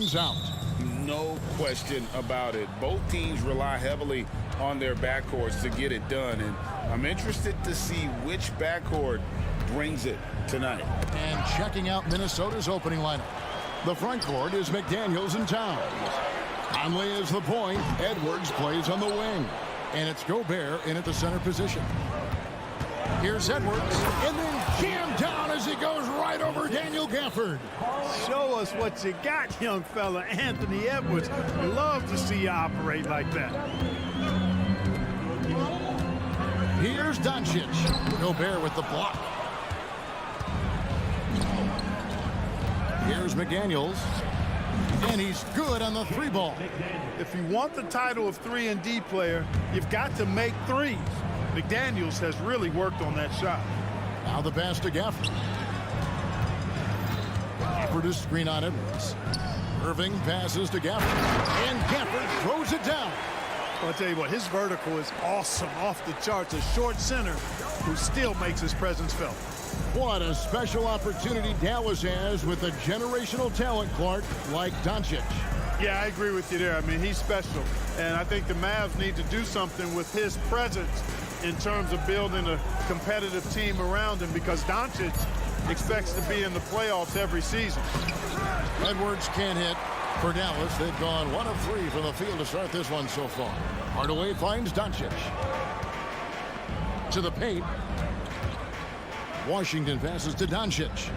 stands out. No question about it. Both teams rely heavily on their backcourts to get it done, and I'm interested to see which backcourt brings it tonight. And checking out Minnesota's opening lineup. The front court is McDaniels and Towns. Conley is the point. Edwards plays on the wing. And it's Gobert in at the center position. Here's Edwards, and then jammed down as he goes right over Daniel Gafford. Show us what you got, young fella. Anthony Edwards. Love to see you operate like that. Here's Doncic. Gobert with the block. Here's McDaniels. And he's good on the three ball. If you want the title of 3-and-D player, you've got to make threes. McDaniels has really worked on that shot. Now the pass to Gafford. Gafford is screen on Edwards. Irving passes to Gafford. And Gafford throws it down. I'll tell you what, his vertical is awesome, off the charts. A short center who still makes his presence felt. What a special opportunity Dallas has with a generational talent, Clark, like Doncic. Yeah, I agree with you there. I mean, he's special. And I think the Mavs need to do something with his presence in terms of building a competitive team around him, because Doncic expects to be in the playoffs every season. Edwards can't hit for Dallas. They've gone 1 of 3 from the field to start this one so far. Hardaway finds Doncic. To the paint. Washington passes to Doncic.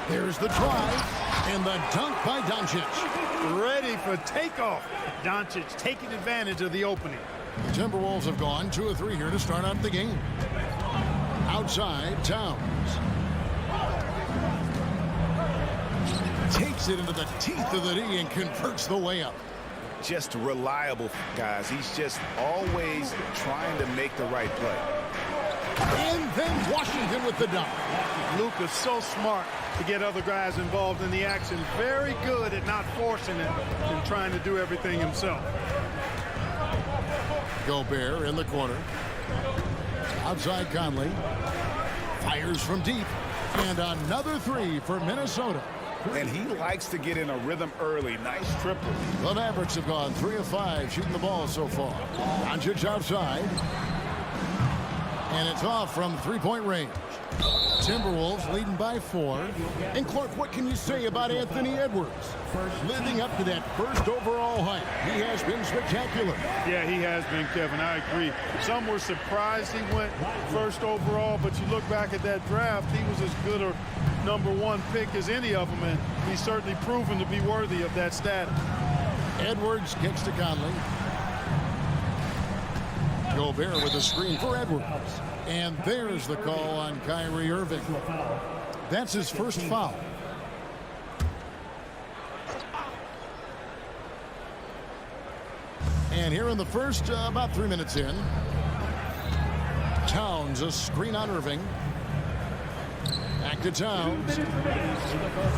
There's the drive, and the dunk by Doncic. Ready for takeoff. Doncic taking advantage of the opening. The Timberwolves have gone 2 of 3 here to start out the game. Outside, Towns. Takes it into the teeth of the D and converts the layup. Just reliable, guys. He's just always trying to make the right play. And then Washington with the dunk. Luka's so smart to get other guys involved in the action. Very good at not forcing it and trying to do everything himself. Gobert in the corner. Outside Conley. Fires from deep. And another 3 for Minnesota. And he likes to get in a rhythm early. Nice triple. The Mavericks have gone 3 of 5 shooting the ball so far. Doncic outside. And it's off from three-point range. Timberwolves leading by 4. And Clark, what can you say about Anthony Edwards? Living up to that first overall hype. He has been spectacular. Yeah, he has been, Kevin. I agree. Some were surprised he went first overall, but you look back at that draft, he was as good a #1 pick as any of them, and he's certainly proven to be worthy of that status. Edwards gets to Conley. Gobert with a screen for Edwards. And there's the call on Kyrie Irving. That's his first foul. And here in the first, about 3 minutes in, Towns, a screen on Irving. Back to Towns.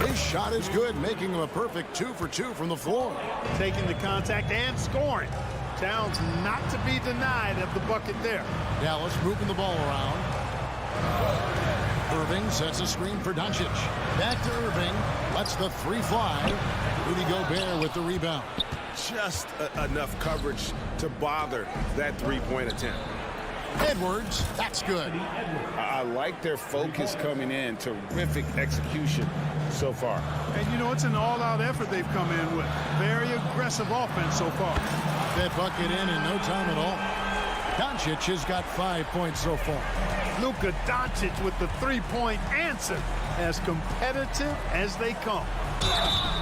His shot is good, making him a perfect 2 for 2 from the floor. Taking the contact and scoring. Towns not to be denied at the bucket there. Dallas moving the ball around. Irving sets a screen for Doncic. Back to Irving. Lets the 3 fly. Rudy Gobert with the rebound. Just enough coverage to bother that three-point attempt. Edwards, that's good. I like their focus coming in. Terrific execution so far. And, you know, it's an all-out effort they've come in with. Very aggressive offense so far. That bucket in no time at all. Doncic has got 5 points so far. Luka Doncic with the three-point answer. As competitive as they come.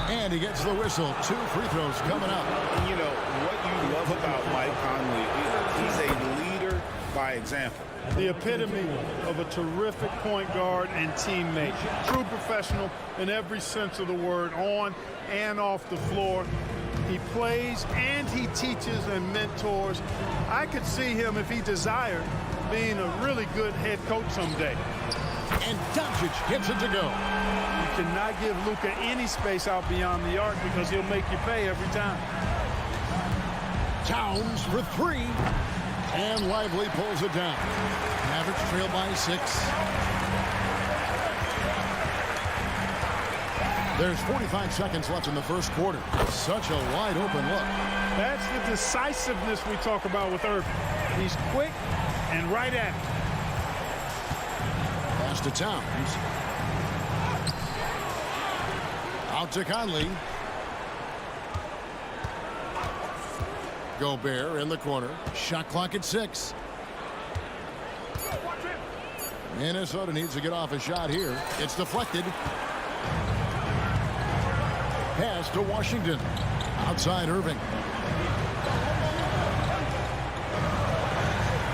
And he gets the whistle. 2 free throws coming up. You know, what you love about Mike Conley, he's a leader by example. The epitome of a terrific point guard and teammate. True professional in every sense of the word, on and off the floor. He plays and he teaches and mentors. I could see him, if he desired, being a really good head coach someday. And Doncic gets it to go. You cannot give Luka any space out beyond the arc because he'll make you pay every time. Towns for 3. And Lively pulls it down. Mavericks trail by 6. There's 45 seconds left in the first quarter. Such a wide open look. That's the decisiveness we talk about with Irving. He's quick and right at it. Pass to Towns. Out to Conley. Gobert in the corner. Shot clock at 6. Minnesota needs to get off a shot here. It's deflected. Pass to Washington. Outside Irving.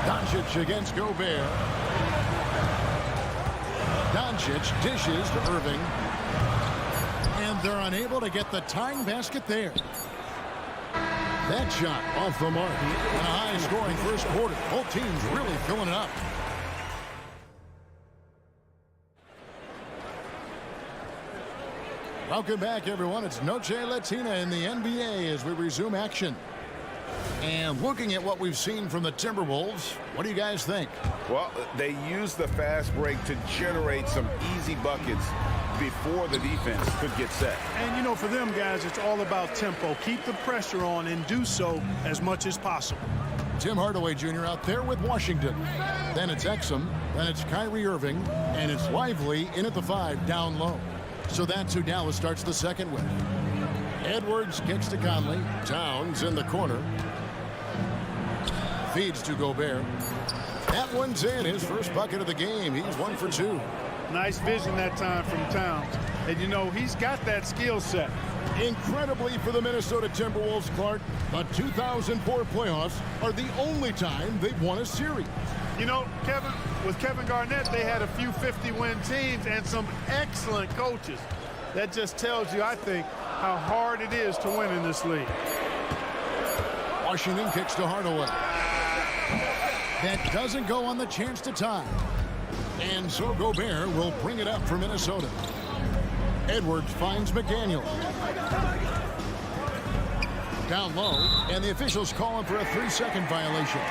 Doncic against Gobert. Doncic dishes to Irving. And they're unable to get the tying basket there. That shot off the mark. A high-scoring first quarter. Both teams really filling it up. Welcome back, everyone. It's Noche Latina in the NBA as we resume action. And looking at what we've seen from the Timberwolves, what do you guys think? Well, they used the fast break to generate some easy buckets before the defense could get set. And, you know, for them guys, it's all about tempo. Keep the pressure on and do so as much as possible. Tim Hardaway Jr. out there with Washington. Then it's Exum. Then it's Kyrie Irving. And it's Lively in at the 5 down low. So that's who Dallas starts the second with. Edwards kicks to Conley. Towns in the corner. Feeds to Gobert. That one's in. His first bucket of the game. He's 1 for 2. Nice vision that time from Towns. And, you know, he's got that skill set. Incredibly for the Minnesota Timberwolves, Clark, the 2004 playoffs are the only time they've won a series. You know, Kevin, with Kevin Garnett, they had a few 50-win teams and some excellent coaches. That just tells you, I think, how hard it is to win in this league. Washington kicks to Hardaway. That doesn't go on the chance to tie. And so Gobert will bring it up for Minnesota. Edwards finds McDaniel. Down low, and the officials call him for a 3-second violation.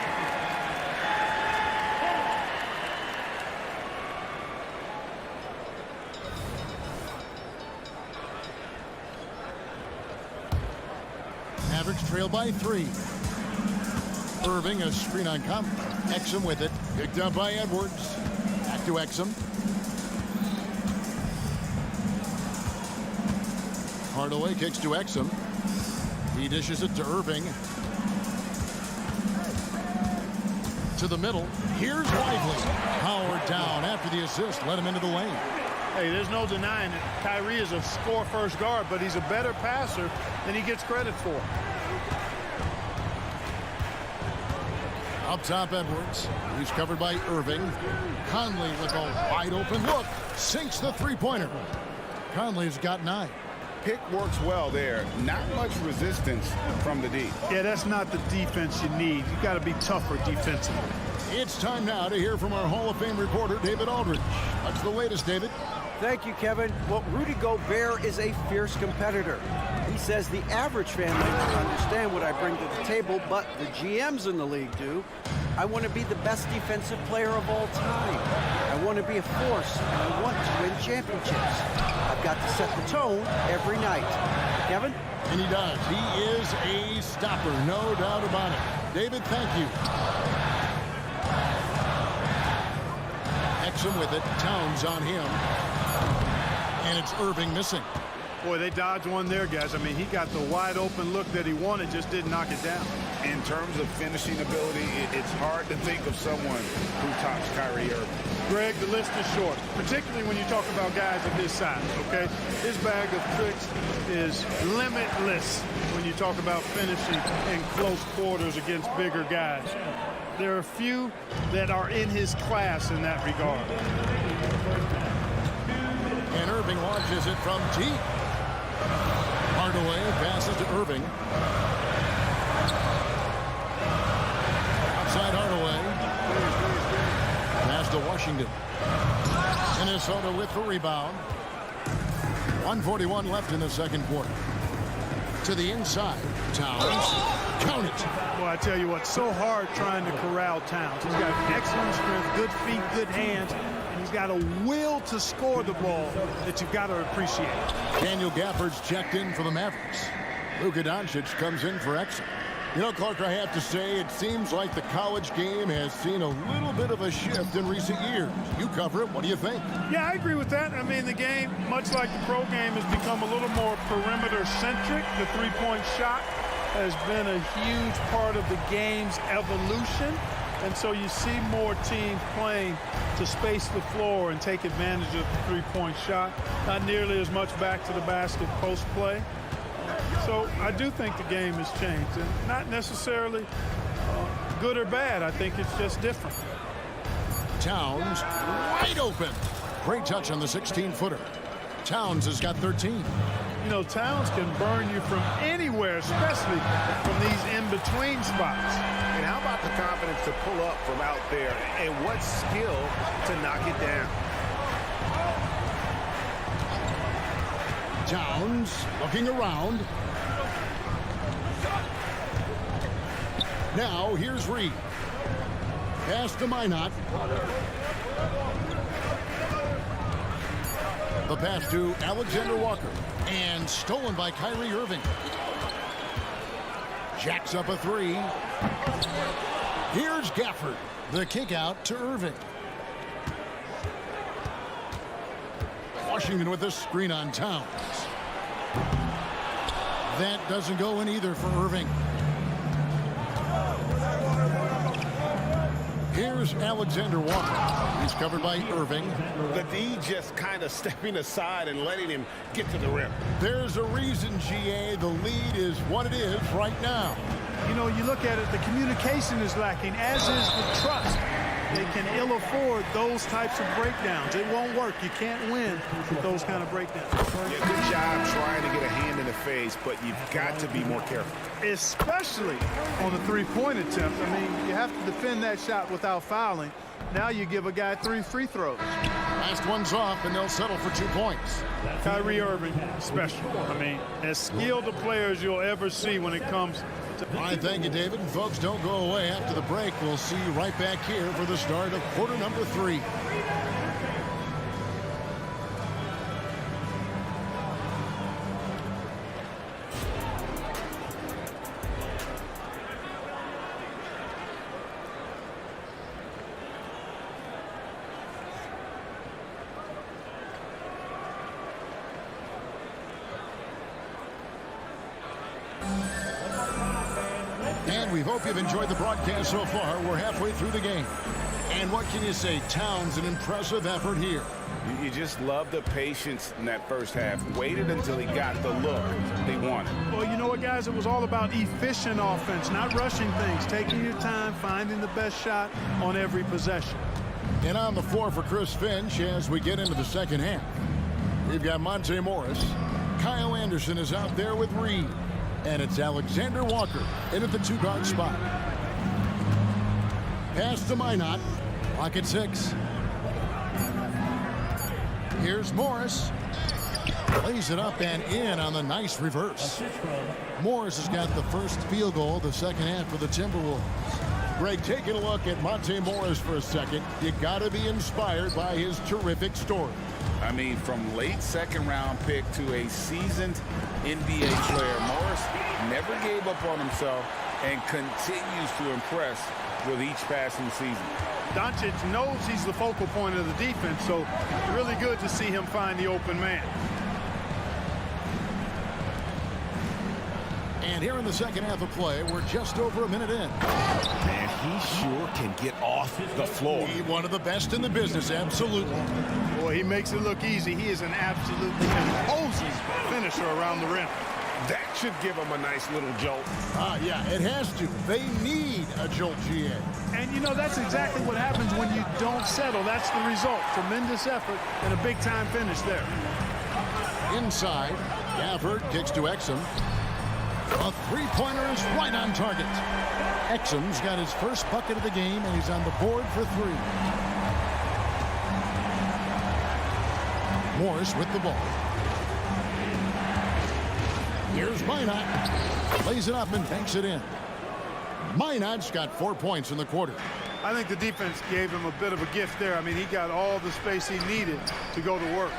Mavericks trail by 3. Irving, a screen on Conley. Exum with it. Picked up by Edwards. Back to Exum. Hardaway kicks to Exum. He dishes it to Irving. To the middle. Here's Lively. Howard down after the assist. Let him into the lane. Hey, there's no denying it. Kyrie is a score-first guard, but he's a better passer than he gets credit for. Up top, Edwards. He's covered by Irving. Conley with a wide-open look. Sinks the three-pointer. Conley's got 9. Pick works well there. Not much resistance from the D. Yeah, that's not the defense you need. You got to be tougher defensively. It's time now to hear from our Hall of Fame reporter, David Aldridge. What's the latest, David? Thank you, Kevin. Well, Rudy Gobert is a fierce competitor. He says the average fan might not understand what I bring to the table, but the GMs in the league do. I want to be the best defensive player of all time. I want to be a force, and I want to win championships. I've got to set the tone every night. Kevin? And he does. He is a stopper, no doubt about it. David, thank you. Exum with it. Towns on him. And it's Irving missing. Boy, they dodged one there, guys. I mean, he got the wide open look that he wanted, just didn't knock it down. In terms of finishing ability, it's hard to think of someone who tops Kyrie Irving. Greg, the list is short, particularly when you talk about guys of his size, okay? His bag of tricks is limitless when you talk about finishing in close quarters against bigger guys. There are a few that are in his class in that regard. And Irving launches it from deep. Hardaway passes to Irving. Outside Hardaway. Pass to Washington. Minnesota with the rebound. 1:41 left in the second quarter. To the inside. Towns. Count it. Well, I tell you what, so hard trying to corral Towns. He's got excellent strength, good feet, good hands, and He's got a will to score the ball that you've got to appreciate. Daniel Gafford's checked in for the Mavericks. Luka Doncic comes in for Exum. You know, Clark, I have to say, it seems like the college game has seen a little bit of a shift in recent years. You cover it. What do you think? Yeah, I agree with that. I mean, the game, much like the pro game, has become a little more perimeter-centric. The three-point shot has been a huge part of the game's evolution. And so you see more teams playing to space the floor and take advantage of the three-point shot. Not nearly as much back to the basket post play. So I do think the game has changed, and not necessarily good or bad. I think it's just different. Towns wide open. Great touch on the 16-footer. Towns has got 13. You know, Towns can burn you from anywhere, especially from these in-between spots. And how about the confidence to pull up from out there, and what skill to knock it down. Towns looking around. Now here's Reed. Pass to Minot. The pass to Alexander Walker. And stolen by Kyrie Irving. Jacks up a three. Here's Gafford. The kick out to Irving. Washington with a screen on Towns. That doesn't go in either for Irving. Here's Alexander Walker. He's covered by Irving. The D just kind of stepping aside and letting him get to the rim. There's a reason, GA, the lead is what it is right now. You know, you look at it, the communication is lacking, as is the trust. They can ill afford those types of breakdowns. It won't work. You can't win with those kind of breakdowns. Yeah, good job trying to get a hand in the face, but you've got to be more careful. Especially on the three-point attempt. I mean, you have to defend that shot without fouling. Now you give a guy 3 free throws. Last one's off, and they'll settle for 2 points. Kyrie Irving, special. I mean, as skilled a player as you'll ever see when it comes to... All right, thank you, David. And folks, don't go away. After the break, we'll see you right back here for the start of quarter number 3. And we hope you've enjoyed the broadcast so far. We're halfway through the game. And what can you say? Towns, an impressive effort here. You just love the patience in that first half. Waited until he got the look they wanted. Well, you know what, guys? It was all about efficient offense, not rushing things, taking your time, finding the best shot on every possession. And on the floor for Chris Finch as we get into the second half. We've got Monte Morris. Kyle Anderson is out there with Reed. And it's Alexander Walker in at the 2-guard spot. Pass to Minot. Clock at 6. Here's Morris. Lays it up and in on the nice reverse. Morris has got the first field goal of the second half for the Timberwolves. Greg, taking a look at Monte Morris for a second. You got to be inspired by his terrific story. I mean, from late second-round pick to a seasoned NBA player, Morris never gave up on himself and continues to impress with each passing season. Doncic knows he's the focal point of the defense, so really good to see him find the open man. And here in the second half of play, we're just over a minute in. Man, he sure can get off the floor. He's one of the best in the business, absolutely. Boy, he makes it look easy. He is an absolutely imposing finisher around the rim. That should give him a nice little jolt. Yeah, it has to. They need a jolt, GA. And, you know, that's exactly what happens when you don't settle. That's the result. Tremendous effort and a big-time finish there. Inside, Gafford kicks to Exum. A three-pointer is right on target. Exum's got his first bucket of the game, and he's on the board for 3. Morris with the ball. Here's Minot. Lays it up and banks it in. Minot's got 4 points in the quarter. I think the defense gave him a bit of a gift there. I mean, he got all the space he needed to go to work.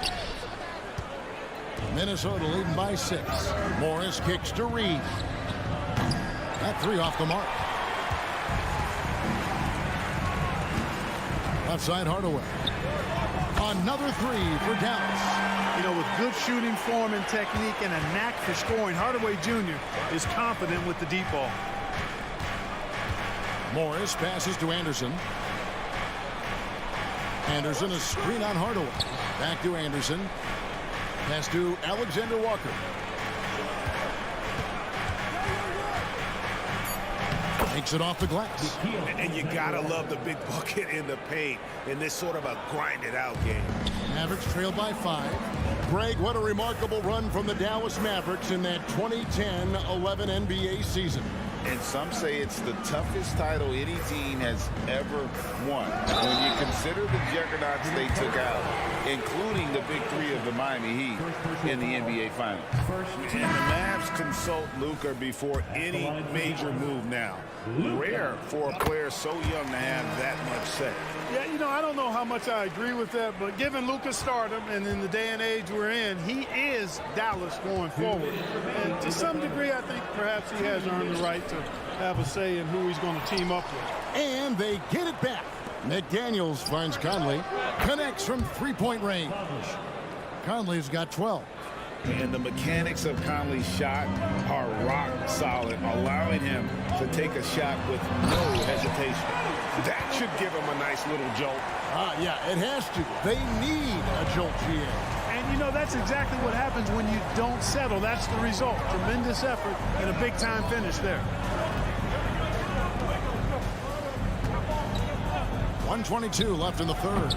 Minnesota leading by 6. Morris kicks to Reed. That 3 off the mark. Left side Hardaway. Another 3 for Dallas. You know, with good shooting form and technique and a knack for scoring, Hardaway Jr. is confident with the deep ball. Morris passes to Anderson. Anderson, a screen on Hardaway. Back to Anderson. Pass to Alexander Walker. Takes it off the glass. And you gotta love the big bucket in the paint in this sort of a grinded out game. Mavericks trail by 5. Greg, what a remarkable run from the Dallas Mavericks in that 2010-11 NBA season. And some say it's the toughest title any team has ever won. When you consider the juggernauts they took out, including the big 3 of the Miami Heat in the NBA Finals. And the Mavs consult Luka before any major move now. Rare for a player so young to have that much say. Yeah, you know, I don't know how much I agree with that, but given Luka's stardom and in the day and age we're in, he is Dallas going forward. And to some degree, I think perhaps he has earned the right to have a say in who he's going to team up with. And they get it back. McDaniels finds Conley. Connects from 3-point range. Conley's got 12. And the mechanics of Conley's shot are rock solid, allowing him to take a shot with no hesitation. That should give him a nice little jolt. Yeah, it has to. They need a jolt, GA. And, you know, that's exactly what happens when you don't settle. That's the result. Tremendous effort and a big-time finish there. 1:22 left in the third.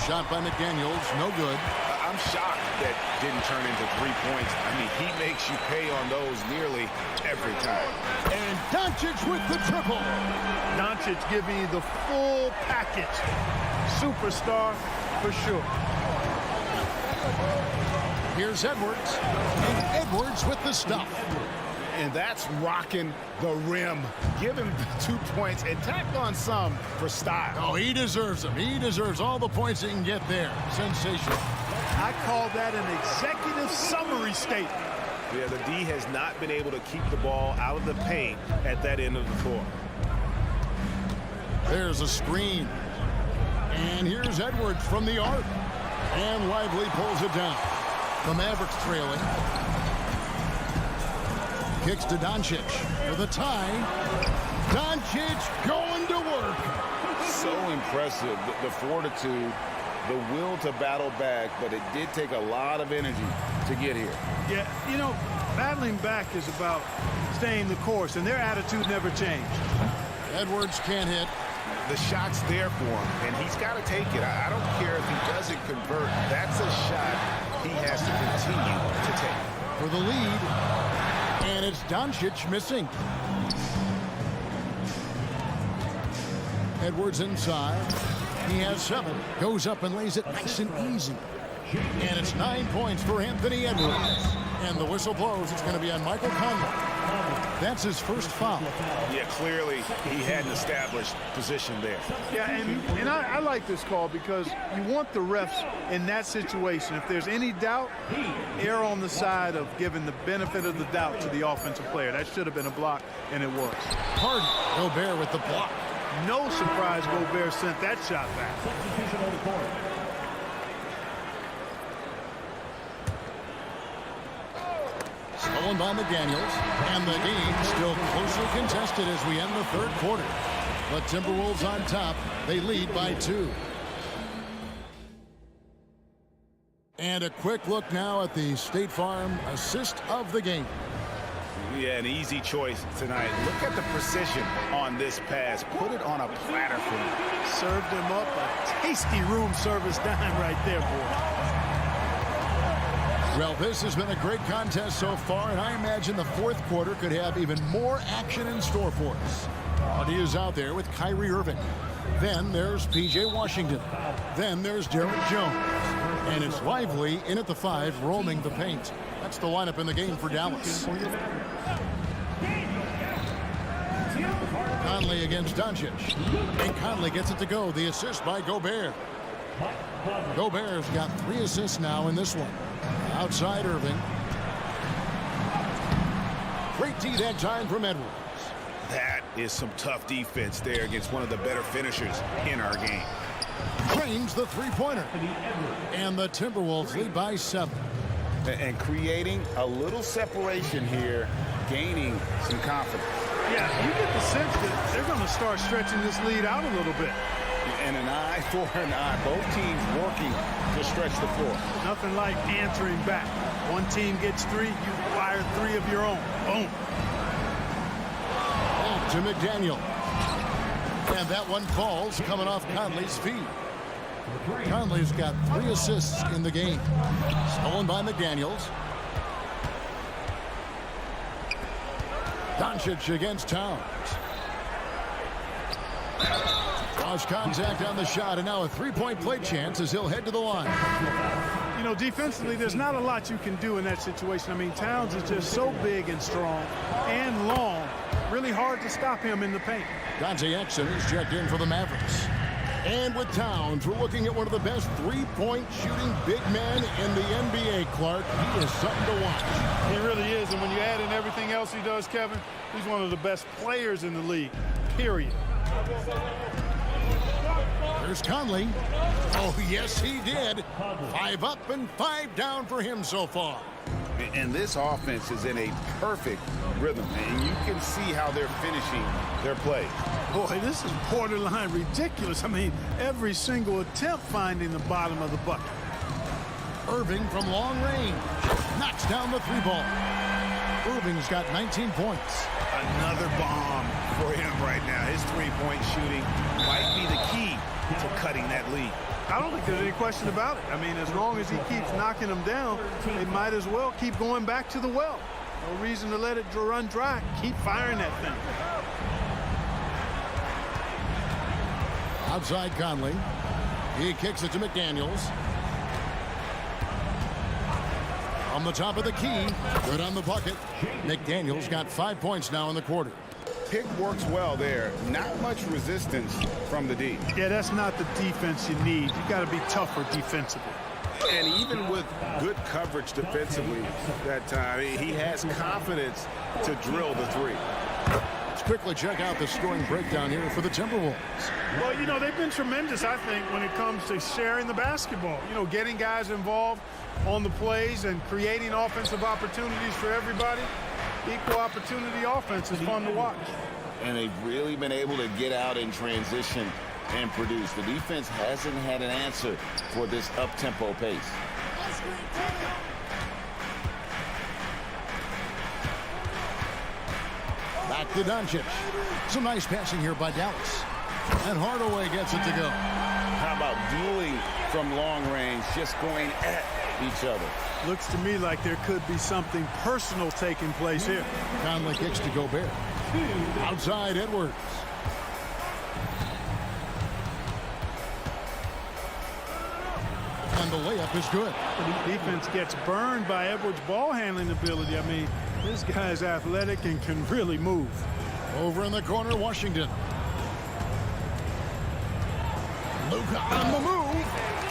Shot by McDaniels, no good. I'm shocked that didn't turn into 3 points. I mean, he makes you pay on those nearly every time. And Doncic with the triple. Doncic giving you the full package. Superstar for sure. Here's Edwards. And Edwards with the stuff. And that's rocking the rim. Give him 2 points and tack on some for style. Oh, he deserves them. He deserves all the points he can get there. Sensational. I call that an executive summary statement. Yeah, the D has not been able to keep the ball out of the paint at that end of the floor. There's a screen. And here's Edwards from the arc. And Lively pulls it down. The Mavericks trailing. Kicks to Doncic for the tie. Doncic going to work. So impressive, the fortitude, the will to battle back, but it did take a lot of energy to get here. Yeah, you know, battling back is about staying the course, and their attitude never changed. Edwards can't hit. The shot's there for him, and he's got to take it. I don't care if he doesn't convert. That's a shot he has to continue to take. For the lead. And it's Doncic missing. Edwards inside. He has 7. Goes up and lays it nice and easy. And it's 9 points for Anthony Edwards. And the whistle blows. It's going to be on Michael Conley. That's his first foul. Yeah, clearly he had an established position there. Yeah, and I like this call because you want the refs in that situation. If there's any doubt, err on the side of giving the benefit of the doubt to the offensive player. That should have been a block, and it was. Harden, Gobert with the block. No surprise Gobert sent that shot back. Stolen by McDaniels. And the game still closely contested as we end the third quarter. But Timberwolves on top. They lead by 2. And a quick look now at the State Farm assist of the game. Yeah, an easy choice tonight. Look at the precision on this pass. Put it on a platter for me. Served him up a tasty room service dime right there, boy. Well, this has been a great contest so far, and I imagine the fourth quarter could have even more action in store for us. Audi is out there with Kyrie Irving. Then there's P.J. Washington. Then there's Derek Jones. And it's Lively in at the 5, roaming the paint. That's the lineup in the game for Dallas. Conley against Doncic. And Conley gets it to go. The assist by Gobert. Gobert's got 3 assists now in this one. Outside Irving. Great D that time from Edwards. That is some tough defense there against one of the better finishers in our game. Drains the three-pointer. And the Timberwolves lead by 7. And creating a little separation here, gaining some confidence. Yeah, you get the sense that they're going to start stretching this lead out a little bit. And an eye for an eye. Both teams working to stretch the floor. Nothing like answering back. One team gets 3, you fire 3 of your own. Boom. Back to McDaniel. And that one falls coming off Conley's feet. Conley's got 3 assists in the game. Stolen by McDaniels. Doncic against Towns. Lost contact on the shot, and now a 3-point play chance as he'll head to the line. You know, defensively, there's not a lot you can do in that situation. I mean, Towns is just so big and strong and long. Really hard to stop him in the paint. Dante Exum is checked in for the Mavericks. And with Towns, we're looking at one of the best 3-point shooting big men in the NBA, Clark. He is something to watch. He really is, and when you add in everything else he does, Kevin, he's one of the best players in the league, period. There's Conley. Oh, yes, he did. 5 up and 5 down for him so far. And this offense is in a perfect rhythm, and you can see how they're finishing their play. Boy, this is borderline ridiculous. I mean, every single attempt finding the bottom of the bucket. Irving from long range knocks down the 3-ball. Irving's got 19 points. Another bomb for him right now. His 3-point shooting might be the key to cutting that lead. I don't think there's any question about it. I mean, as long as he keeps knocking them down, they might as well keep going back to the well. No reason to let it run dry. Keep firing that thing. Outside Conley. He kicks it to McDaniels. On the top of the key. Good on the bucket. McDaniels got 5 points now in the quarter. Pick works well there. Not much resistance from the D. Yeah, that's not the defense you need. You got to be tougher defensively. And even with good coverage defensively that time, he has confidence to drill the 3. Let's quickly check out the scoring breakdown here for the Timberwolves. Well, you know, they've been tremendous, I think, when it comes to sharing the basketball. You know, getting guys involved on the plays and creating offensive opportunities for everybody. Equal opportunity offense is fun to watch. And they've really been able to get out in transition and produce. The defense hasn't had an answer for this up-tempo pace. Back to Doncic. Some nice passing here by Dallas. And Hardaway gets it to go. How about dueling from long range, just going at each other? Looks to me like there could be something personal taking place here. Conley kicks to Gobert. Outside Edwards. And the layup is good. The defense gets burned by Edwards' ball handling ability. I mean, this guy's athletic and can really move. Over in the corner, Washington. Luka on the move.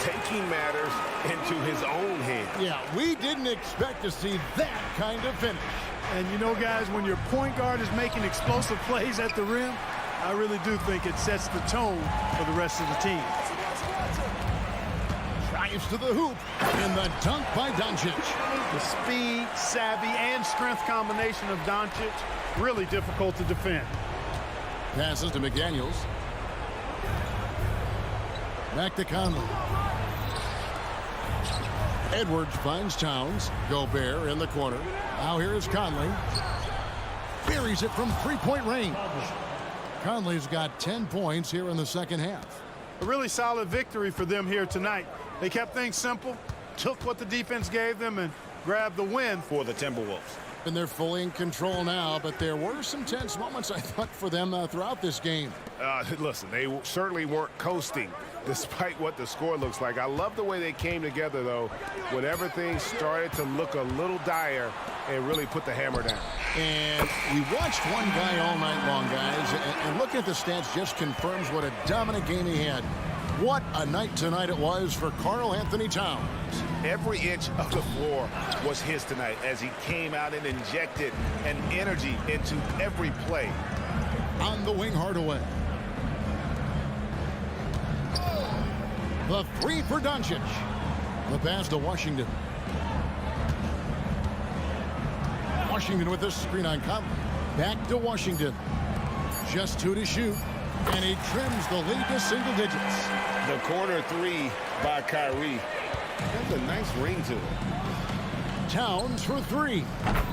Taking matters into his own hands. Yeah, we didn't expect to see that kind of finish. And you know, guys, when your point guard is making explosive plays at the rim, I really do think it sets the tone for the rest of the team. Drives to the hoop, and the dunk by Doncic. The speed, savvy, and strength combination of Doncic, really difficult to defend. Passes to McDaniels. Back to Conley. Edwards finds Towns. Gobert in the corner. Now here is Conley. Buries it from 3-point range. Conley's got 10 points here in the second half. A really solid victory for them here tonight. They kept things simple, took what the defense gave them, and grabbed the win For the Timberwolves. And they're fully in control now, but there were some tense moments, I thought, for them throughout this game. Listen, they certainly weren't coasting despite what the score looks like. I love the way they came together, though, when everything started to look a little dire and really put the hammer down. And we watched one guy all night long, guys, and look looking at the stats just confirms what a dominant game he had. What a night tonight it was for Karl Anthony Towns. Every inch of the floor was his tonight as he came out and injected an energy into every play. On the wing, Hardaway. The three for Doncic. The pass to Washington. Washington with this screen on Conley. Back to Washington. Just 2 to shoot. And he trims the lead to single digits. The corner three by Kyrie. That's a nice ring to it. Towns for 3.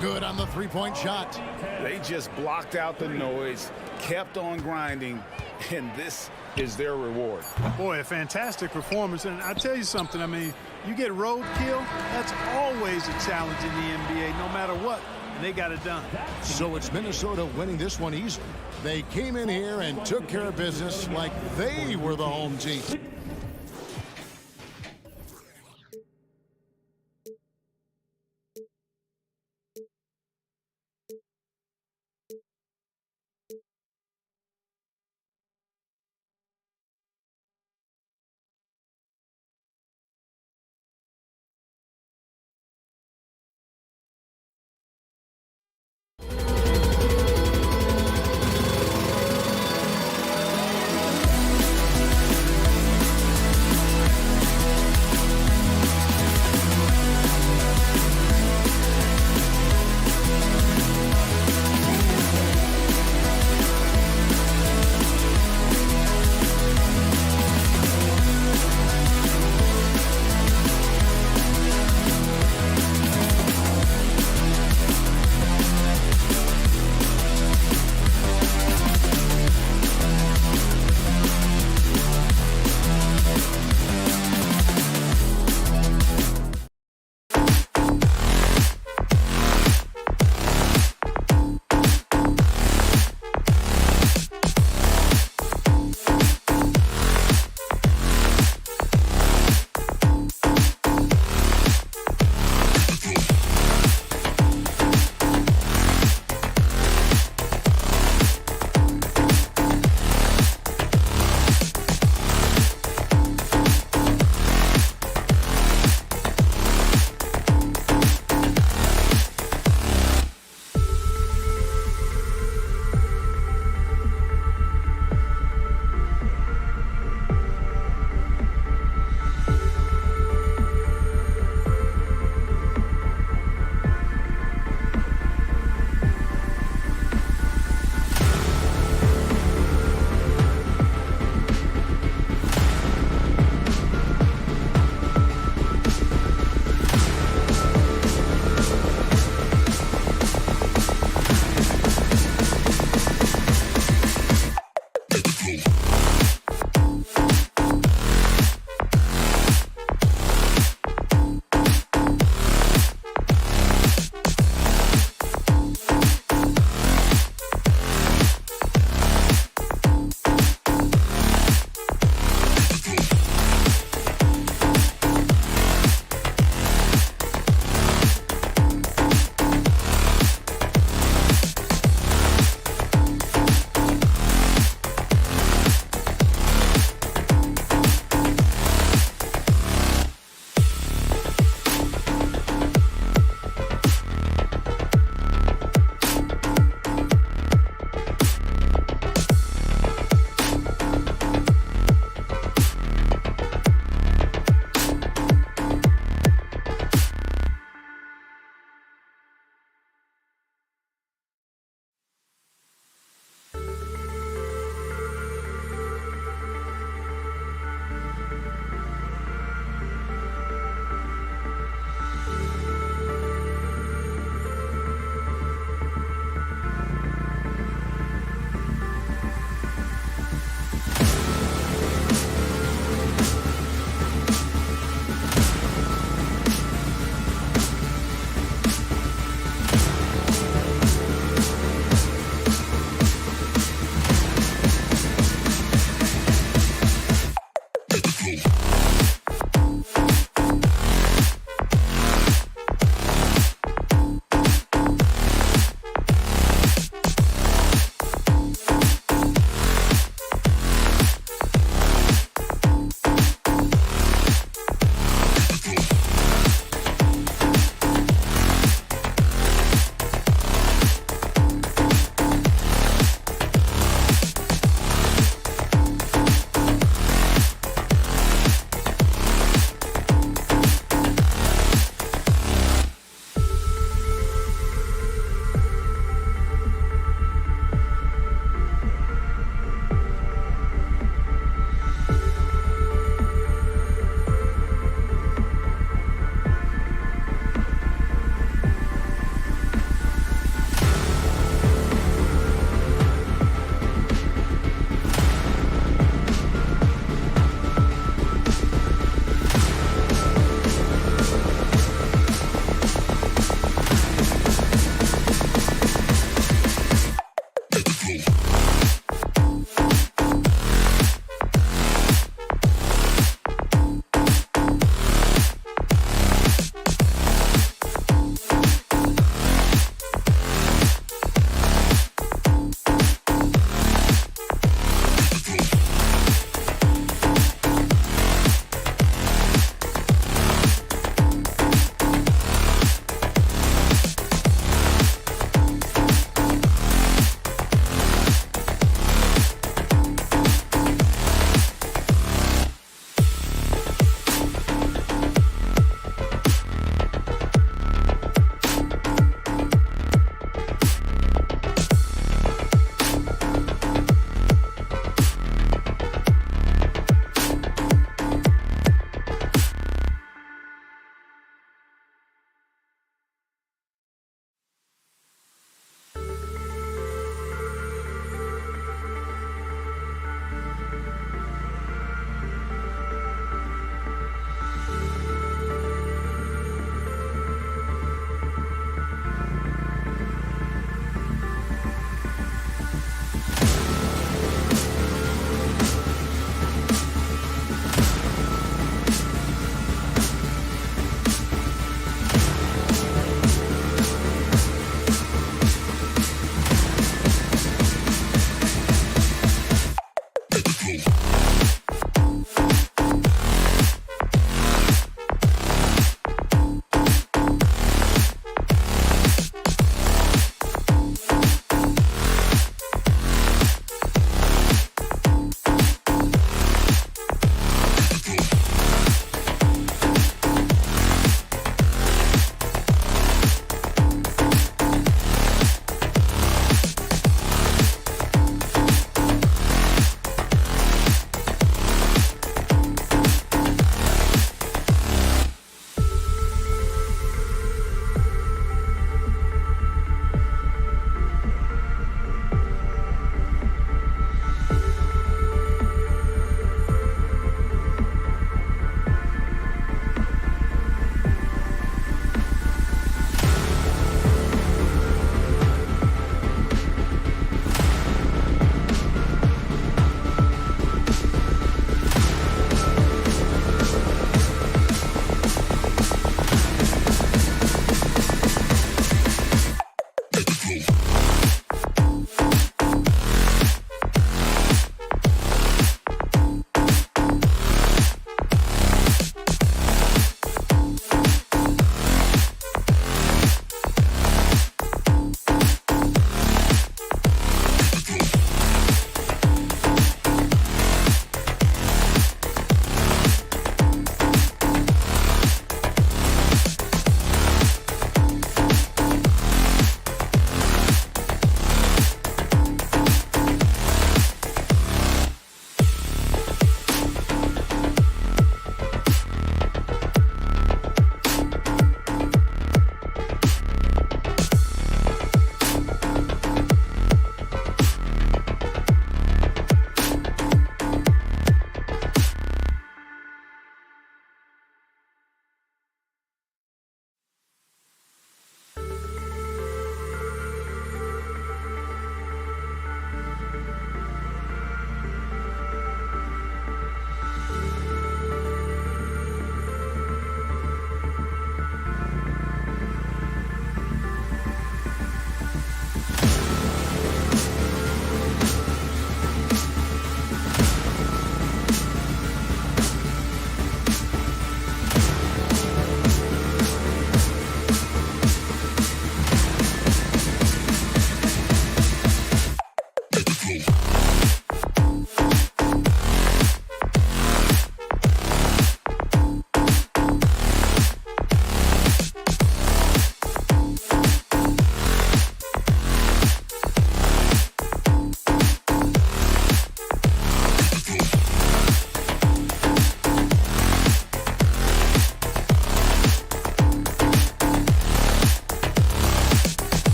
Good on the three-point shot. They just blocked out the noise, kept on grinding, and this is their reward. Boy, a fantastic performance. And I tell you something, I mean, you get roadkill, that's always a challenge in the NBA, no matter what. And they got it done. So it's Minnesota winning this one easily. They came in here and took care of business like they were the home team.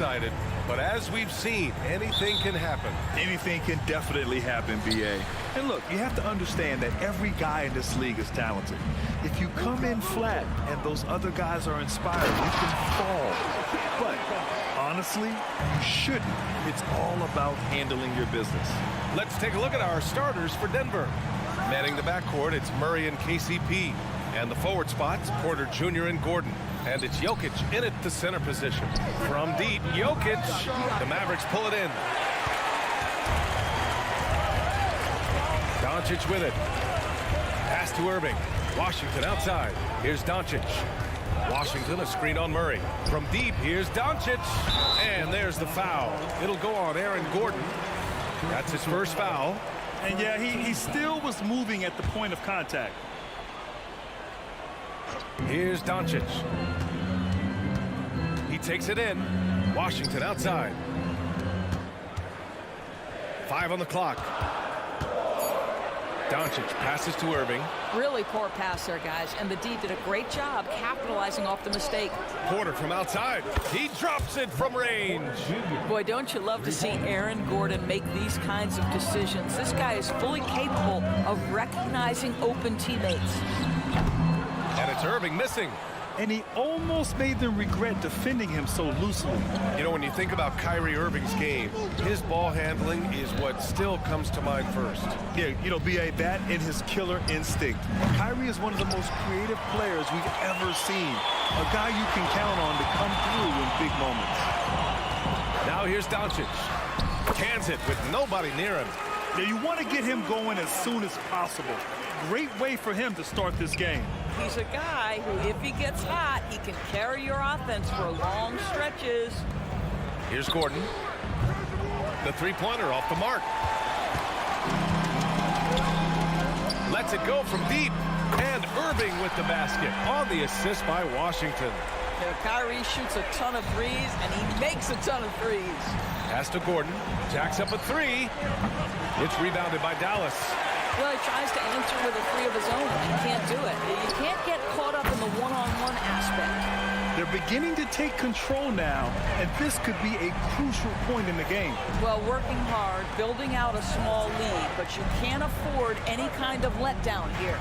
excited, but as we've seen, anything can happen. Anything can definitely happen, BA. And look, you have to understand that every guy in this league is talented. If you come in flat and those other guys are inspired, you can fall. But honestly, you shouldn't. It's all about handling your business. Let's take a look at our starters for Denver. Manning the backcourt, it's Murray and KCP. And the forward spots, Porter Jr. and Gordon. And it's Jokic in at the center position. From deep, Jokic. The Mavericks pull it in. Doncic with it. Pass to Irving. Washington outside. Here's Doncic. Washington, a screen on Murray. From deep, here's Doncic. And there's the foul. It'll go on Aaron Gordon. That's his first foul. And yeah, he still was moving at the point of contact. Here's Doncic. He takes it in. Washington outside. 5 on the clock. Doncic passes to Irving. Really poor pass there, guys, and the D did a great job capitalizing off the mistake. Porter from outside. He drops it from range. Boy, don't you love to see Aaron Gordon make these kinds of decisions. This guy is fully capable of recognizing open teammates. And it's Irving missing. And he almost made them regret defending him so loosely. You know, when you think about Kyrie Irving's game, his ball handling is what still comes to mind first. Yeah, you know, BA, that and his killer instinct. Kyrie is one of the most creative players we've ever seen. A guy you can count on to come through in big moments. Now here's Doncic. Cans it with nobody near him. Yeah, you want to get him going as soon as possible. Great way for him to start this game. He's a guy who, if he gets hot, he can carry your offense for long stretches. Here's Gordon. The three-pointer off the mark. Lets it go from deep. And Irving with the basket on the assist by Washington. Kyrie shoots a ton of threes, and he makes a ton of threes. Pass to Gordon. Jacks up a three. It's rebounded by Dallas. Well, he tries to answer with a three of his own, and he can't do it. You can't get caught up in the one-on-one aspect. They're beginning to take control now, and this could be a crucial point in the game. Well, working hard, building out a small lead, but you can't afford any kind of letdown here.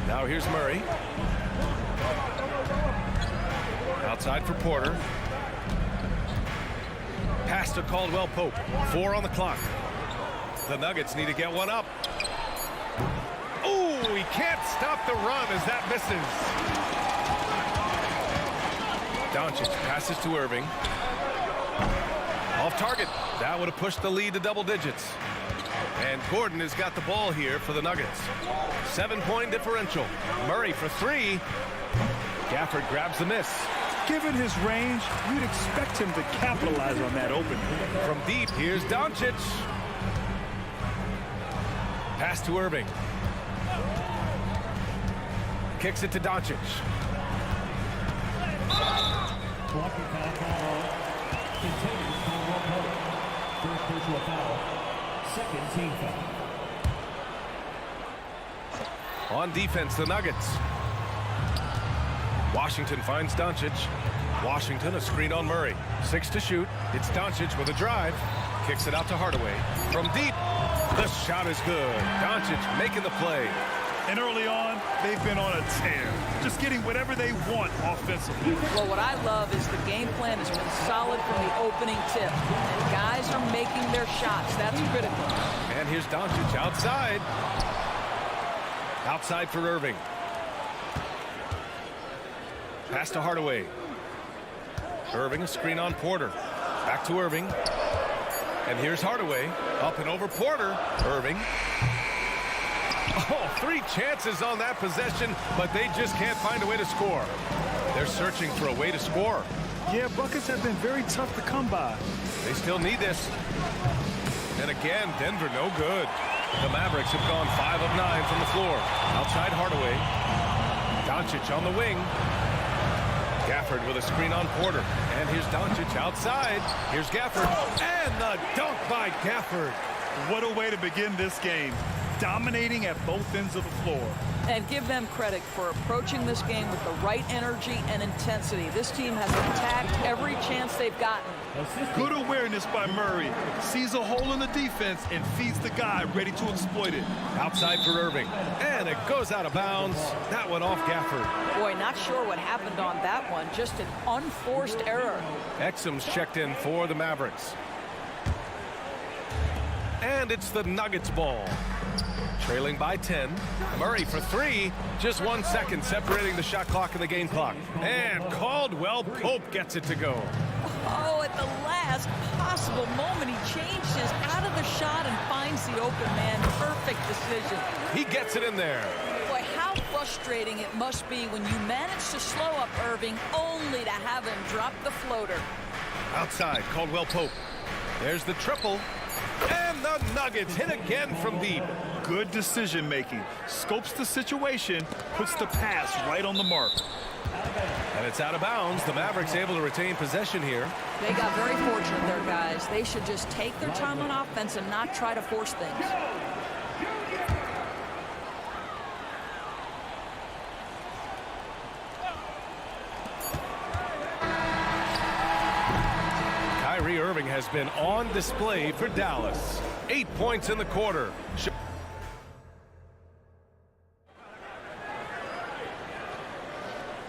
Now here's Murray. Outside for Porter. Pass to Caldwell Pope. 4 on the clock. The Nuggets need to get one up. Oh, he can't stop the run as that misses. Doncic passes to Irving. Off target. That would have pushed the lead to double digits. And Gordon has got the ball here for the Nuggets. 7-point differential. Murray for 3. Gafford grabs the miss. Given his range, you'd expect him to capitalize on that opening. From deep, here's Doncic. Pass to Irving. Kicks it to Doncic. On defense, the Nuggets. Washington finds Doncic. Washington, a screen on Murray. 6 to shoot. It's Doncic with a drive. Kicks it out to Hardaway. From deep, the shot is good. Doncic making the play. And early on, they've been on a tear. Just getting whatever they want offensively. Well, what I love is the game plan has been solid from the opening tip. And guys are making their shots. That's critical. And here's Doncic outside. Outside for Irving. Pass to Hardaway. Irving, a screen on Porter. Back to Irving. And here's Hardaway. Up and over Porter. Irving. Oh, 3 chances on that possession, but they just can't find a way to score. They're searching for a way to score. Yeah, buckets have been very tough to come by. They still need this. And again, Denver no good. The Mavericks have gone 5 of 9 from the floor. Outside Hardaway. Doncic on the wing. Gafford with a screen on Porter. And here's Doncic outside. Here's Gafford. And the dunk by Gafford. What a way to begin this game. dominating at both ends of the floor. And give them credit for approaching this game with the right energy and intensity. This team has attacked every chance they've gotten. Good awareness by Murray. Sees a hole in the defense and feeds the guy ready to exploit it. Outside for Irving. And it goes out of bounds. That one off Gafford. Boy, not sure what happened on that one. Just an unforced error. Exum's checked in for the Mavericks. And it's the Nuggets ball. Trailing by 10. Murray for three. Just 1 second separating the shot clock and the game clock. And Caldwell Pope gets it to go. Oh, at the last possible moment, he changes out of the shot and finds the open man. Perfect decision. He gets it in there. Boy, how frustrating it must be when you manage to slow up Irving only to have him drop the floater. Outside, Caldwell Pope. There's the triple. And the Nuggets hit again from deep. Good decision making. Scopes the situation, puts the pass right on the mark. And it's out of bounds. The Mavericks able to retain possession here. They got very fortunate there, guys. They should just take their time on offense and not try to force things. Kyrie Irving has been on display for Dallas. 8 points in the quarter.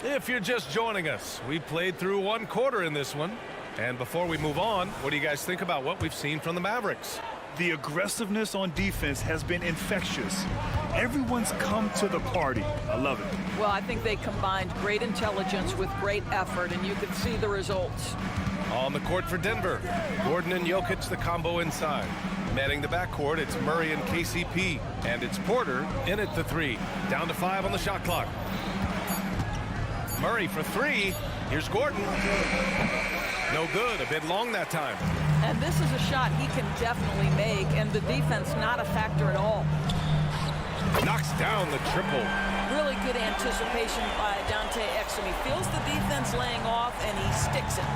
If you're just joining us, we played through 1 quarter in this one. And before we move on, what do you guys think about what we've seen from the Mavericks? The aggressiveness on defense has been infectious. Everyone's come to the party. I love it. Well, I think they combined great intelligence with great effort, and you can see the results. On the court for Denver, Gordon and Jokic, the combo inside. Manning the backcourt, it's Murray and KCP. And it's Porter in at the three. Down to 5 on the shot clock. Murray for three. Here's Gordon. No good. A bit long that time. And this is a shot he can definitely make, and the defense not a factor at all. Knocks down the triple. Really good anticipation by Dante Exum. He feels the defense laying off, and he sticks it.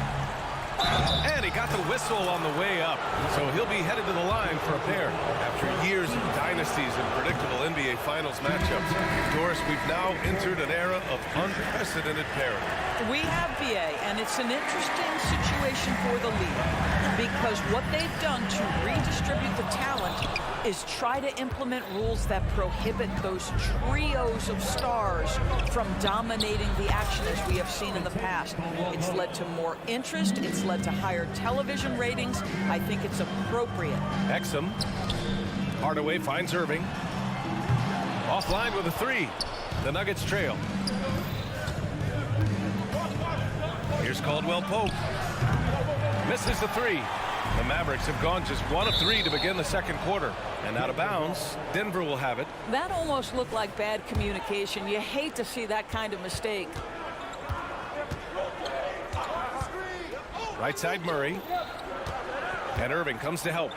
And he got the whistle on the way up. So he'll be headed to the line for a pair. After years of dynasties and predictable NBA Finals matchups, Doris, we've now entered an era of unprecedented parity. We have BA, and it's an interesting situation for the league because what they've done to redistribute the talent is try to implement rules that prohibit those trios of stars from dominating the action as we have seen in the past. It's led to more interest. It's led to higher television ratings. I think it's appropriate. Exum. Hardaway finds Irving. Offline with a three. The Nuggets trail. Here's Caldwell Pope. Misses the three. The Mavericks have gone just 1 of 3 to begin the second quarter. And out of bounds, Denver will have it. That almost looked like bad communication. You hate to see that kind of mistake. Right side Murray. And Irving comes to help.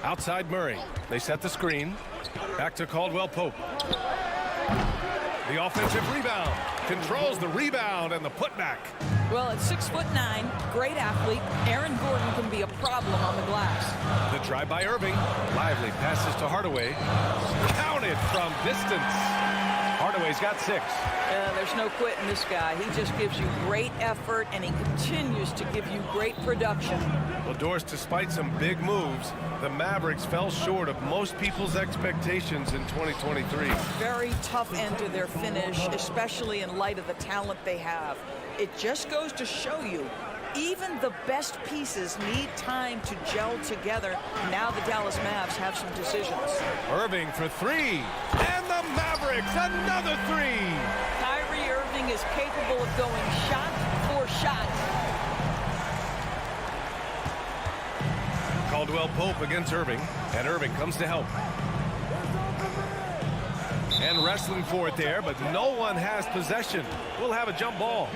Outside Murray. They set the screen. Back to Caldwell Pope. The offensive rebound. Controls the rebound and the putback. Well, at 6'9", great athlete, Aaron Gordon can be a problem on the glass. The drive by Irving. Lively passes to Hardaway. Counted from distance. Hardaway's got 6. There's no quitting this guy. He just gives you great effort, and he continues to give you great production. Well, Doris, despite some big moves, the Mavericks fell short of most people's expectations in 2023. Very tough end to their finish, especially in light of the talent they have. It just goes to show you, even the best pieces need time to gel together. Now the Dallas Mavs have some decisions. Irving for 3. And the Mavericks, another 3. Kyrie Irving is capable of going shot for shot. Caldwell Pope against Irving, and Irving comes to help. And wrestling for it there, but no one has possession. We'll have a jump ball.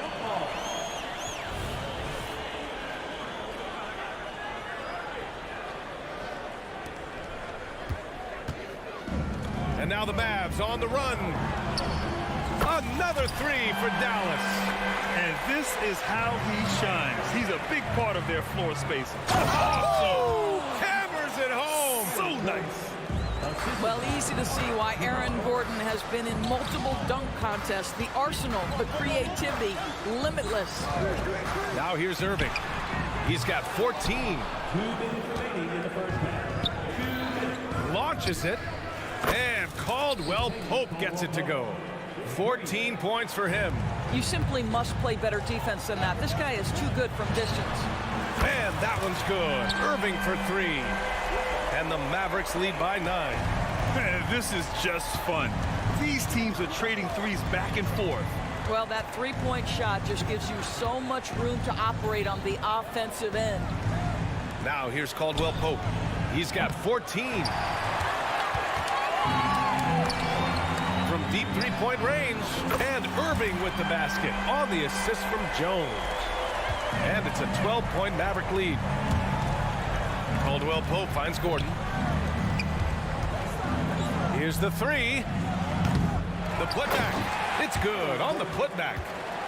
And now the Mavs on the run. Another 3 for Dallas. And this is how he shines. He's a big part of their floor space. Oh! Hammers it nice. Well, easy to see why Aaron Gordon has been in multiple dunk contests. The arsenal, the creativity, limitless. Now here's Irving. He's got 14. Launches it. And Caldwell Pope gets it to go. 14 points for him. You simply must play better defense than that. This guy is too good from distance. And that one's good. Irving for 3. And the Mavericks lead by 9. Man, this is just fun. These teams are trading threes back and forth. Well, that three-point shot just gives you so much room to operate on the offensive end. Now here's Caldwell Pope. He's got 14. From deep three-point range. And Irving with the basket on the assist from Jones. And it's a 12-point Maverick lead. Caldwell Pope finds Gordon. Here's the 3. The putback. It's good on the putback.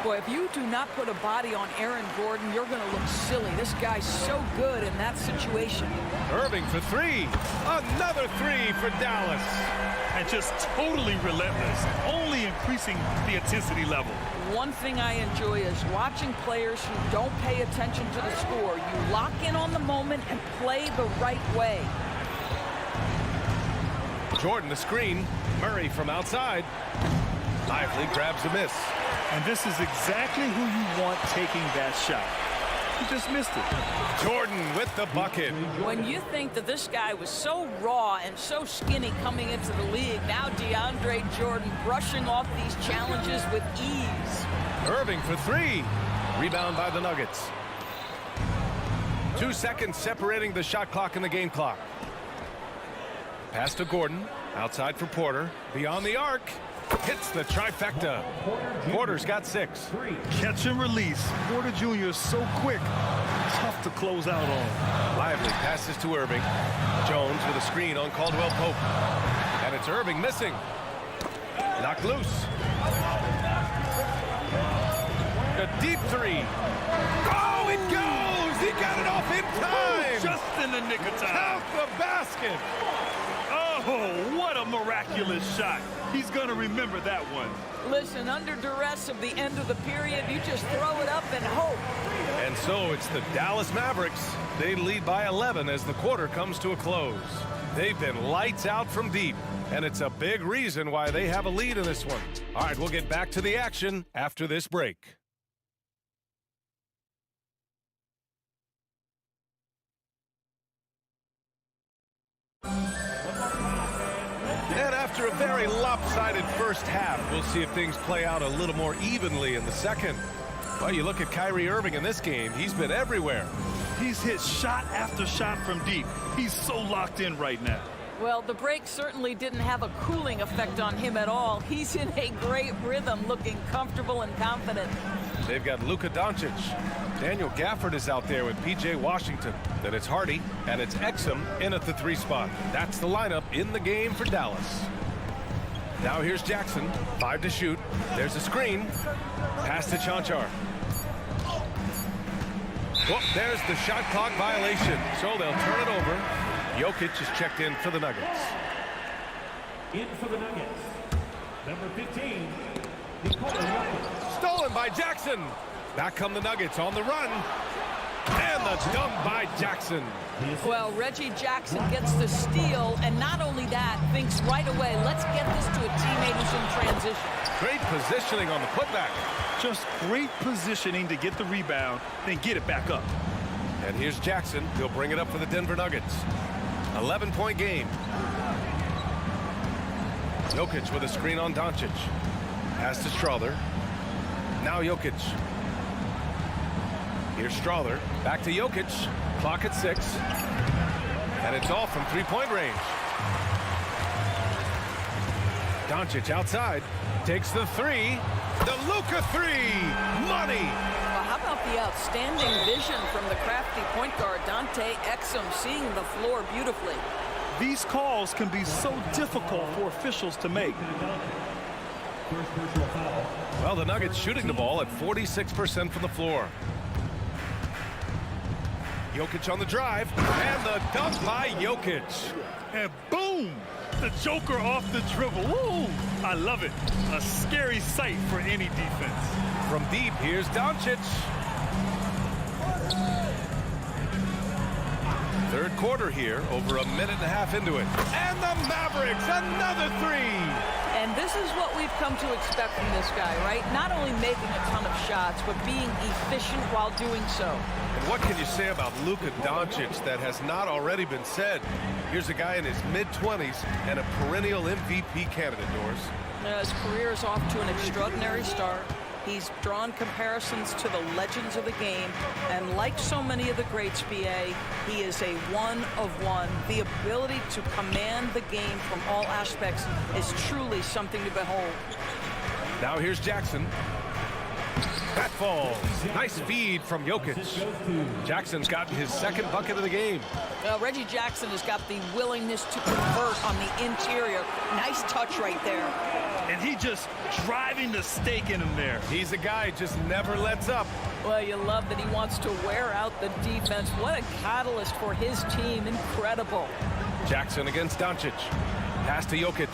Boy, if you do not put a body on Aaron Gordon, you're going to look silly. This guy's so good in that situation. Irving for 3. Another 3 for Dallas. And just totally relentless, only increasing the intensity level. One thing I enjoy is watching players who don't pay attention to the score. You lock in on the moment and play the right way. Jordan the screen. Murray from outside. Lively grabs a miss. And this is exactly who you want taking that shot. He just missed it. Jordan with the bucket. When you think that this guy was so raw and so skinny coming into the league, now DeAndre Jordan brushing off these challenges with ease. Irving for 3. Rebound by the Nuggets. 2 seconds separating the shot clock and the game clock. Pass to Gordon. Outside for Porter. Beyond the arc. Hits the trifecta. Porter's got 6. Catch and release. Porter Jr. is so quick. Tough to close out on. Lively passes to Irving. Jones with a screen on Caldwell Pope. And it's Irving missing. Knocked loose. A deep 3. Oh, it goes! He got it off in time! Just in the nick of time. Count the basket! Oh, what a miraculous shot. He's going to remember that one. Listen, under duress of the end of the period, you just throw it up and hope. And so it's the Dallas Mavericks. They lead by 11 as the quarter comes to a close. They've been lights out from deep, and it's a big reason why they have a lead in this one. All right, we'll get back to the action after this break. And after a very lopsided first half, we'll see if things play out a little more evenly in the second. Well, you look at Kyrie Irving in this game, he's been everywhere. He's hit shot after shot from deep. He's so locked in right now. Well, the break certainly didn't have a cooling effect on him at all. He's in a great rhythm, looking comfortable and confident. They've got Luka Doncic. Daniel Gafford is out there with P.J. Washington. Then it's Hardy, and it's Exum in at the 3 spot. That's the lineup in the game for Dallas. Now here's Jackson. 5 to shoot. There's a screen. Pass to Chanchar. Whoop, there's the shot clock violation. So they'll turn it over. Jokic is checked in for the Nuggets. In for the Nuggets, number 15. Stolen by Jackson. Back come the Nuggets on the run. And the dunk by Jackson. Well, Reggie Jackson gets the steal, and not only that, thinks right away, let's get this to a teammate who's in transition. Great positioning on the putback. Just great positioning to get the rebound, then get it back up. And here's Jackson. He'll bring it up for the Denver Nuggets. 11-point game. Jokic with a screen on Doncic. Pass to Strawther. Now Jokic. Here's Strawther. Back to Jokic. Clock at 6. And it's all from three-point range. Doncic outside. Takes the 3. The Luka 3. Money. Well, how about the outstanding vision from the crafty point guard, Dante Exum, seeing the floor beautifully. These calls can be so difficult for officials to make. Well, the Nuggets shooting the ball at 46% from the floor. Jokic on the drive, and the dunk by Jokic. And boom! The Joker off the dribble. Woo! I love it. A scary sight for any defense. From deep, here's Doncic. Third quarter here, over a minute and a half into it. And the Mavericks, another three. And this is what we've come to expect from this guy, right? Not only making a ton of shots, but being efficient while doing so. And what can you say about Luka Doncic that has not already been said? Here's a guy in his mid-20s and a perennial MVP candidate, Doris. His career is off to an extraordinary start. He's drawn comparisons to the legends of the game, and like so many of the greats, BA, he is a one-of-one. The ability to command the game from all aspects is truly something to behold. Now here's Jackson. That falls. Nice feed from Jokic. Jackson's gotten his second bucket of the game. Reggie Jackson has got the willingness to convert on the interior. Nice touch right there. And he just driving the stake in him there. He's a guy just never lets up. Well, you love that he wants to wear out the defense. What a catalyst for his team. Incredible. Jackson against Doncic. Pass to Jokic.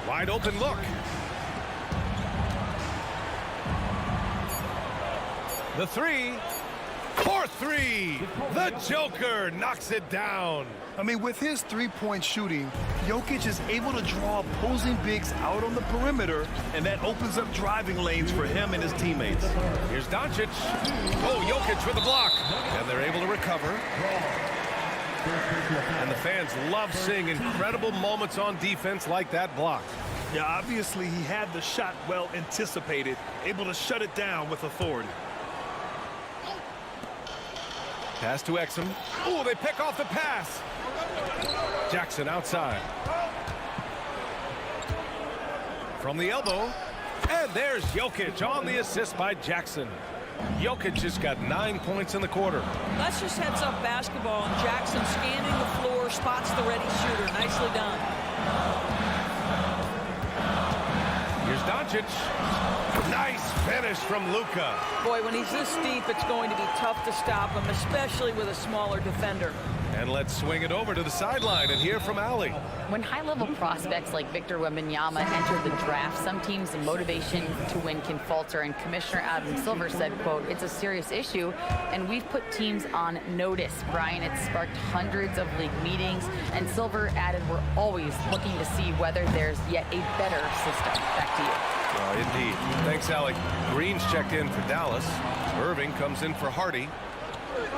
Wide open look. The three. For three. The Joker knocks it down. I mean, with his three-point shooting, Jokic is able to draw opposing bigs out on the perimeter, and that opens up driving lanes for him and his teammates. Here's Doncic. Oh, Jokic with the block. And they're able to recover. And the fans love seeing incredible moments on defense like that block. Yeah, obviously he had the shot well anticipated, able to shut it down with authority. Pass to Exum. Oh, they pick off the pass. Jackson outside. From the elbow. And there's Jokic on the assist by Jackson. Jokic has got 9 points in the quarter. That's just heads-up basketball, and Jackson scanning the floor, spots the ready shooter. Nicely done. Here's Doncic. Nice finish from Luka. Boy, when he's this deep, it's going to be tough to stop him, especially with a smaller defender. And let's swing it over to the sideline and hear from Allie. When high-level prospects like Victor Wembanyama enter the draft, some teams' the motivation to win can falter, and Commissioner Adam Silver said, quote, "It's a serious issue, and we've put teams on notice." Brian, it's sparked hundreds of league meetings, and Silver added, "We're always looking to see whether there's yet a better system." Back to you. Oh, indeed. Thanks, Allie. Green's checked in for Dallas. Irving comes in for Hardy.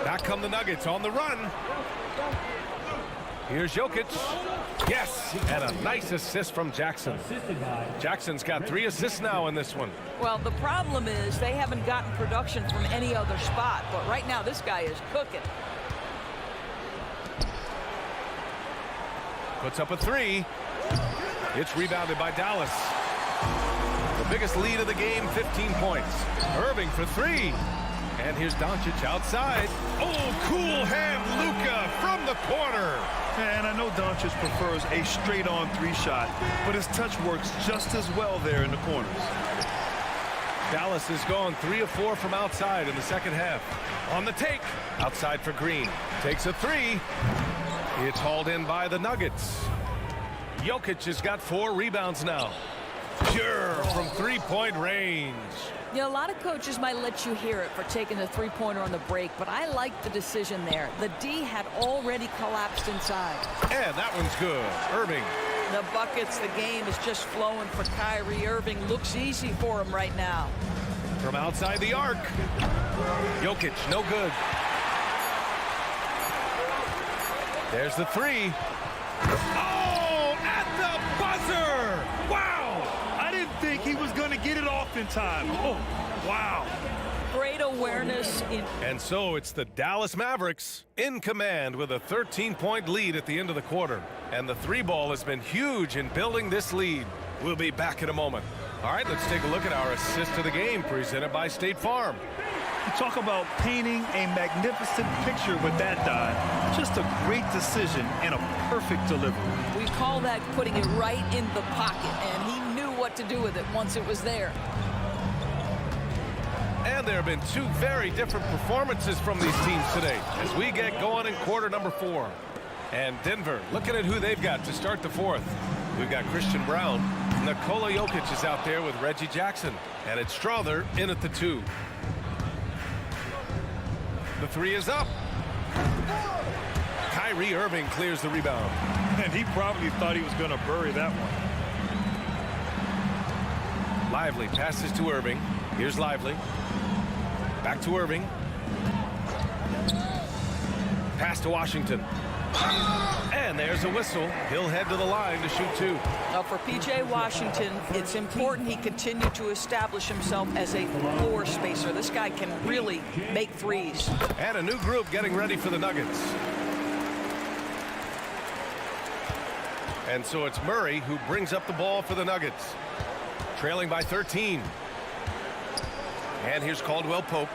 Back come the Nuggets on the run. Here's Jokic. Yes, and a nice assist from Jackson. Jackson's got 3 assists now in this one. Well, the problem is they haven't gotten production from any other spot, but right now this guy is cooking. Puts up a 3. It's rebounded by Dallas. The biggest lead of the game, 15 points. Irving for 3. And here's Doncic outside. Oh, cool hand Luka from the corner. And I know Doncic prefers a straight-on 3-shot, but his touch works just as well there in the corners. Dallas has gone 3 of 4 from outside in the second half. On the take, outside for Green. Takes a 3. It's hauled in by the Nuggets. Jokic has got 4 rebounds now. Sure, from 3-point range. You know, a lot of coaches might let you hear it for taking the three-pointer on the break, but I like the decision there. The D had already collapsed inside. And that one's good. Irving. The buckets, the game is just flowing for Kyrie Irving. Looks easy for him right now. From outside the arc. Jokic, no good. There's the 3. Oh, at the buzzer! Wow! I didn't think he was going to get it off in time. Oh, wow. Great awareness. And so it's the Dallas Mavericks in command with a 13-point lead at the end of the quarter. And the 3-ball has been huge in building this lead. We'll be back in a moment. All right, let's take a look at our assist to the game presented by State Farm. You talk about painting a magnificent picture with that dive. Just a great decision and a perfect delivery. We call that putting it right in the pocket, and he knew what to do with it once it was there. And there have been two very different performances from these teams today as we get going in quarter number 4. And Denver, looking at who they've got to start the 4th. We've got Christian Brown. Nikola Jokic is out there with Reggie Jackson. And it's Strother in at the 2. The 3 is up. Kyrie Irving clears the rebound. And he probably thought he was going to bury that one. Lively passes to Irving. Here's Lively. Back to Irving. Pass to Washington. And there's a whistle. He'll head to the line to shoot 2. Now for P.J. Washington, it's important he continue to establish himself as a floor spacer. This guy can really make threes. And a new group getting ready for the Nuggets. And so it's Murray who brings up the ball for the Nuggets. Trailing by 13. And here's Caldwell Pope.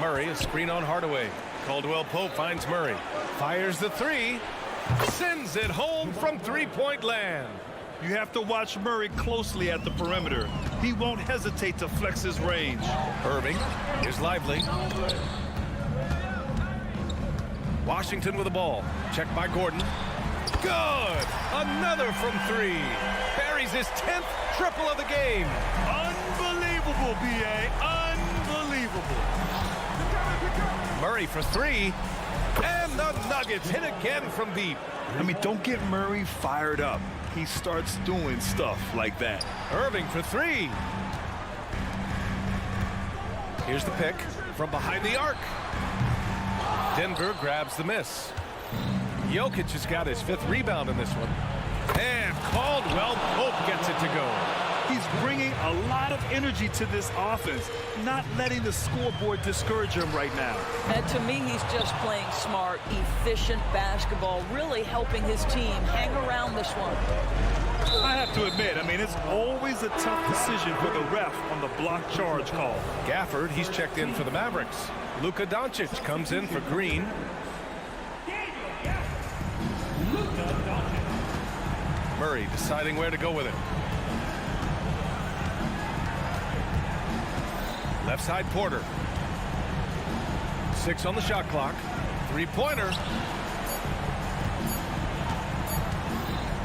Murray, a screen on Hardaway. Caldwell Pope finds Murray. Fires the 3. Sends it home from three-point land. You have to watch Murray closely at the perimeter. He won't hesitate to flex his range. Irving. Here's Lively. Washington with the ball. Checked by Gordon. Good! Another from 3. Buries his 10th triple of the game. Unbelievable, B.A. Unbelievable. Murray for 3. And the Nuggets hit again from deep. I mean, don't get Murray fired up. He starts doing stuff like that. Irving for 3. Here's the pick from behind the arc. Denver grabs the miss. Jokic has got his 5th rebound in this one. And Caldwell Pope gets it to go. He's bringing a lot of energy to this offense, not letting the scoreboard discourage him right now. And to me, he's just playing smart, efficient basketball, really helping his team hang around this one. I have to admit, I mean, it's always a tough decision for the ref on the block charge call. Gafford, he's checked in for the Mavericks. Luka Doncic comes in for Green. Murray deciding where to go with it. Left side Porter. 6 on the shot clock. 3-pointer.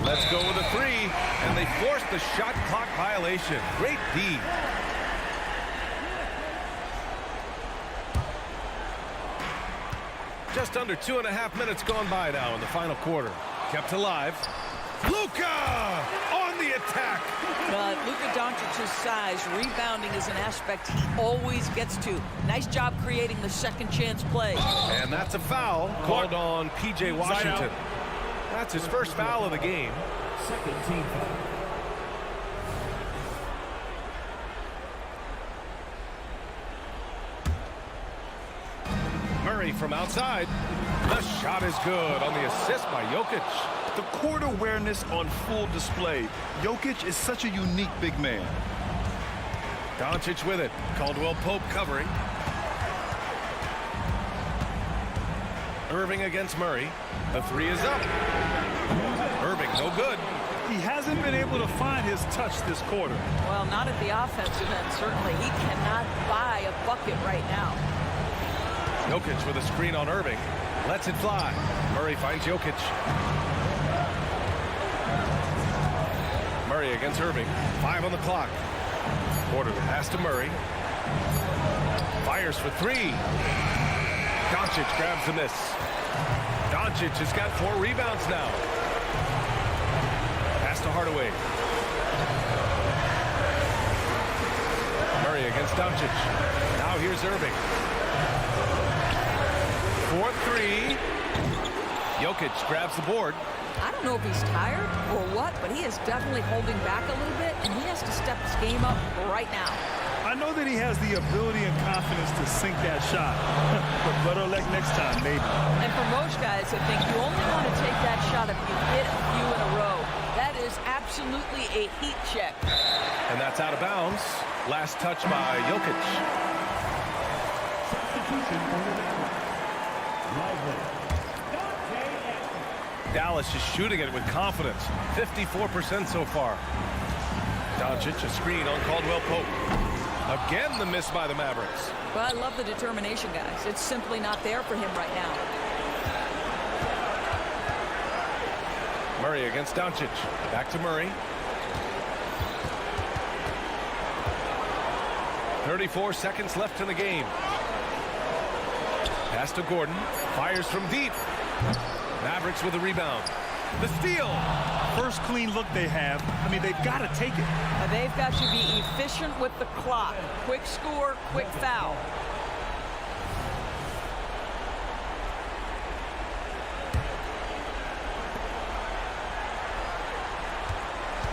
Let's go with a 3. And they force the shot clock violation. Great D. Just under 2.5 minutes gone by now in the final quarter. Kept alive. Luka on the attack. Luka Doncic's size, rebounding is an aspect he always gets to. Nice job creating the second chance play. And that's a foul called on P.J. Washington. That's his first foul of the game. Second team foul. Murray from outside. The shot is good on the assist by Jokic. The court awareness on full display. Jokic is such a unique big man. Doncic with it. Caldwell Pope covering. Irving against Murray. The 3 is up. Irving, no good. He hasn't been able to find his touch this quarter. Well, not at the offensive end, certainly. He cannot buy a bucket right now. Jokic with a screen on Irving. Lets it fly. Murray finds Jokic. Murray against Irving. 5 on the clock. Porter the pass to Murray. Fires for 3. Doncic grabs the miss. Doncic has got 4 rebounds now. Pass to Hardaway. Murray against Doncic. Now here's Irving. 4-3. Jokic grabs the board. I don't know if he's tired or what, but he is definitely holding back a little bit, and he has to step his game up right now. I know that he has the ability and confidence to sink that shot, but better luck next time, maybe. And for most guys, I think you only want to take that shot if you hit a few in a row. That is absolutely a heat check. And that's out of bounds. Last touch by Jokic. Substitution for the Mavericks. Dallas is shooting it with confidence. 54% so far. Doncic, a screen on Caldwell Pope. Again, the miss by the Mavericks. Well, I love the determination, guys. It's simply not there for him right now. Murray against Doncic. Back to Murray. 34 seconds left in the game. Pass to Gordon. Fires from deep. Mavericks with a rebound. The steal. First clean look they have. I mean, they've got to take it. They've got to be efficient with the clock. Quick score, quick foul.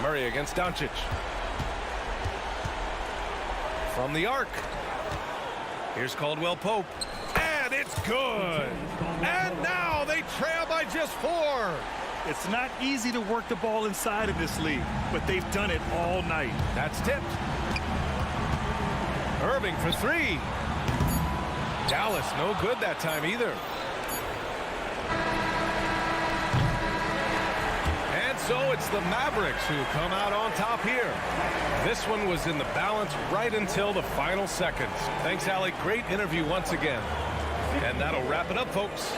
Murray against Doncic. From the arc. Here's Caldwell Pope. And it's good. And now they trail by just 4. It's not easy to work the ball inside of this league, but they've done it all night. That's tipped. Irving for 3. Dallas no good that time either. And so it's the Mavericks who come out on top here. This one was in the balance right until the final seconds. Thanks, Alec. Great interview once again. And that'll wrap it up, folks.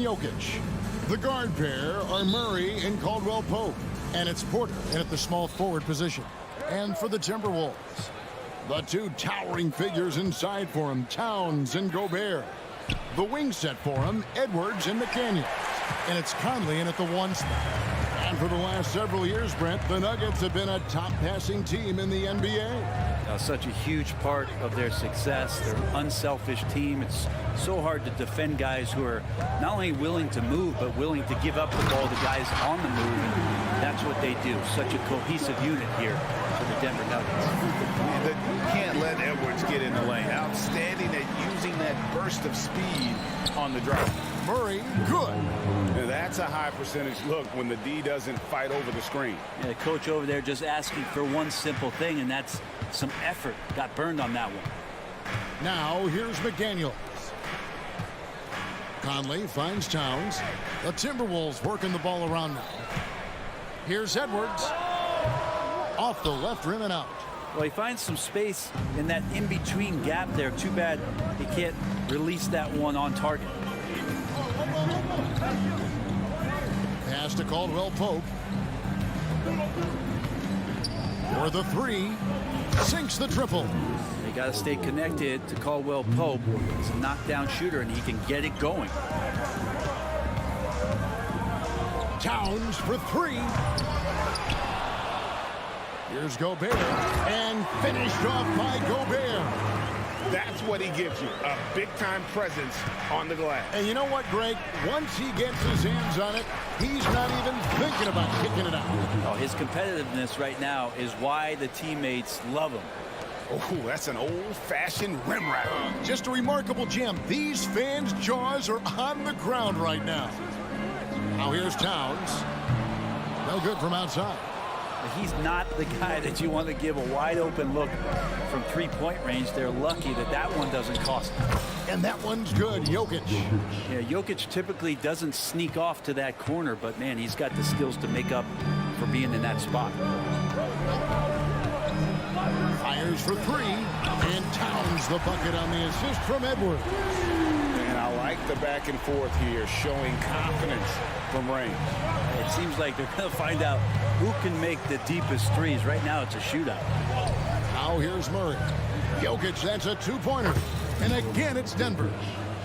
Jokic. The guard pair are Murray and Caldwell Pope. And it's Porter in at the small forward position. And for the Timberwolves, the two towering figures inside for him, Towns and Gobert. The wing set for him, Edwards and McDaniels. And it's Conley in at the 1 spot. And for the last several years, Brent, the Nuggets have been a top passing team in the NBA. Such a huge part of their success. They're an unselfish team. It's so hard to defend guys who are not only willing to move, but willing to give up the ball to guys on the move. And that's what they do. Such a cohesive unit here for the Denver Nuggets. You can't let Edwards get in the lane. Outstanding at using that burst of speed on the drive. Murray, good. Now that's a high percentage look when the D doesn't fight over the screen. Yeah, the coach over there just asking for one simple thing, and that's some effort. Got burned on that one. Now here's McDaniels. Conley finds Towns. The Timberwolves working the ball around now. Here's Edwards. Off the left rim and out. Well, he finds some space in that in-between gap there. Too bad he can't release that one on target. Pass to Caldwell Pope. For the 3. Sinks the triple. They got to stay connected to Caldwell Pope. He's a knockdown shooter, and he can get it going. Towns for 3. Here's Gobert. And finished off by Gobert. That's what he gives you, a big-time presence on the glass. And you know what, Greg? Once he gets his hands on it, he's not even thinking about kicking it out. Oh, his competitiveness right now is why the teammates love him. Oh, that's an old-fashioned rim wrap. Just a remarkable gem. These fans' jaws are on the ground right now. Now here's Towns. No good from outside. He's not the guy that you want to give a wide open look from three-point range. They're lucky that that one doesn't cost them. And that one's good. Jokic. Yeah, Jokic typically doesn't sneak off to that corner, but man, he's got the skills to make up for being in that spot. Fires for 3. And Towns the bucket on the assist from Edwards. And I like the back and forth here, showing confidence from range. It seems like they're going to find out who can make the deepest threes. Right now, it's a shootout. Now here's Murray. Jokic, that's a 2-pointer. And again, it's Denver.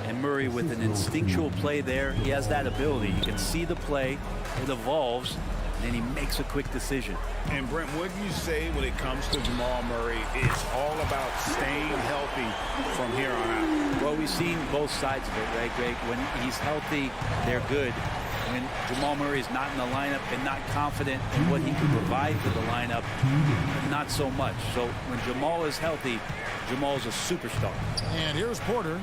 And Murray with an instinctual play there. He has that ability. You can see the play. It evolves. And then he makes a quick decision. And Brent, what do you say when it comes to Jamal Murray? It's all about staying healthy from here on out. Well, we've seen both sides of it, right, Greg? When he's healthy, they're good. When Jamal Murray is not in the lineup and not confident in what he can provide for the lineup, not so much. So when Jamal is healthy, Jamal's a superstar. And here's Porter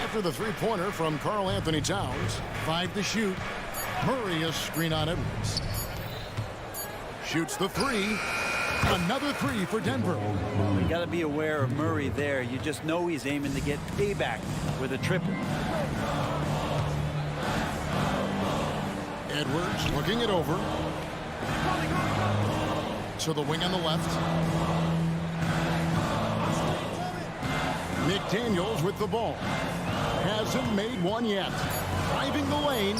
after the 3-pointer from Karl Anthony Towns. 5 to shoot. Murray a screen on Edwards. Shoots the 3. Another 3 for Denver. You got to be aware of Murray there. You just know he's aiming to get payback with a triple. Edwards looking it over. To the wing on the left. McDaniels with the ball. Hasn't made one yet. Driving the lane.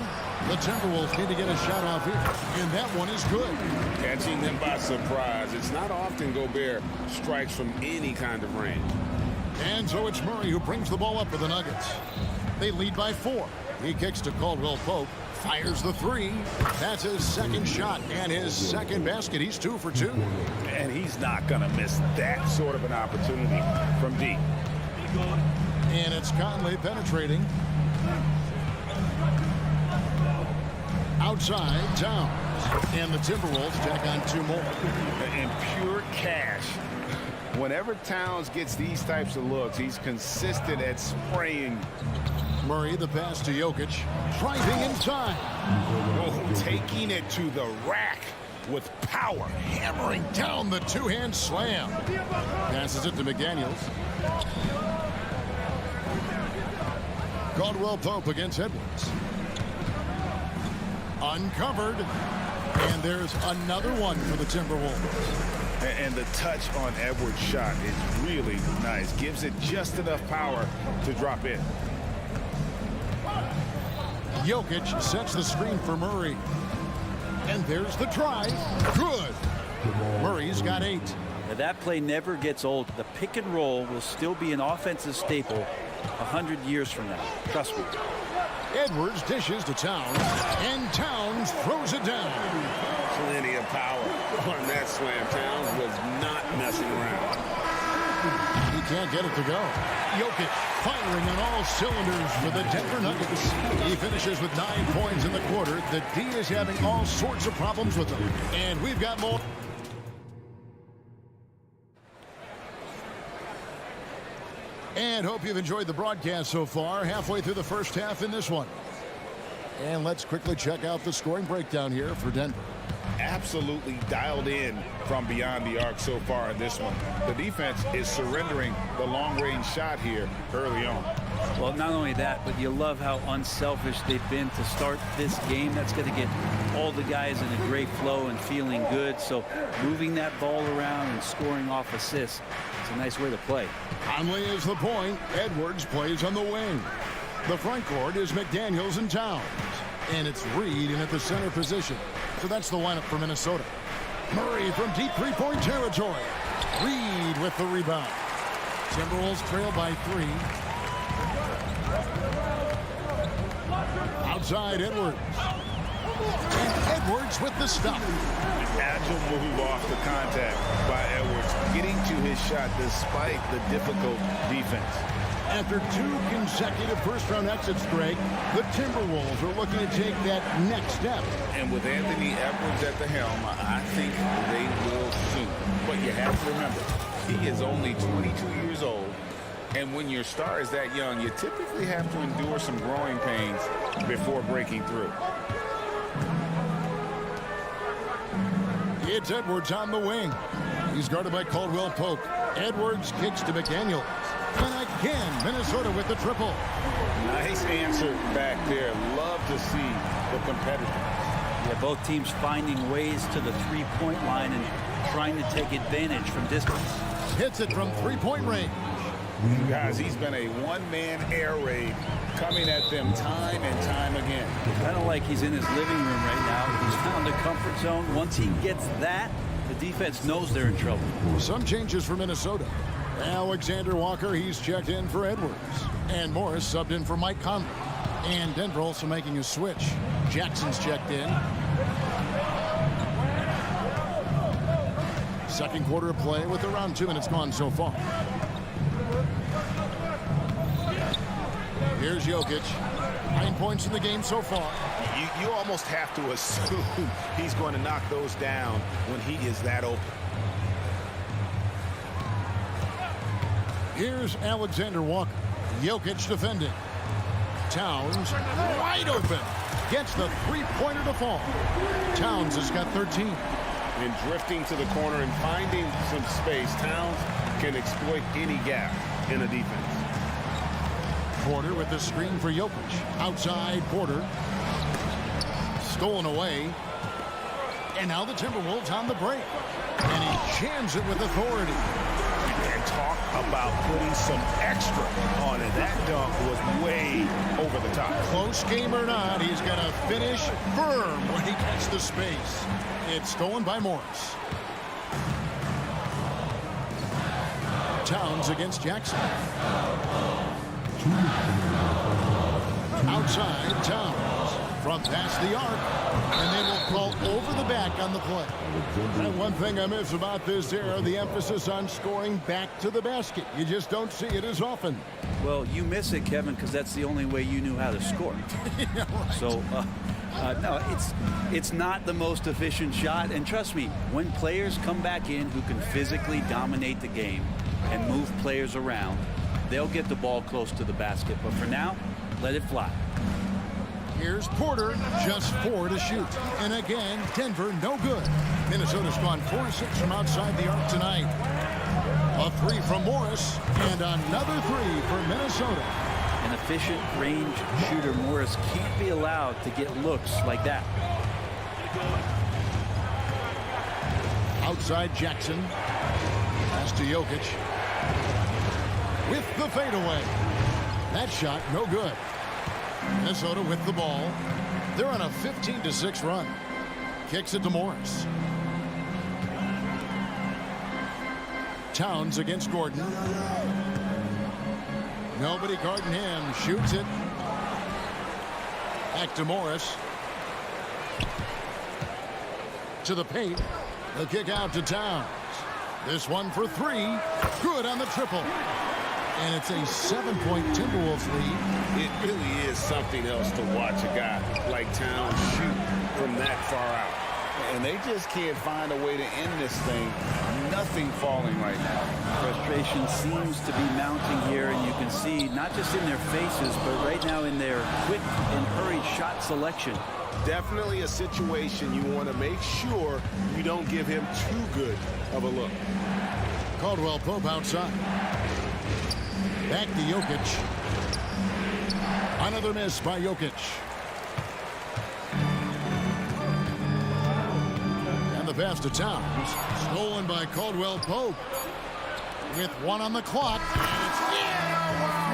The Timberwolves need to get a shot off here. And that one is good. Catching them by surprise. It's not often Gobert strikes from any kind of range. And so it's Murray who brings the ball up for the Nuggets. They lead by 4. He kicks to Caldwell Pope. Fires the 3. That's his second shot and his second basket. He's 2 for 2. And he's not going to miss that sort of an opportunity from deep. And it's Conley penetrating. Outside, Towns. And the Timberwolves tack on 2 more. In pure cash. Whenever Towns gets these types of looks, he's consistent at spraying. Murray, the pass to Jokic. Driving inside. Oh, taking it to the rack with power. Hammering down the 2-hand slam. Passes it to McDaniels. Caldwell Pope against Edwards. Uncovered. And there's another one for the Timberwolves. And the touch on Edwards' shot is really nice. Gives it just enough power to drop in. Jokic sets the screen for Murray. And there's the drive. Good. Murray's got 8. Now that play never gets old. The pick and roll will still be an offensive staple 100 years from now. Trust me. Edwards dishes to Towns, and Towns throws it down. Plenty of power on that slam. Towns was not messing around. He can't get it to go. Jokic firing on all cylinders for the Denver Nuggets. He finishes with 9 points in the quarter. The D is having all sorts of problems with him. And we've got more. And hope you've enjoyed the broadcast so far. Halfway through the first half in this one. And let's quickly check out the scoring breakdown here for Denver. Absolutely dialed in from beyond the arc so far in this one. The defense is surrendering the long-range shot here early on. Well, not only that, but you love how unselfish they've been to start this game. That's going to get all the guys in a great flow and feeling good. So moving that ball around and scoring off assists, it's a nice way to play. Conley is the point. Edwards plays on the wing. The front court is McDaniels and Towns. And it's Reed in at the center position. So that's the lineup for Minnesota. Murray from deep three-point territory. Reed with the rebound. Timberwolves trail by 3. Outside Edwards. And Edwards with the stop. Agile move off the contact by Edwards, getting to his shot despite the difficult defense. After 2 consecutive first-round exits, Greg, the Timberwolves are looking to take that next step. And with Anthony Edwards at the helm, I think they will soon. But you have to remember, he is only 22 years old. And when your star is that young, you typically have to endure some growing pains before breaking through. It's Edwards on the wing. He's guarded by Caldwell Pope. Edwards kicks to McDaniels. And again, Minnesota with the triple. Nice answer back there. Love to see the competitor. Yeah, both teams finding ways to the three-point line and trying to take advantage from distance. Hits it from three-point range. Guys, he's been a one-man air raid coming at them time and time again. Kind of like he's in his living room right now. He's found the comfort zone. Once he gets that, the defense knows they're in trouble. Some changes for Minnesota. Alexander Walker, he's checked in for Edwards. And Morris subbed in for Mike Conley. And Denver also making a switch. Jackson's checked in. Second quarter of play with around 2 minutes gone so far. Here's Jokic. 9 points in the game so far. You almost have to assume he's going to knock those down when he is that open. Here's Alexander Walker. Jokic defending. Towns wide open. Gets the three-pointer to fall. Towns has got 13. And drifting to the corner and finding some space, Towns can exploit any gap in a defense. Porter with the screen for Jokic. Outside Porter. Stolen away. And now the Timberwolves on the break. And he jams it with authority. And talk about putting some extra on it. That dunk was way over the top. Close game or not, he's going to finish firm when he gets the space. It's stolen by Morris. Towns against Jackson. Outside Towns from past the arc, and they will call over the back on the play. And one thing I miss about this era, the emphasis on scoring back to the basket. You just don't see it as often. Well, you miss it, Kevin, because that's the only way you knew how to score. Yeah, right. So, no, it's not the most efficient shot. And trust me, when players come back in who can physically dominate the game and move players around, they'll get the ball close to the basket. But for now, let it fly. Here's Porter, just 4 to shoot. And again, Denver no good. Minnesota's gone 4-6 from outside the arc tonight. A 3 from Morris, and another 3 for Minnesota. An efficient range shooter, Morris, can't be allowed to get looks like that. Outside Jackson. Pass to Jokic. With the fadeaway. That shot no good. Minnesota with the ball. They're on a 15-6 run. Kicks it to Morris. Towns against Gordon. Nobody guarding him. Shoots it. Back to Morris. To the paint. The kick out to Towns. This one for three. Good on the triple. And it's a 7-point Timberwolves lead. It really is something else to watch a guy like Towns shoot from that far out. And they just can't find a way to end this thing. Nothing falling right now. Frustration seems to be mounting here, and you can see not just in their faces, but right now in their quick and hurried shot selection. Definitely a situation you want to make sure you don't give him too good of a look. Caldwell Pope outside. Back to Jokic. Another miss by Jokic. And the pass to Towns. Stolen by Caldwell Pope. With one on the clock. And it's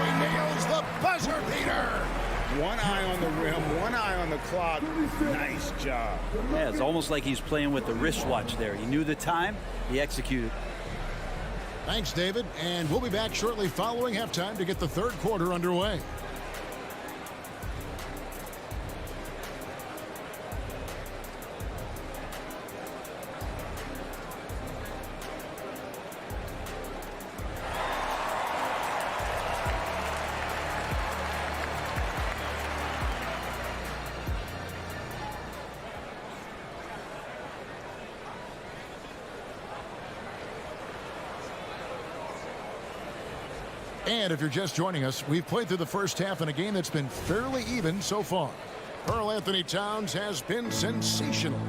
he nails the buzzer beater. One eye on the rim, one eye on the clock. Nice job. Yeah, it's almost like he's playing with the wristwatch there. He knew the time, he executed. Thanks, David. And we'll be back shortly following halftime to get the third quarter underway. And if you're just joining us, we've played through the first half in a game that's been fairly even so far. Karl Anthony Towns has been sensational.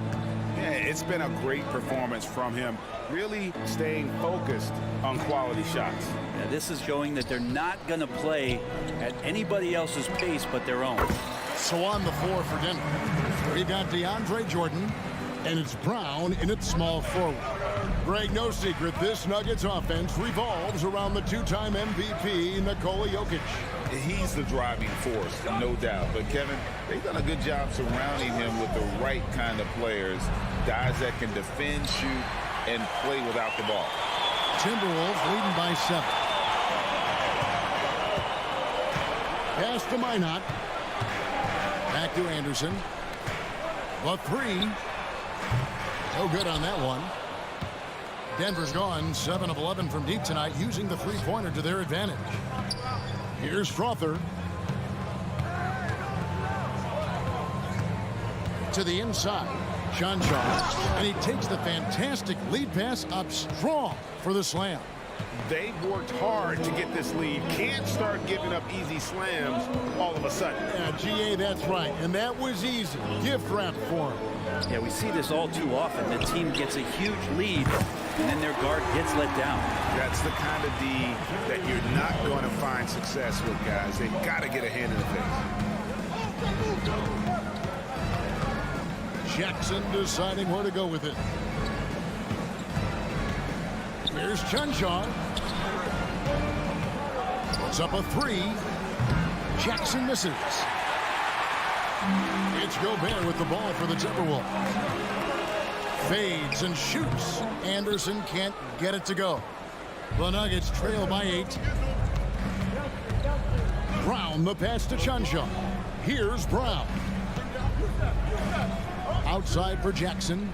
Yeah, it's been a great performance from him. Really staying focused on quality shots. Yeah, this is showing that they're not going to play at anybody else's pace but their own. So on the floor for Denver, we got DeAndre Jordan, and it's Brown in its small forward. Greg, no secret, this Nuggets offense revolves around the two-time MVP, Nikola Jokic. He's the driving force, no doubt. But, Kevin, they've done a good job surrounding him with the right kind of players, guys that can defend, shoot, and play without the ball. Timberwolves leading by 7. Pass to Minot. Back to Anderson. The three. No good on that one. Denver's gone 7 of 11 from deep tonight, using the three-pointer to their advantage. Here's Frother. To the inside. Shanshaw. And he takes the fantastic lead pass up strong for the slam. They've worked hard to get this lead. Can't start giving up easy slams all of a sudden. Yeah, GA, that's right. And that was easy. Gift wrap for him. Yeah, we see this all too often. The team gets a huge lead, and then their guard gets let down. That's the kind of D that you're not going to find success with, guys. They've got to get a hand in the face. Jackson deciding where to go with it. Here's Chanshaw. Puts up a three. Jackson misses. It's Gobert with the ball for the Timberwolves. Fades and shoots. Anderson can't get it to go. The Nuggets trail by 8. Brown the pass to Chanshaw. Here's Brown. Outside for Jackson.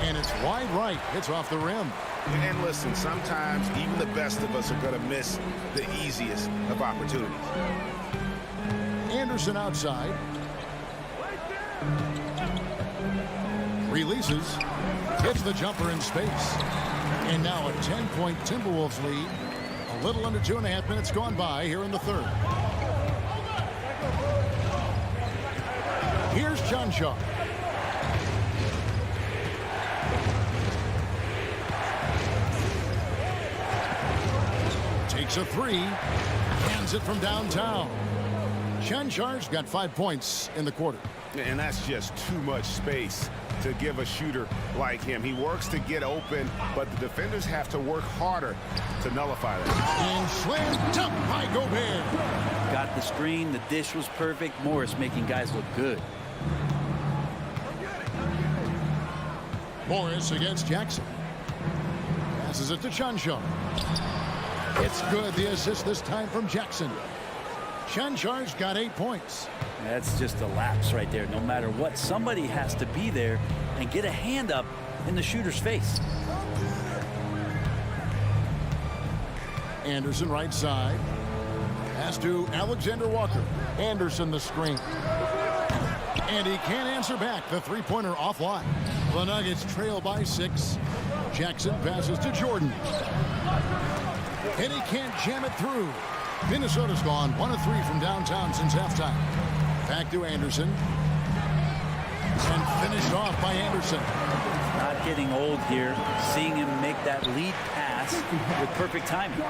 And it's wide right. It's off the rim. And listen, sometimes even the best of us are going to miss the easiest of opportunities. Anderson outside. Releases. Hits the jumper in space. And now a 10-point Timberwolves lead. A little under 2.5 minutes gone by here in the third. Here's Chanshaw. Takes a three. Hands it from downtown. Chanshaw's got 5 points in the quarter. And that's just too much space to give a shooter like him. He works to get open, but the defenders have to work harder to nullify that. And slam dunk by Gobert. Got the screen. The dish was perfect. Morris making guys look good. Morris against Jackson. Passes it to Chanchar's. It's good. The assist this time from Jackson. Chanchar's got 8 points. That's just a lapse right there. No matter what, somebody has to be there and get a hand up in the shooter's face. Anderson right side. Pass to Alexander Walker. Anderson the screen. And he can't answer back. The three-pointer offline. The Nuggets trail by 6. Jackson passes to Jordan. And he can't jam it through. Minnesota's gone 1 of 3 from downtown since halftime. Back to Anderson. And finished off by Anderson. Not getting old here. Seeing him make that lead pass with perfect timing.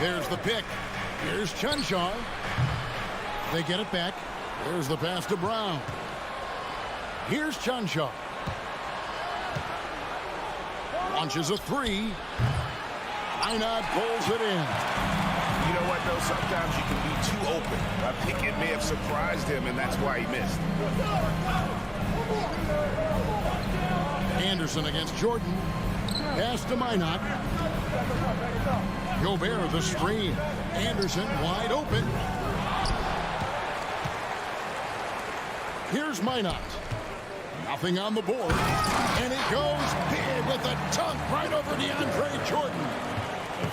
There's the pick. Here's Chanchar. They get it back. There's the pass to Brown. Here's Chanchar. Launches a 3. Einard pulls it in. You know what, though? Sometimes you can be too open. I think it may have surprised him, and that's why he missed. Anderson against Jordan. Pass to Minot. Gobert the screen. Anderson wide open. Here's Minot. Nothing on the board. And he goes big with a dunk right over DeAndre Jordan.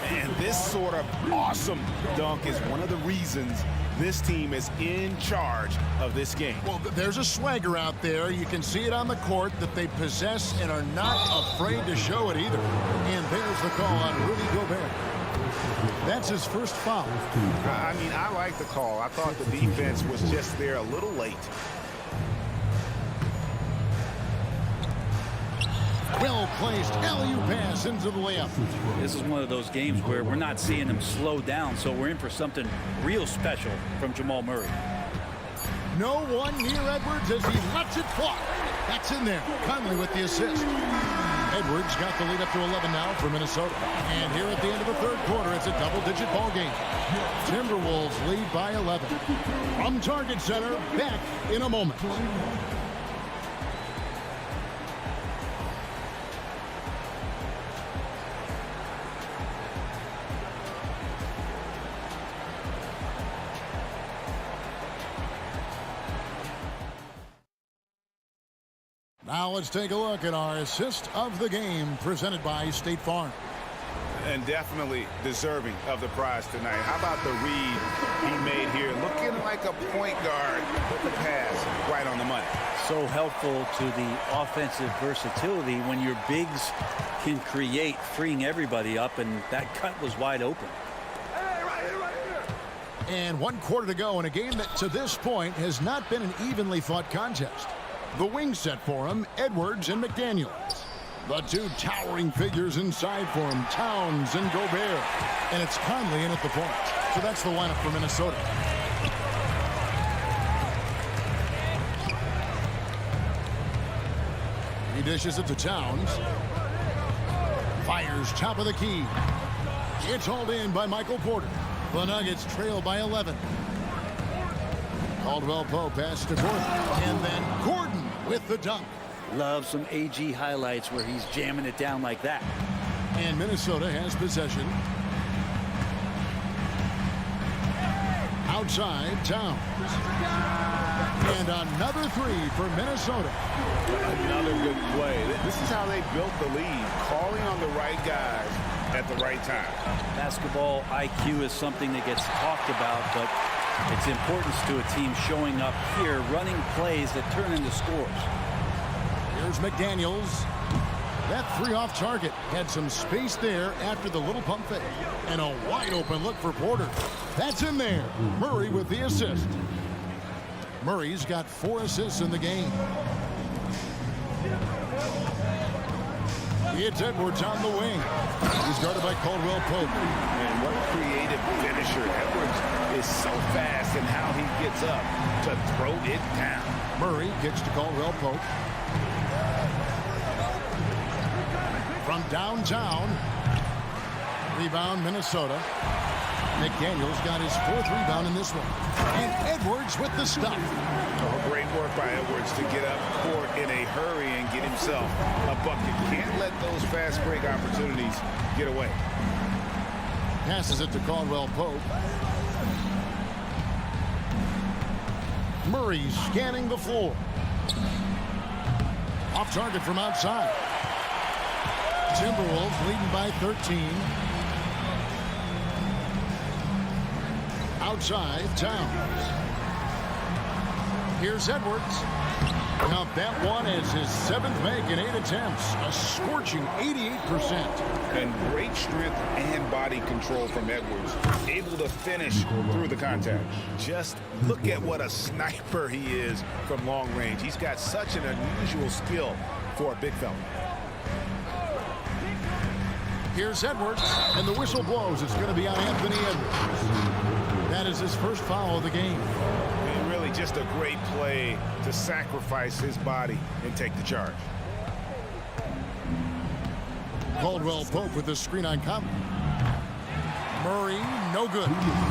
And this sort of awesome dunk is one of the reasons this team is in charge of this game. Well, there's a swagger out there. You can see it on the court that they possess and are not afraid to show it either. And there's the call on Rudy Gobert. That's his first foul. I mean, I like the call. I thought the defense was just there a little late. Well-placed alley-oop pass into the layup. This is one of those games where we're not seeing him slow down, so we're in for something real special from Jamal Murray. No one near Edwards as he lets it fly. That's in there. Conley with the assist. Edwards got the lead up to 11 now for Minnesota. And here at the end of the third quarter, it's a double-digit ball game. Timberwolves lead by 11. From Target Center, back in a moment. Now let's take a look at our assist of the game presented by State Farm. And definitely deserving of the prize tonight. How about the read he made here? Looking like a point guard with the pass right on the money. So helpful to the offensive versatility when your bigs can create, freeing everybody up, and that cut was wide open. And 1 quarter to go in a game that to this point has not been an evenly fought contest. The wing set for him, Edwards and McDaniels. The two towering figures inside for him, Towns and Gobert. And it's Conley in at the point. So that's the lineup for Minnesota. He dishes it to Towns. Fires top of the key. It's hauled in by Michael Porter. The Nuggets trail by 11. Caldwell Pope pass to Gordon. And then Gordon with the dunk. Love some AG highlights where he's jamming it down like that. And Minnesota has possession. Outside, Towns. And another 3 for Minnesota. Another good play. This is how they built the lead, calling on the right guys at the right time. Basketball IQ is something that gets talked about, but its importance to a team showing up here, running plays that turn into scores. Here's McDaniels. That 3 off target had some space there after the little pump fake. And a wide open look for Porter. That's in there. Murray with the assist. Murray's got 4 assists in the game. It's Edwards on the wing. He's guarded by Caldwell Pope. And what a creative finisher. Edwards is so fast in how he gets up to throw it down. Murray kicks to Caldwell Pope. From downtown. Rebound, Minnesota. McDaniels got his 4th rebound in this one. And Edwards with the stop. Oh, great work by Edwards to get up court in a hurry and get himself a bucket. Can't let those fast break opportunities get away. Passes it to Caldwell Pope. Murray scanning the floor. Off target from outside. Timberwolves leading by 13. Outside, Towns. Here's Edwards. Now that one is his 7th make in 8 attempts. A scorching 88%. And great strength and body control from Edwards. Able to finish through the contact. Just look at what a sniper he is from long range. He's got such an unusual skill for a big fella. Here's Edwards, and the whistle blows. It's going to be on Anthony Edwards. That is his first foul of the game. And really just a great play to sacrifice his body and take the charge. Caldwell Pope with the screen on Conley. Murray, no good.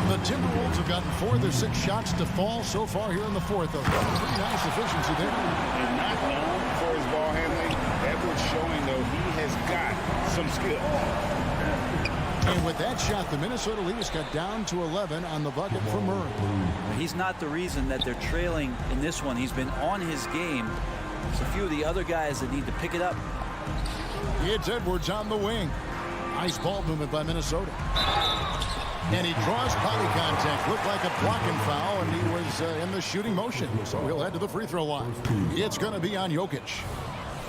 The Timberwolves have gotten 4 of their 6 shots to fall so far here in the 4th. A pretty nice efficiency there. And not known for his ball handling. Edwards showing, though, he has got some skill. And with that shot, the Minnesota Leafs got down to 11 on the bucket for Murray. He's not the reason that they're trailing in this one. He's been on his game. There's a few of the other guys that need to pick it up. It's Edwards on the wing. Nice ball movement by Minnesota. And he draws body contact. Looked like a blocking foul, and he was in the shooting motion. So he'll head to the free throw line. It's going to be on Jokic.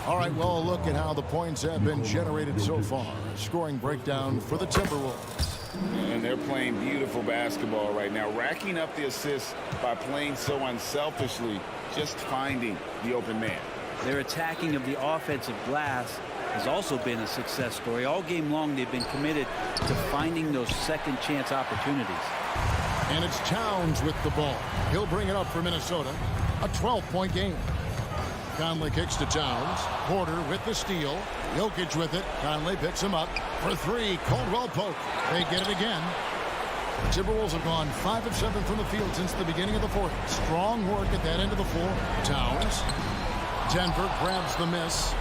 All right, well, a look at how the points have been generated so far. A scoring breakdown for the Timberwolves. And they're playing beautiful basketball right now, racking up the assists by playing so unselfishly, just finding the open man. Their attacking of the offensive glass has also been a success story. All game long, they've been committed to finding those second chance opportunities. And it's Towns with the ball. He'll bring it up for Minnesota. A 12-point game. Conley kicks to Towns. Porter with the steal. Jokic with it. Conley picks him up for 3. Caldwell Pope. They get it again. The Timberwolves have gone 5 of 7 from the field since the beginning of the 4th. Strong work at that end of the floor. Towns. Denver grabs the miss.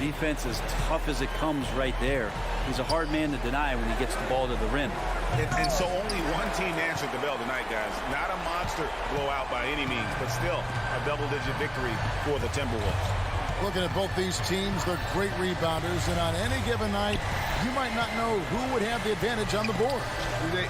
Defense as tough as it comes right there. He's a hard man to deny when he gets the ball to the rim. And so only one team answered the bell tonight, guys. Not a monster blowout by any means, but still a double-digit victory for the Timberwolves. Looking at both these teams, they're great rebounders, and on any given night, you might not know who would have the advantage on the board.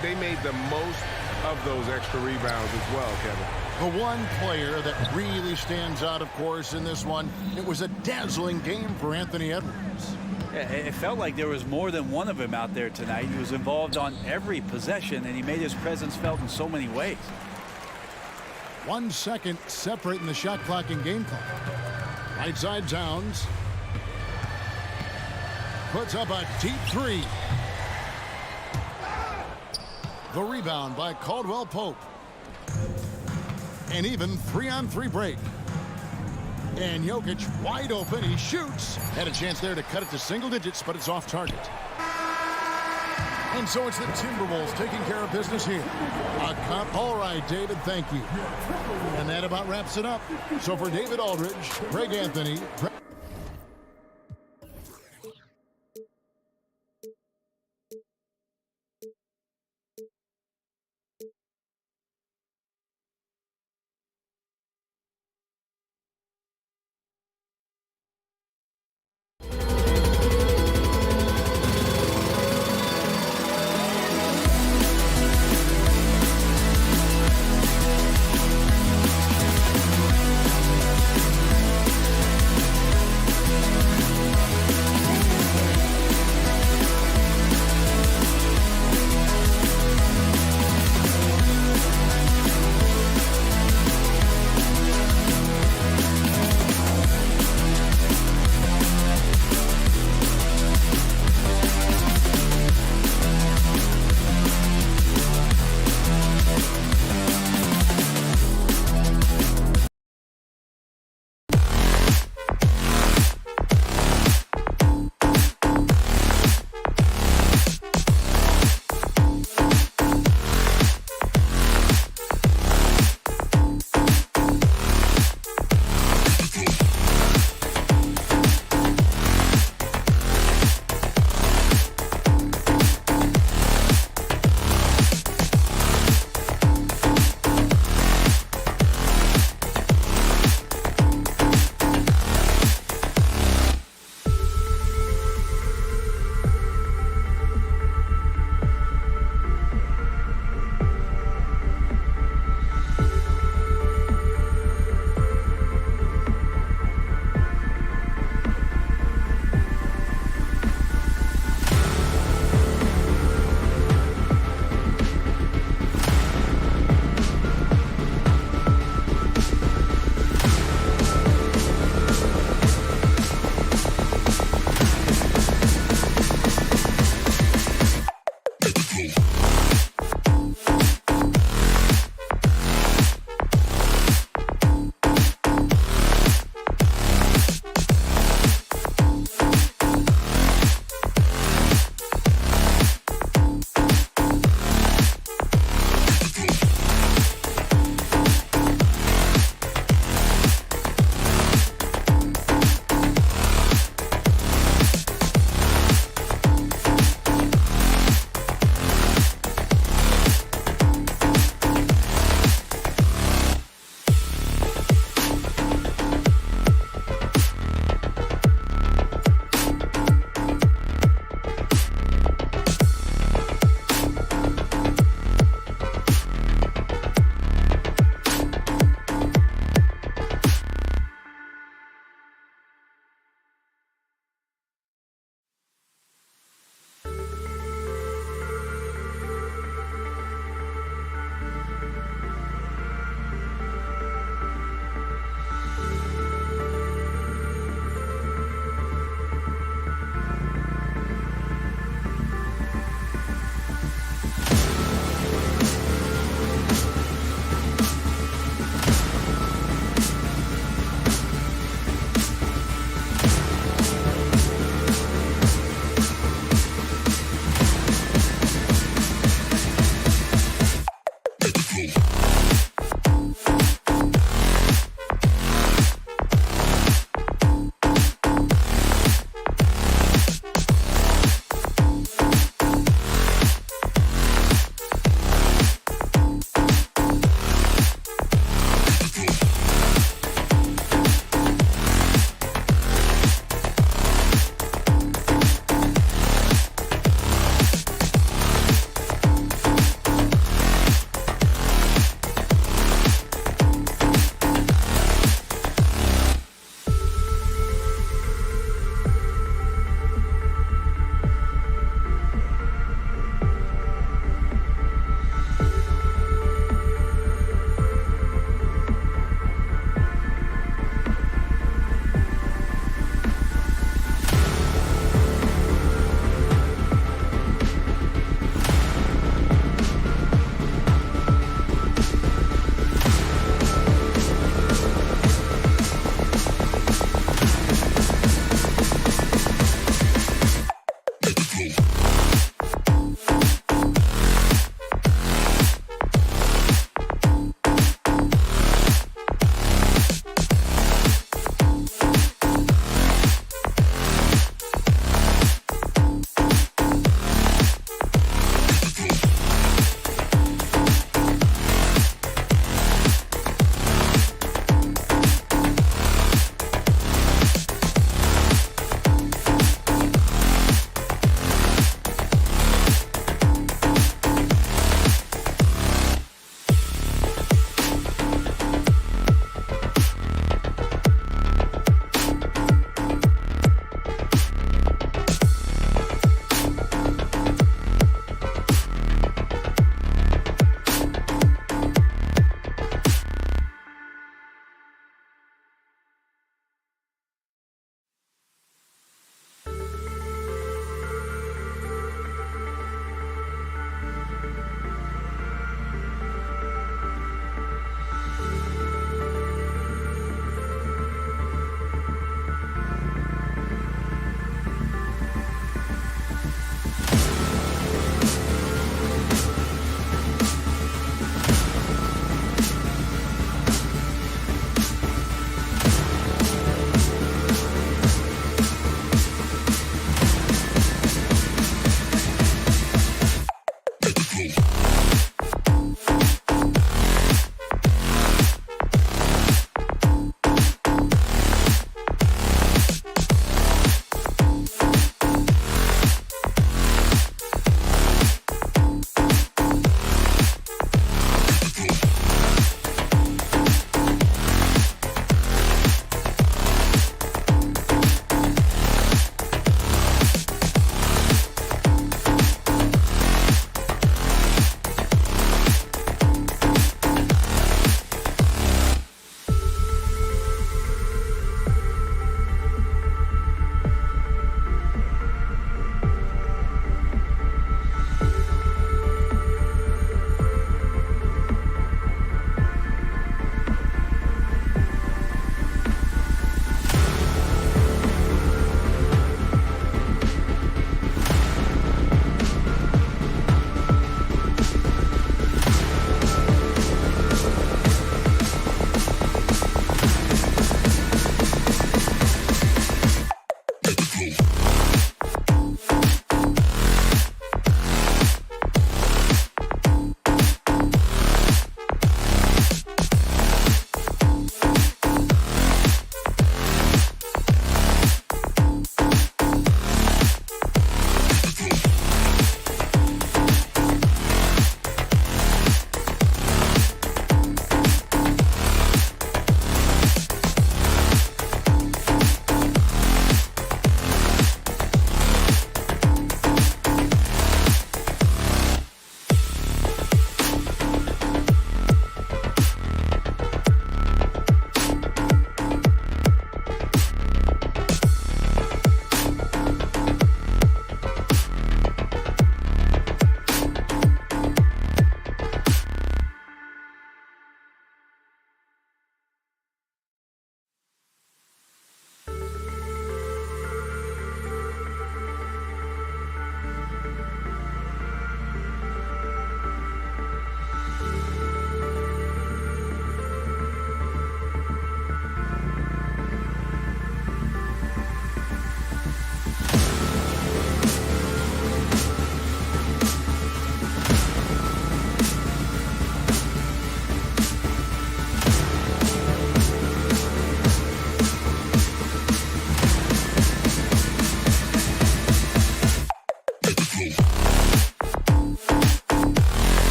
They made the most of those extra rebounds as well, Kevin. The one player that really stands out, of course, in this one, it was a dazzling game for Anthony Edwards. It felt like there was more than one of him out there tonight. He was involved on every possession, and he made his presence felt in so many ways. 1 second separating the shot clock and game clock. Right side Towns. Puts up a deep 3. The rebound by Caldwell Pope. An even 3-on-3 break. And Jokic wide open. He shoots. Had a chance there to cut it to single digits, but it's off target. And so it's the Timberwolves taking care of business here. All right, David, thank you. And that about wraps it up. So for David Aldridge, Greg Anthony.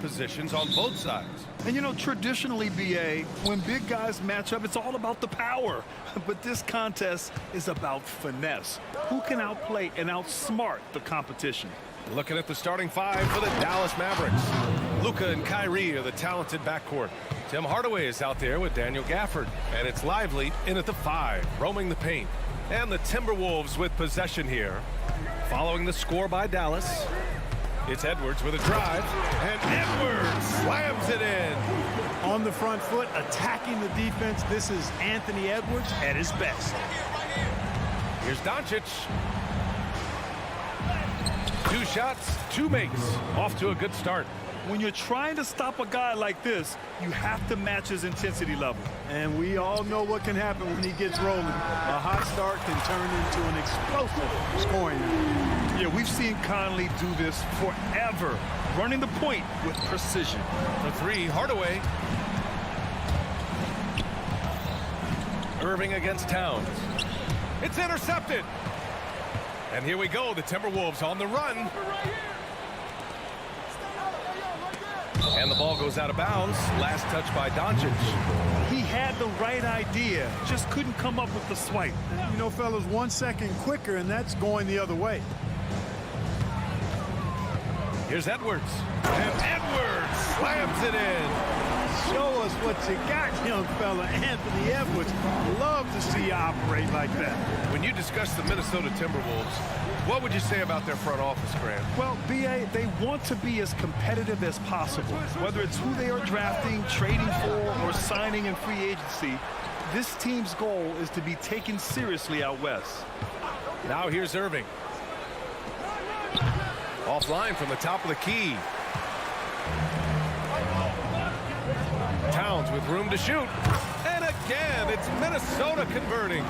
Positions on both sides. And you know, traditionally, BA, when big guys match up, it's all about the power. But this contest is about finesse. Who can outplay and outsmart the competition? Looking at the starting five for the Dallas Mavericks. Luka and Kyrie are the talented backcourt. Tim Hardaway is out there with Daniel Gafford. And it's Lively in at the 5, roaming the paint. And the Timberwolves with possession here. Following the score by Dallas. It's Edwards with a drive, and Edwards slams it in. On the front foot, attacking the defense. This is Anthony Edwards at his best. Here's Doncic. 2 shots, 2 makes. Off to a good start. When you're trying to stop a guy like this, you have to match his intensity level. And we all know what can happen when he gets rolling. A hot start can turn into an explosive scoring. Yeah, we've seen Conley do this forever, running the point with precision. The 3, Hardaway. Irving against Towns. It's intercepted. And here we go, the Timberwolves on the run. And the ball goes out of bounds. Last touch by Doncic. He had the right idea, just couldn't come up with the swipe. You know, fellas, 1 second quicker, and that's going the other way. Here's Edwards. And Edwards slams it in. Show us what you got, young fella. Anthony Edwards. Love to see you operate like that. When you discuss the Minnesota Timberwolves, what would you say about their front office, Grant? Well, BA, they want to be as competitive as possible. Whether it's who they are drafting, trading for, or signing in free agency, this team's goal is to be taken seriously out west. Now here's Irving. Offline from the top of the key. Towns with room to shoot. And again, it's Minnesota converting.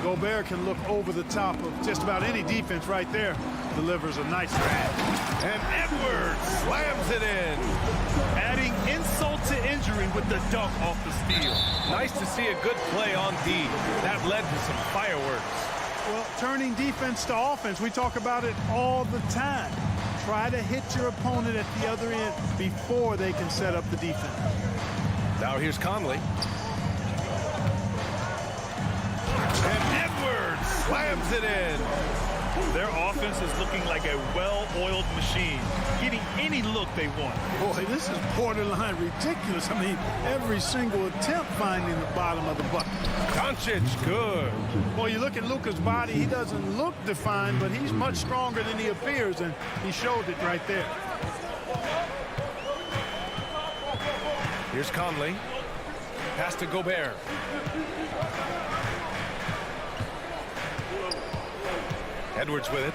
Gobert can look over the top of just about any defense right there. Delivers a nice pass. And Edwards slams it in. Adding insult to injury with the dunk off the steal. Nice to see a good play on D. That led to some fireworks. Well, turning defense to offense, we talk about it all the time. Try to hit your opponent at the other end before they can set up the defense. Now here's Conley. And Edwards slams it in. Their offense is looking like a well-oiled machine, getting any look they want. Boy, this is borderline ridiculous. I mean, every single attempt finding the bottom of the bucket. Doncic, good. Boy, you look at Luka's body, he doesn't look defined, but he's much stronger than he appears, and he showed it right there. Here's Conley. Pass to Gobert. Edwards with it.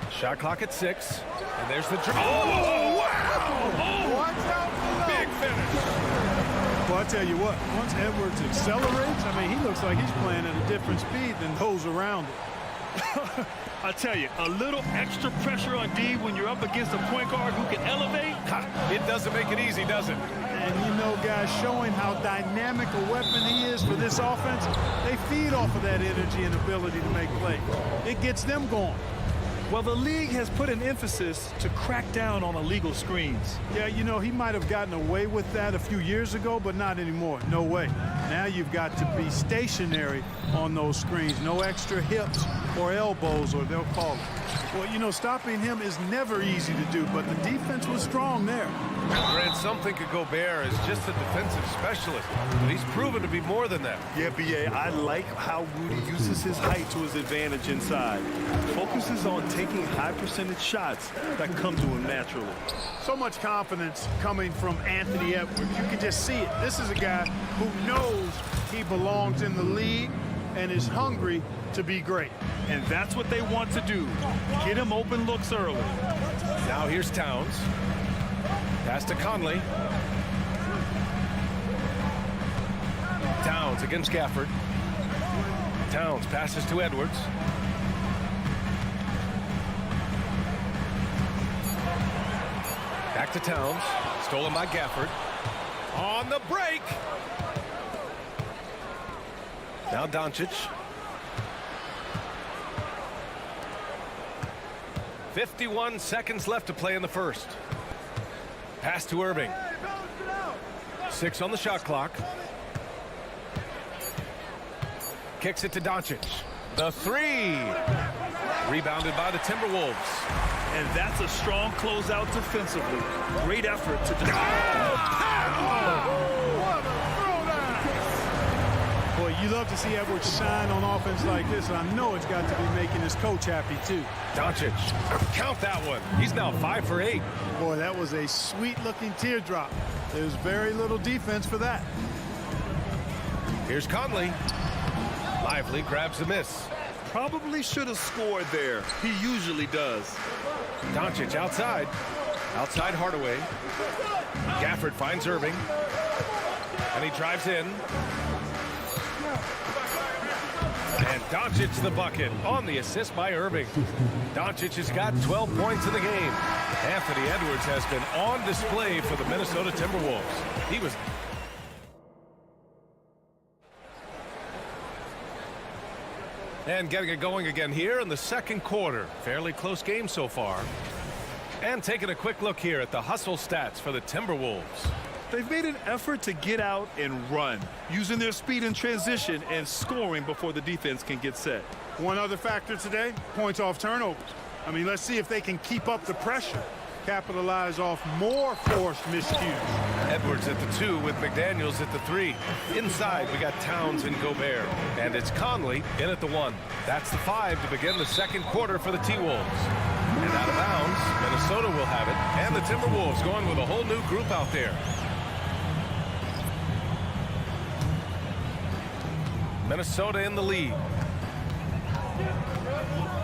Shot clock at 6. And there's the draw. Oh, wow! Oh, big finish. Well, I tell you what, once Edwards accelerates, I mean, he looks like he's playing at a different speed than those around him. I tell you, a little extra pressure on D when you're up against a point guard who can elevate. It doesn't make it easy, does it? And you know, guys, showing how dynamic a weapon he is for this offense, they feed off of that energy and ability to make plays. It gets them going. Well, the league has put an emphasis to crack down on illegal screens. Yeah, you know, he might have gotten away with that a few years ago, but not anymore. No way. Now you've got to be stationary on those screens. No extra hips or elbows, or they'll call it. Well, you know, stopping him is never easy to do, but the defense was strong there. Grant, some think of Gobert as just a defensive specialist, but he's proven to be more than that. Yeah, B.A., I like how Rudy uses his height to his advantage inside. Focuses on taking high percentage shots that come to him naturally. So much confidence coming from Anthony Edwards. You can just see it. This is a guy who knows he belongs in the league and is hungry to be great. And that's what they want to do. Get him open looks early. Now here's Towns. Pass to Conley. Towns against Gafford. Towns passes to Edwards. Back to Towns. Stolen by Gafford. On the break. Now Doncic. 51 seconds left to play in the first. Pass to Irving. 6 on the shot clock. Kicks it to Doncic. The 3. Rebounded by the Timberwolves. And that's a strong closeout defensively. Great effort to Boy, you love to see Edwards shine on offense like this, and I know it's got to be making his coach happy, too. Doncic, count that one. He's now 5 for 8. Boy, that was a sweet-looking teardrop. There's very little defense for that. Here's Conley. Lively grabs the miss. Probably should have scored there. He usually does. Doncic outside. Outside Hardaway. Gafford finds Irving. And he drives in. And Doncic the bucket on the assist by Irving. Doncic has got 12 points in the game. Anthony Edwards has been on display for the Minnesota Timberwolves. He was... And getting it going again here in the second quarter. Fairly close game so far. And taking a quick look here at the hustle stats for the Timberwolves. They've made an effort to get out and run, using their speed in transition and scoring before the defense can get set. One other factor today, points off turnovers. I mean, let's see if they can keep up the pressure, capitalize off more forced miscues. Edwards at the 2 with McDaniels at the 3. Inside, we got Towns and Gobert. And it's Conley in at the 1. That's the 5 to begin the second quarter for the T-Wolves. And out of bounds, Minnesota will have it. And the Timberwolves going with a whole new group out there. Minnesota in the lead.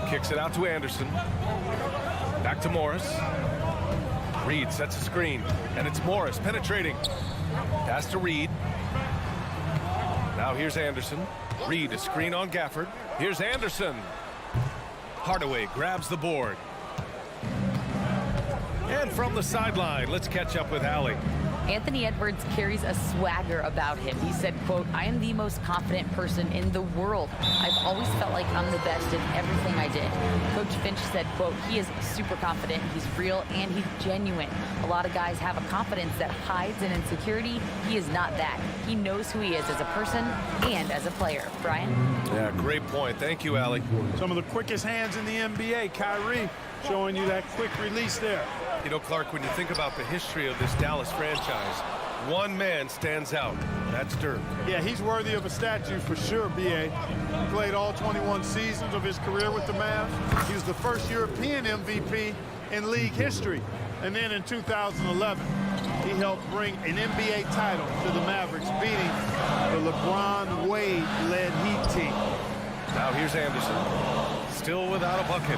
Kicks it out to Anderson. Back to Morris. Reed sets a screen, and it's Morris penetrating. Pass to Reed. Now here's Anderson. Reed, a screen on Gafford. Here's Anderson. Hardaway grabs the board. And from the sideline, let's catch up with Allie. Anthony Edwards carries a swagger about him. He said, quote, "I am the most confident person in the world. I've always felt like I'm the best in everything I did." Coach Finch said, quote, "He is super confident, he's real, and he's genuine. A lot of guys have a confidence that hides an insecurity. He is not that. He knows who he is as a person and as a player." Brian? Yeah, great point. Thank you, Allie. Some of the quickest hands in the NBA. Kyrie showing you that quick release there. You know, Clark, when you think about the history of this Dallas franchise, one man stands out. That's Dirk. Yeah, he's worthy of a statue for sure, B.A. He played all 21 seasons of his career with the Mavs. He was the first European MVP in league history. And then in 2011, He helped bring an NBA title to the Mavericks, beating the LeBron Wade-led Heat team. Now here's Anderson, still without a bucket.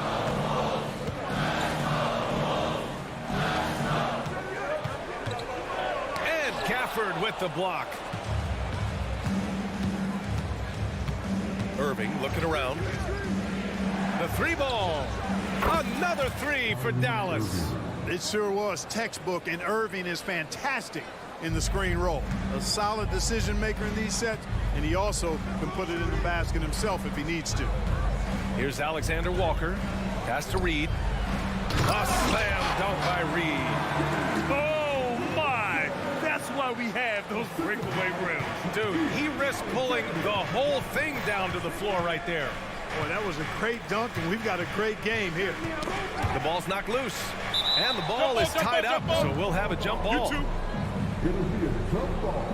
And Gafford with the block. Irving looking around. The three ball. Another three for Dallas. It sure was textbook, and Irving is fantastic in the screen roll. A solid decision maker in these sets, and he also can put it in the basket himself if he needs to. Here's Alexander Walker. Pass to Reed. A slam dunk by Reed. Oh, my! That's why we have those breakaway rims. Dude, he risked pulling the whole thing down to the floor right there. Boy, that was a great dunk, and we've got a great game here. The ball's knocked loose. And the ball is tied up, so we'll have a jump ball. It'll be a jump ball.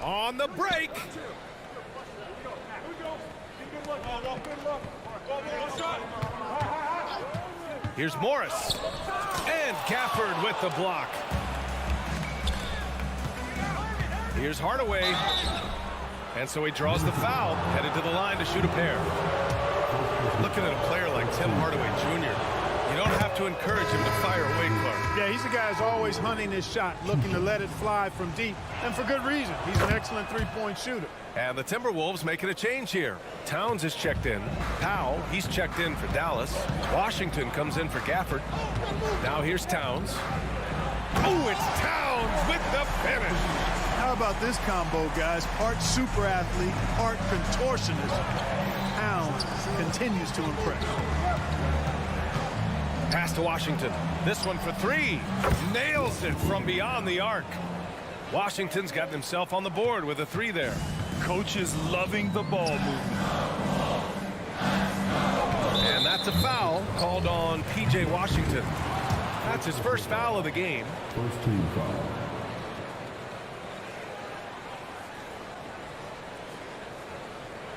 On the break. Here's Morris. And Gafford with the block. Here's Hardaway. And so he draws the foul, headed to the line to shoot a pair. Looking at a player like Tim Hardaway Jr., you don't have to encourage him to fire away, Clark. Yeah, he's a guy who's always hunting his shot, looking to let it fly from deep, and for good reason. He's an excellent three-point shooter. And the Timberwolves making a change here. Towns is checked in. Powell, he's checked in for Dallas. Washington comes in for Gafford. Now here's Towns. Oh, it's Towns with the finish. How about this combo, guys? Part super athlete, part contortionist. Towns continues to impress. Pass to Washington. This one for three. Nails it from beyond the arc. Washington's got himself on the board with a three there. Coach is loving the ball movement. And that's a foul called on P.J. Washington. That's his first foul of the game. First team foul.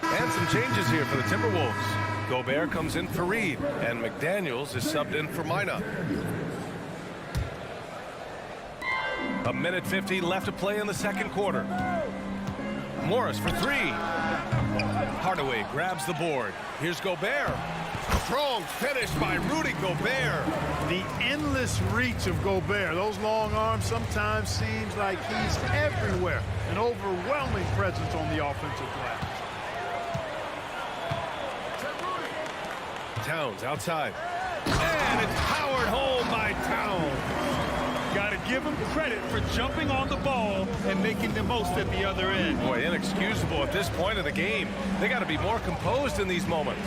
And some changes here for the Timberwolves. Gobert comes in for Reed, and McDaniels is subbed in for Minot. A minute 50 left to play in the second quarter. Morris for three. Hardaway grabs the board. Here's Gobert. Strong finish by Rudy Gobert. The endless reach of Gobert. Those long arms sometimes seems like he's everywhere. An overwhelming presence on the offensive glass. Towns outside. And it's powered home by Towns. Got to give him credit for jumping on the ball and making the most at the other end. Boy, inexcusable at this point of the game. They got to be more composed in these moments.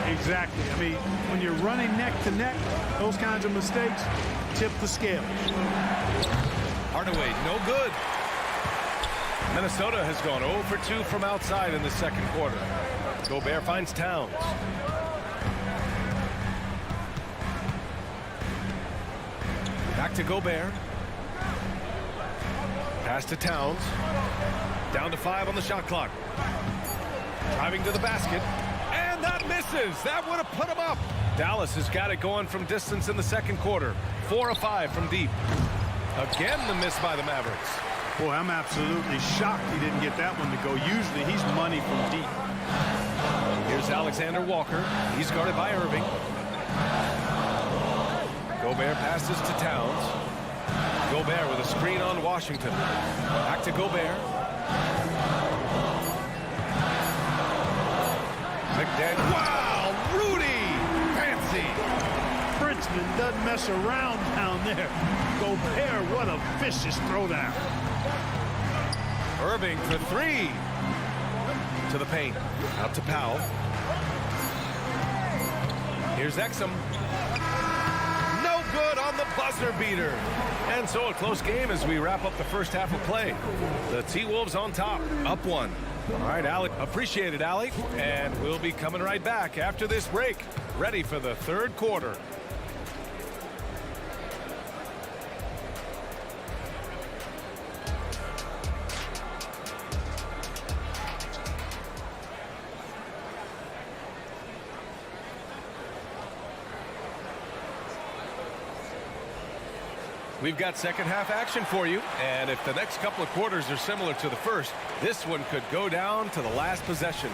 Exactly. I mean, when you're running neck to neck, those kinds of mistakes tip the scales. Hardaway, no good. Minnesota has gone 0 for 2 from outside in the second quarter. Gobert finds Towns. Back to Gobert. Pass to Towns. Down to 5 on the shot clock. Driving to the basket. And that misses. That would have put him up. Dallas has got it going from distance in the second quarter. 4 of 5 from deep. Again, the miss by the Mavericks. Boy, I'm absolutely shocked he didn't get that one to go. Usually he's money from deep. Here's Alexander Walker. He's guarded by Irving. Gobert passes to Towns. Gobert with a screen on Washington. Back to Gobert. McDaniels. Wow, Rudy! Fancy! Frenchman doesn't mess around down there. Gobert, what a vicious throwdown. Irving for three. To the paint. Out to Powell. Here's Exum. No good on the buzzer beater. And so a close game as we wrap up the first half of play. The T-Wolves on top, up 1. All right, Alec. Appreciate it, Alec. And we'll be coming right back after this break. Ready for the third quarter. We've got second half action for you, and if the next couple of quarters are similar to the first, this one could go down to the last possession.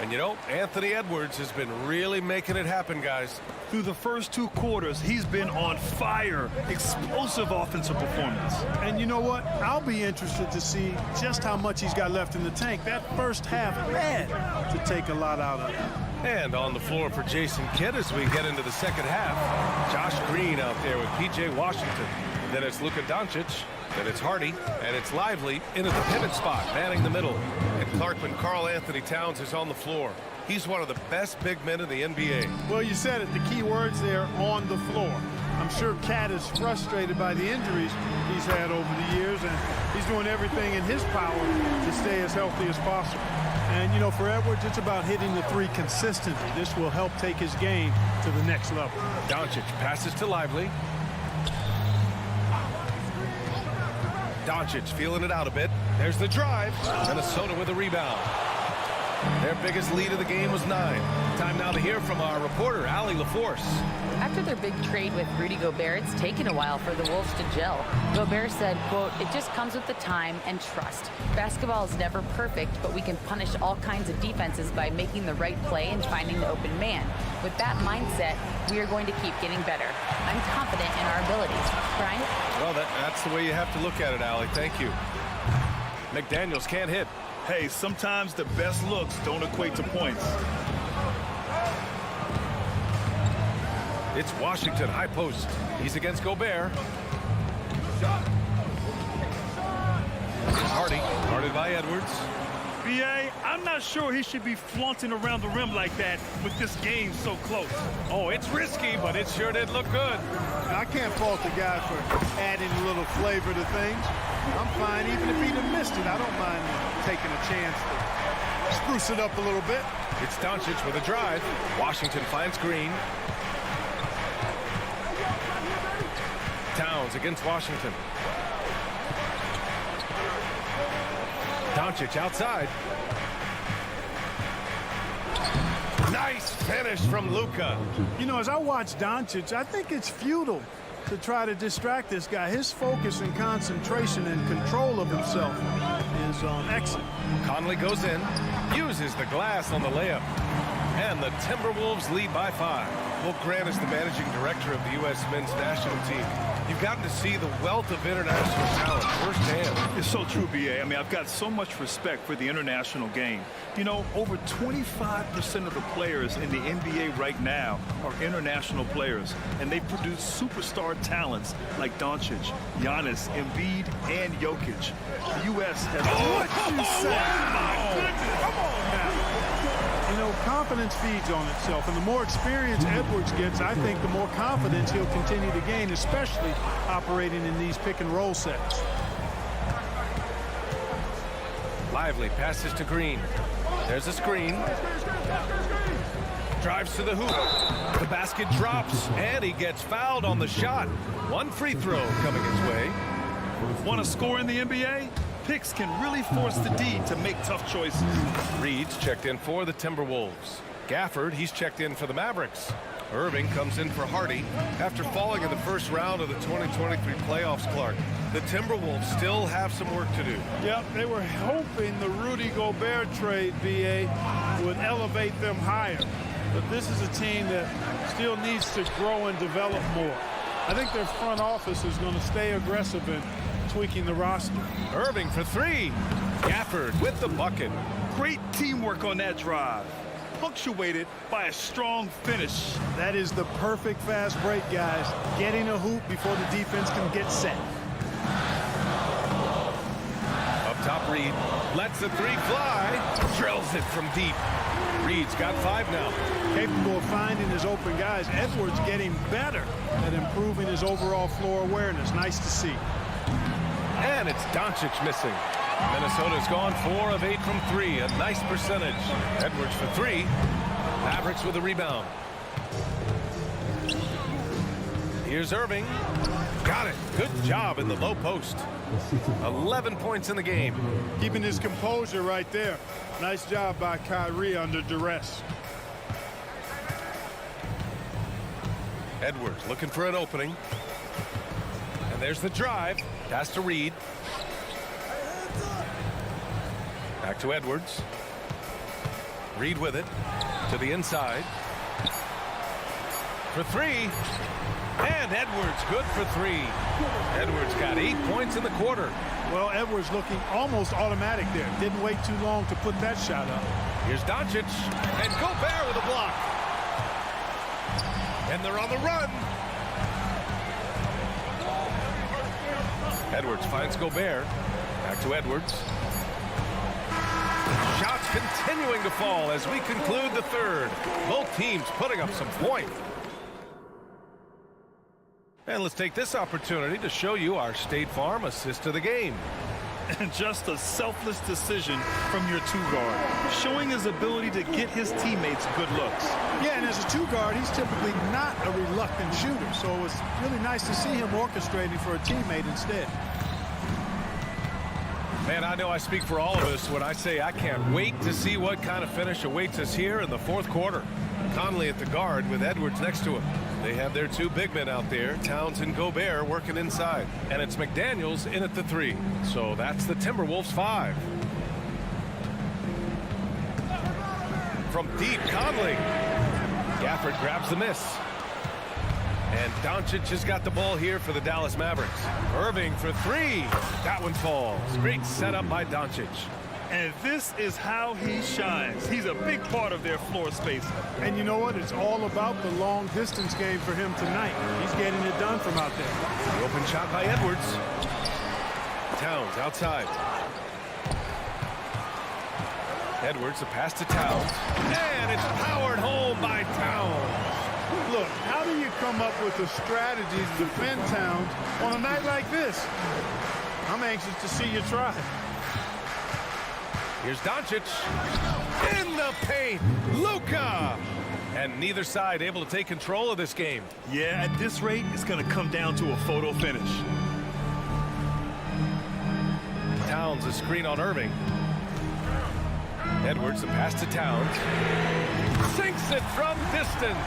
And you know, Anthony Edwards has been really making it happen, guys. Through the first 2 quarters, he's been on fire. Explosive offensive performance. And you know what? I'll be interested to see just how much he's got left in the tank. That first half had to take a lot out of it. And on the floor for Jason Kidd as we get into the second half. Josh Green out there with P.J. Washington. Then it's Luka Doncic. Then it's Hardy. And it's Lively into the pivot spot, manning the middle. And Clarkman, Karl Anthony Towns is on the floor. He's one of the best big men in the NBA. Well, you said it. The key words there, on the floor. I'm sure Cat is frustrated by the injuries he's had over the years, and he's doing everything in his power to stay as healthy as possible. And, you know, for Edwards, it's about hitting the 3 consistently. This will help take his game to the next level. Doncic passes to Lively. Doncic feeling it out a bit. There's the drive. Minnesota with a rebound. Their biggest lead of the game was 9. Time now to hear from our reporter, Allie LaForce. After their big trade with Rudy Gobert, it's taken a while for the Wolves to gel. Gobert said, quote, "It just comes with the time and trust. Basketball is never perfect, but we can punish all kinds of defenses by making the right play and finding the open man. With that mindset, we are going to keep getting better. I'm confident in our abilities." Brian? Well, that's the way you have to look at it, Allie. Thank you. McDaniels can't hit. Hey, sometimes the best looks don't equate to points. It's Washington, high post. He's against Gobert. It's Hardy, guarded by Edwards. B.A., I'm not sure he should be flaunting around the rim like that with this game so close. Oh, it's risky, but it sure did look good. I can't fault the guy for adding a little flavor to things. I'm fine even if he'd have missed it. I don't mind taking a chance to spruce it up a little bit. It's Doncic with a drive. Washington finds Green. Towns against Washington. Doncic outside. Nice finish from Luka. You know, as I watch Doncic, I think it's futile to try to distract this guy. His focus and concentration and control of himself is excellent. Conley goes in, uses the glass on the layup, and the Timberwolves lead by 5. Well, Grant is the managing director of the U.S. men's national team. You've gotten to see the wealth of international talent firsthand. It's so true, B.A. I mean, I've got so much respect for the international game. You know, over 25% of the players in the NBA right now are international players, and they produce superstar talents like Doncic, Giannis, Embiid, and Jokic. The U.S. has... What you say? Oh, my goodness. Come on now. You know, confidence feeds on itself, and the more experience Edwards gets, I think the more confidence he'll continue to gain, especially operating in these pick-and-roll sets. Lively passes to Green. There's a screen. Drives to the hoop. The basket drops, and he gets fouled on the shot. 1 free throw coming his way. Want to score in the NBA? Picks can really force the D to make tough choices. Reed's checked in for the Timberwolves. Gafford, he's checked in for the Mavericks. Irving comes in for Hardy after falling in the first round of the 2023 playoffs, Clark. The Timberwolves still have some work to do. Yep, they were hoping the Rudy Gobert trade, B.A., would elevate them higher. But this is a team that still needs to grow and develop more. I think their front office is going to stay aggressive in tweaking the roster. Irving for 3. Gafford with the bucket. Great teamwork on that drive, punctuated by a strong finish. That is the perfect fast break, guys. Getting a hoop before the defense can get set. Up top, Reed lets the 3 fly. Drills it from deep. Reed's got 5 now. Capable of finding his open guys. Edwards getting better at improving his overall floor awareness. Nice to see. And it's Doncic missing. Minnesota's gone 4 of 8 from 3. A nice percentage. Edwards for 3. Mavericks with a rebound. Here's Irving. Got it. Good job in the low post. 11 points in the game. Keeping his composure right there. Nice job by Kyrie under duress. Edwards looking for an opening. And there's the drive. Pass to Reed. Back to Edwards. Reed with it. To the inside. For three. And Edwards good for three. Edwards got 8 points in the quarter. Well, Edwards looking almost automatic there. Didn't wait too long to put that shot up. Here's Doncic. And Gobert with a block. And they're on the run. Edwards finds Gobert. Back to Edwards. Shots continuing to fall as we conclude the third. Both teams putting up some points. And let's take this opportunity to show you our State Farm assist of the game. And just a selfless decision from your two-guard, showing his ability to get his teammates good looks. Yeah, and as a two-guard, he's typically not a reluctant shooter, so it was really nice to see him orchestrating for a teammate instead. Man, I know I speak for all of us when I say I can't wait to see what kind of finish awaits us here in the fourth quarter. Conley at the guard with Edwards next to him. They have their two big men out there, Towns and Gobert, working inside. And it's McDaniels in at the three. So that's the Timberwolves 5. From deep, Conley. Gafford grabs the miss. And Doncic has got the ball here for the Dallas Mavericks. Irving for three. That one falls. Great setup by Doncic. And this is how he shines. He's a big part of their floor space. And you know what? It's all about the long distance game for him tonight. He's getting it done from out there. The open shot by Edwards. Towns outside. Edwards, a pass to Towns. And it's powered home by Towns. Look, how do you come up with a strategy to defend Towns on a night like this? I'm anxious to see you try. Here's Doncic in the paint. Luka. And neither side able to take control of this game. Yeah, at this rate, it's going to come down to a photo finish. Towns a screen on Irving. Edwards a pass to Towns. Sinks it from distance.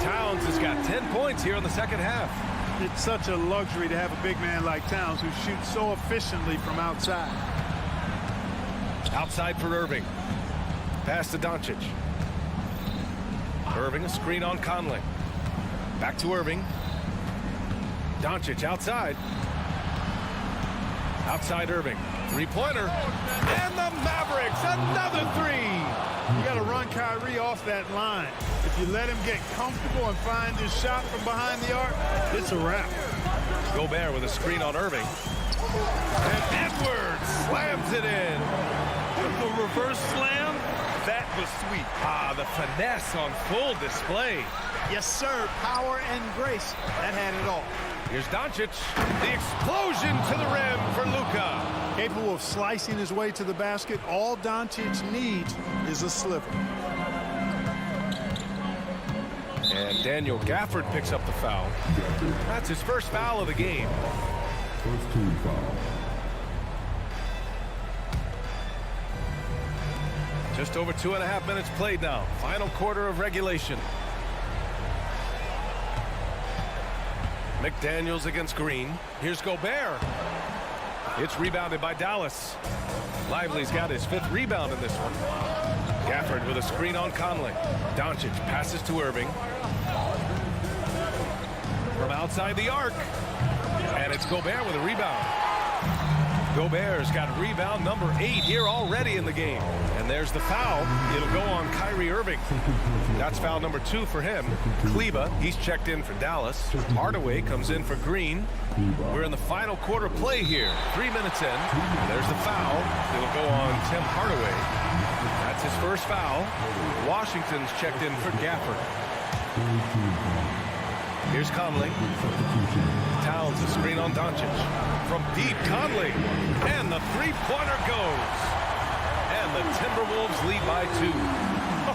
Towns has got 10 points here in the second half. It's such a luxury to have a big man like Towns who shoots so efficiently from outside. Outside for Irving. Pass to Doncic. Irving a screen on Conley. Back to Irving. Doncic outside. Outside Irving. Three-pointer. And the Mavericks, another three. You got to run Kyrie off that line. If you let him get comfortable and find his shot from behind the arc, it's a wrap. Gobert with a screen on Irving. And Edwards slams it in. The reverse slam, that was sweet. Ah, the finesse on full display. Yes, sir. Power and grace. That had it all. Here's Doncic. The explosion to the rim for Luka. Capable of slicing his way to the basket. All Doncic needs is a sliver. And Daniel Gafford picks up the foul. That's his first foul of the game. First team foul. Just over 2.5 minutes played now. Final quarter of regulation. McDaniels against Green. Here's Gobert. It's rebounded by Dallas. Lively's got his 5th rebound in this one. Gafford with a screen on Conley. Doncic passes to Irving. From outside the arc. And it's Gobert with a rebound. Gobert's got rebound number 8 here already in the game. And there's the foul. It'll go on Kyrie Irving. That's foul number 2 for him. Kleba, he's checked in for Dallas. Hardaway comes in for Green. We're in the final quarter play here. 3 minutes in. There's the foul. It'll go on Tim Hardaway. That's his first foul. Washington's checked in for Gafford. Here's Conley. Towns a screen on Doncic. From deep, Conley. And the three-pointer goes. And the Timberwolves lead by 2.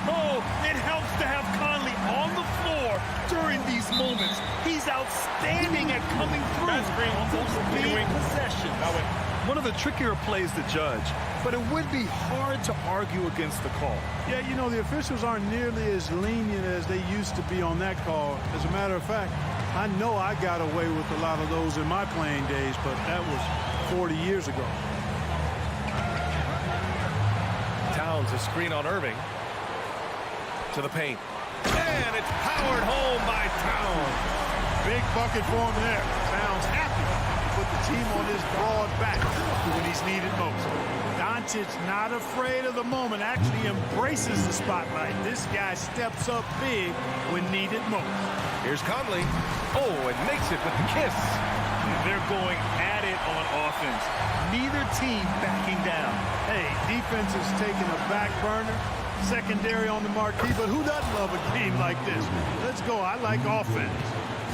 Oh, it helps to have Conley on the floor during these moments. He's outstanding at coming through on those big possessions. One of the trickier plays to judge, but it would be hard to argue against the call. Yeah, you know, the officials aren't nearly as lenient as they used to be on that call. As a matter of fact, I know I got away with a lot of those in my playing days, but that was 40 years ago. Towns a screen on Irving. To the paint. And it's powered home by Towns. Big bucket for him there. Towns happy to put the team on his broad back when he's needed most. Doncic not afraid of the moment, actually embraces the spotlight. This guy steps up big when needed most. Here's Conley. Oh, and makes it with the kiss. They're going at it on offense. Neither team backing down. Hey, defense is taking a back burner. Secondary on the marquee, but who doesn't love a game like this? Let's go. I like offense.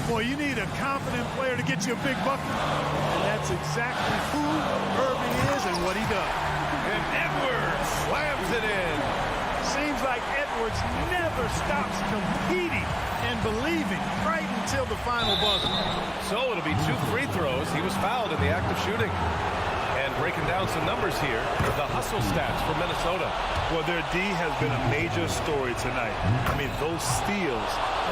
Boy, you need a confident player to get you a big bucket. And that's exactly who Irving is and what he does. And Edwards slams it in. Seems like Edwards never stops competing and believing right until the final buzzer. So it'll be 2 free throws. He was fouled in the act of shooting. And breaking down some numbers here, the hustle stats for Minnesota. Well, their D has been a major story tonight. I mean, those steals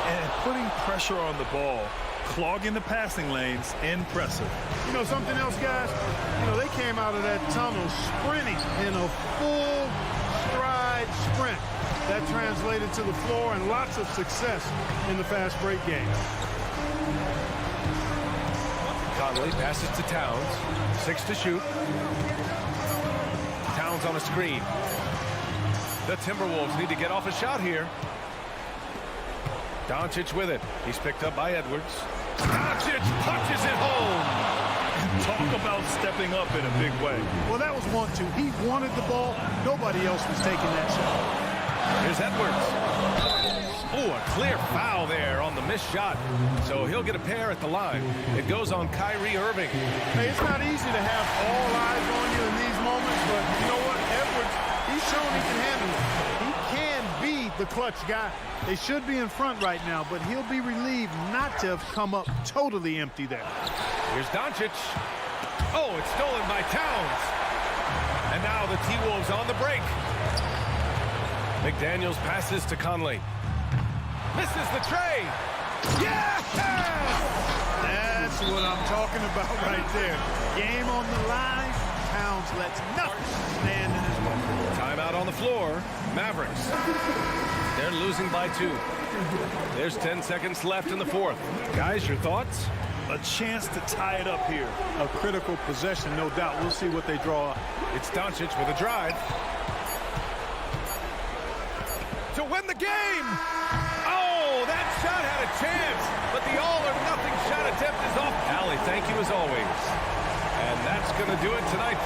and putting pressure on the ball, clogging the passing lanes, impressive. You know something else, guys? You know, they came out of that tunnel sprinting in a full stride sprint. That translated to the floor and lots of success in the fast break game. Conley passes to Towns. 6 to shoot. Towns on a screen. The Timberwolves need to get off a shot here. Doncic with it. He's picked up by Edwards. Doncic punches it home. Talk about stepping up in a big way. Well, that was 1-2. He wanted the ball. Nobody else was taking that shot. Here's Edwards. Oh, a clear foul there on the missed shot. So he'll get a pair at the line. It goes on Kyrie Irving. Hey, it's not easy to have all eyes on you in these moments, but you know what? Edwards, he's shown he can handle it. He can be the clutch guy. They should be in front right now, but he'll be relieved not to have come up totally empty there. Here's Doncic. Oh, it's stolen by Towns. And now the T-Wolves on the break. McDaniels passes to Conley. Misses the tray. Yes! That's what I'm talking about right there. Game on the line. Towns lets nothing stand in his way. Timeout on the floor. Mavericks. They're losing by 2. There's 10 seconds left in the fourth. Guys, your thoughts? A chance to tie it up here. A critical possession, no doubt. We'll see what they draw up. It's Doncic with a drive. To win the game! Oh, that shot had a chance, but the all-or-nothing shot attempt is off. Allie, thank you as always. And that's going to do it tonight.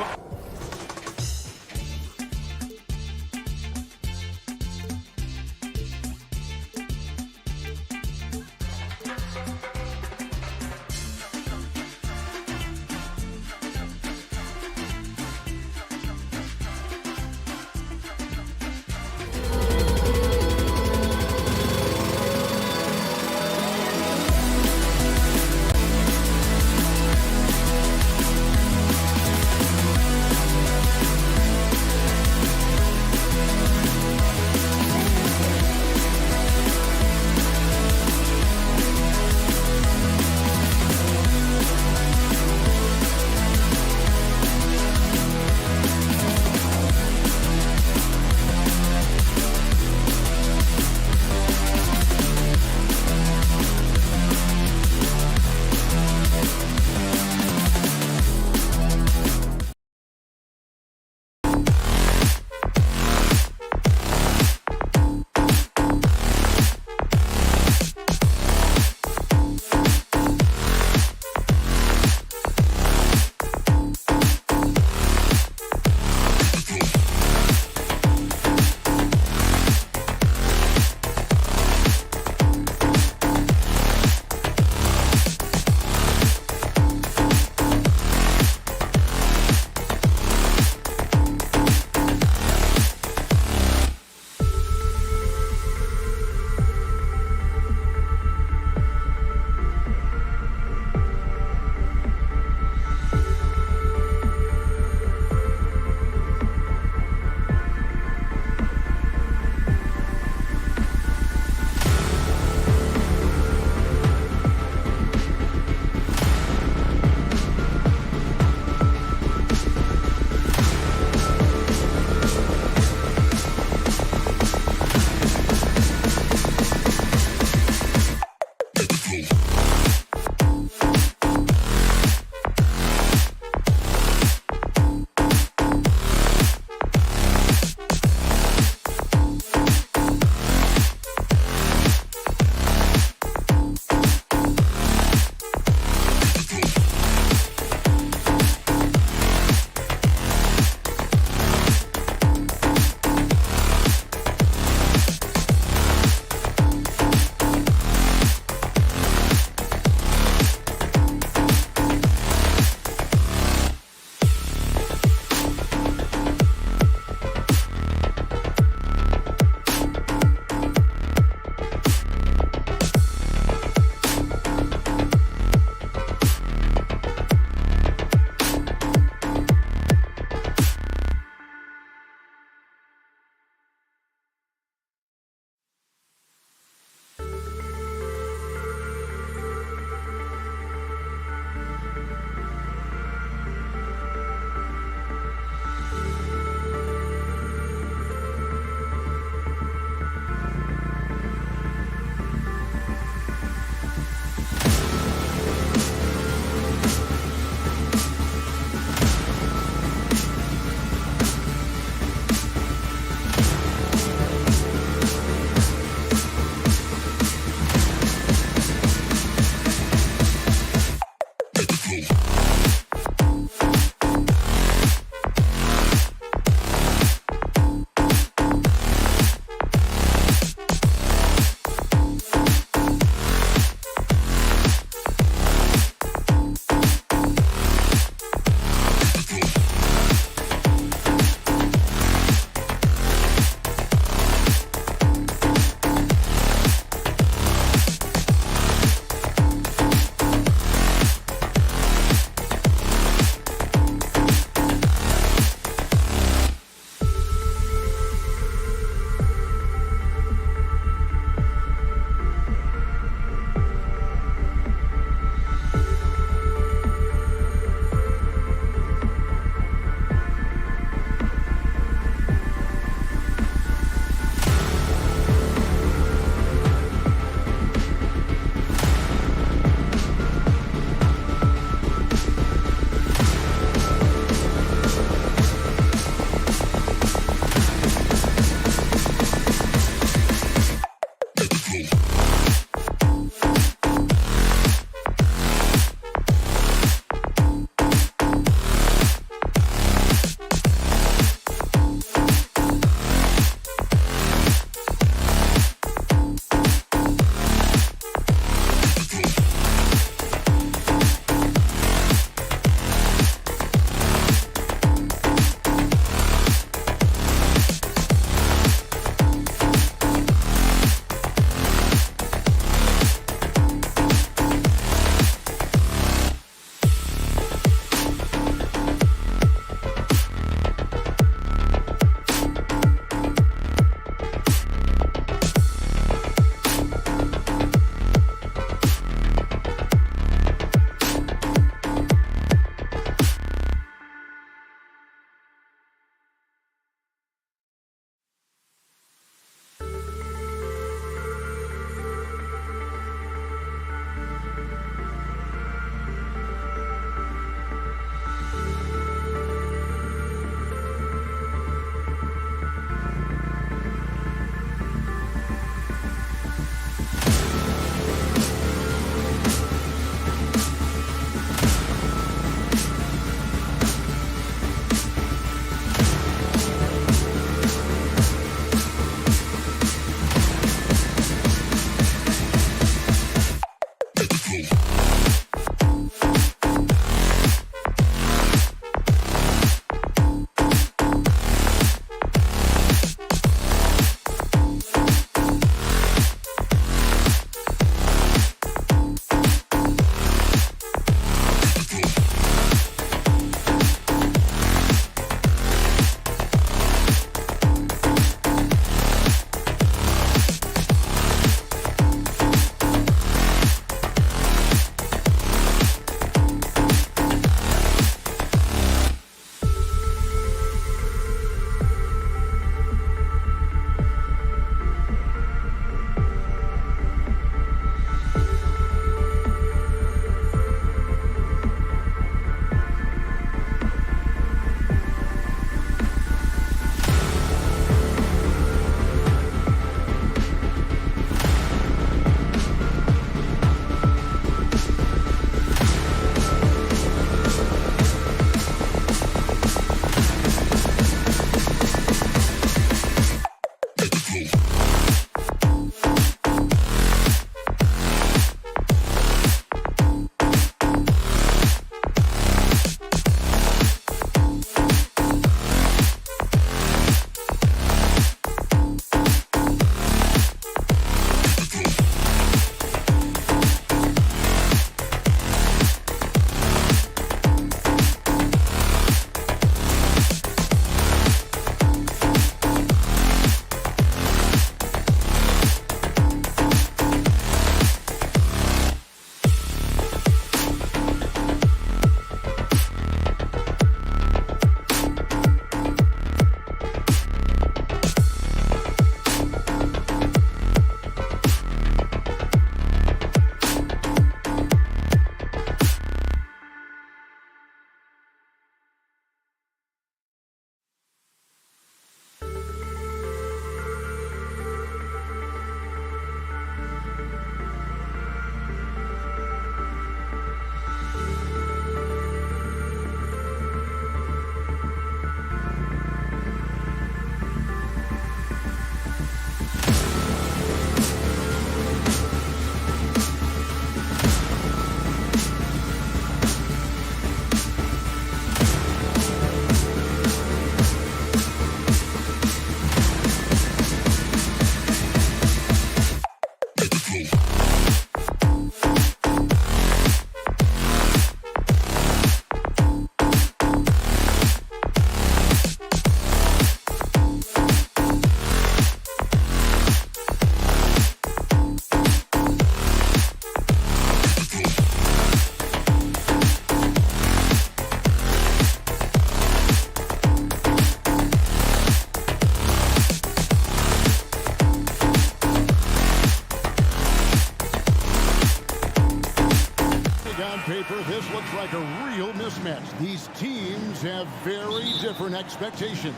like a real mismatch. These teams have very different expectations.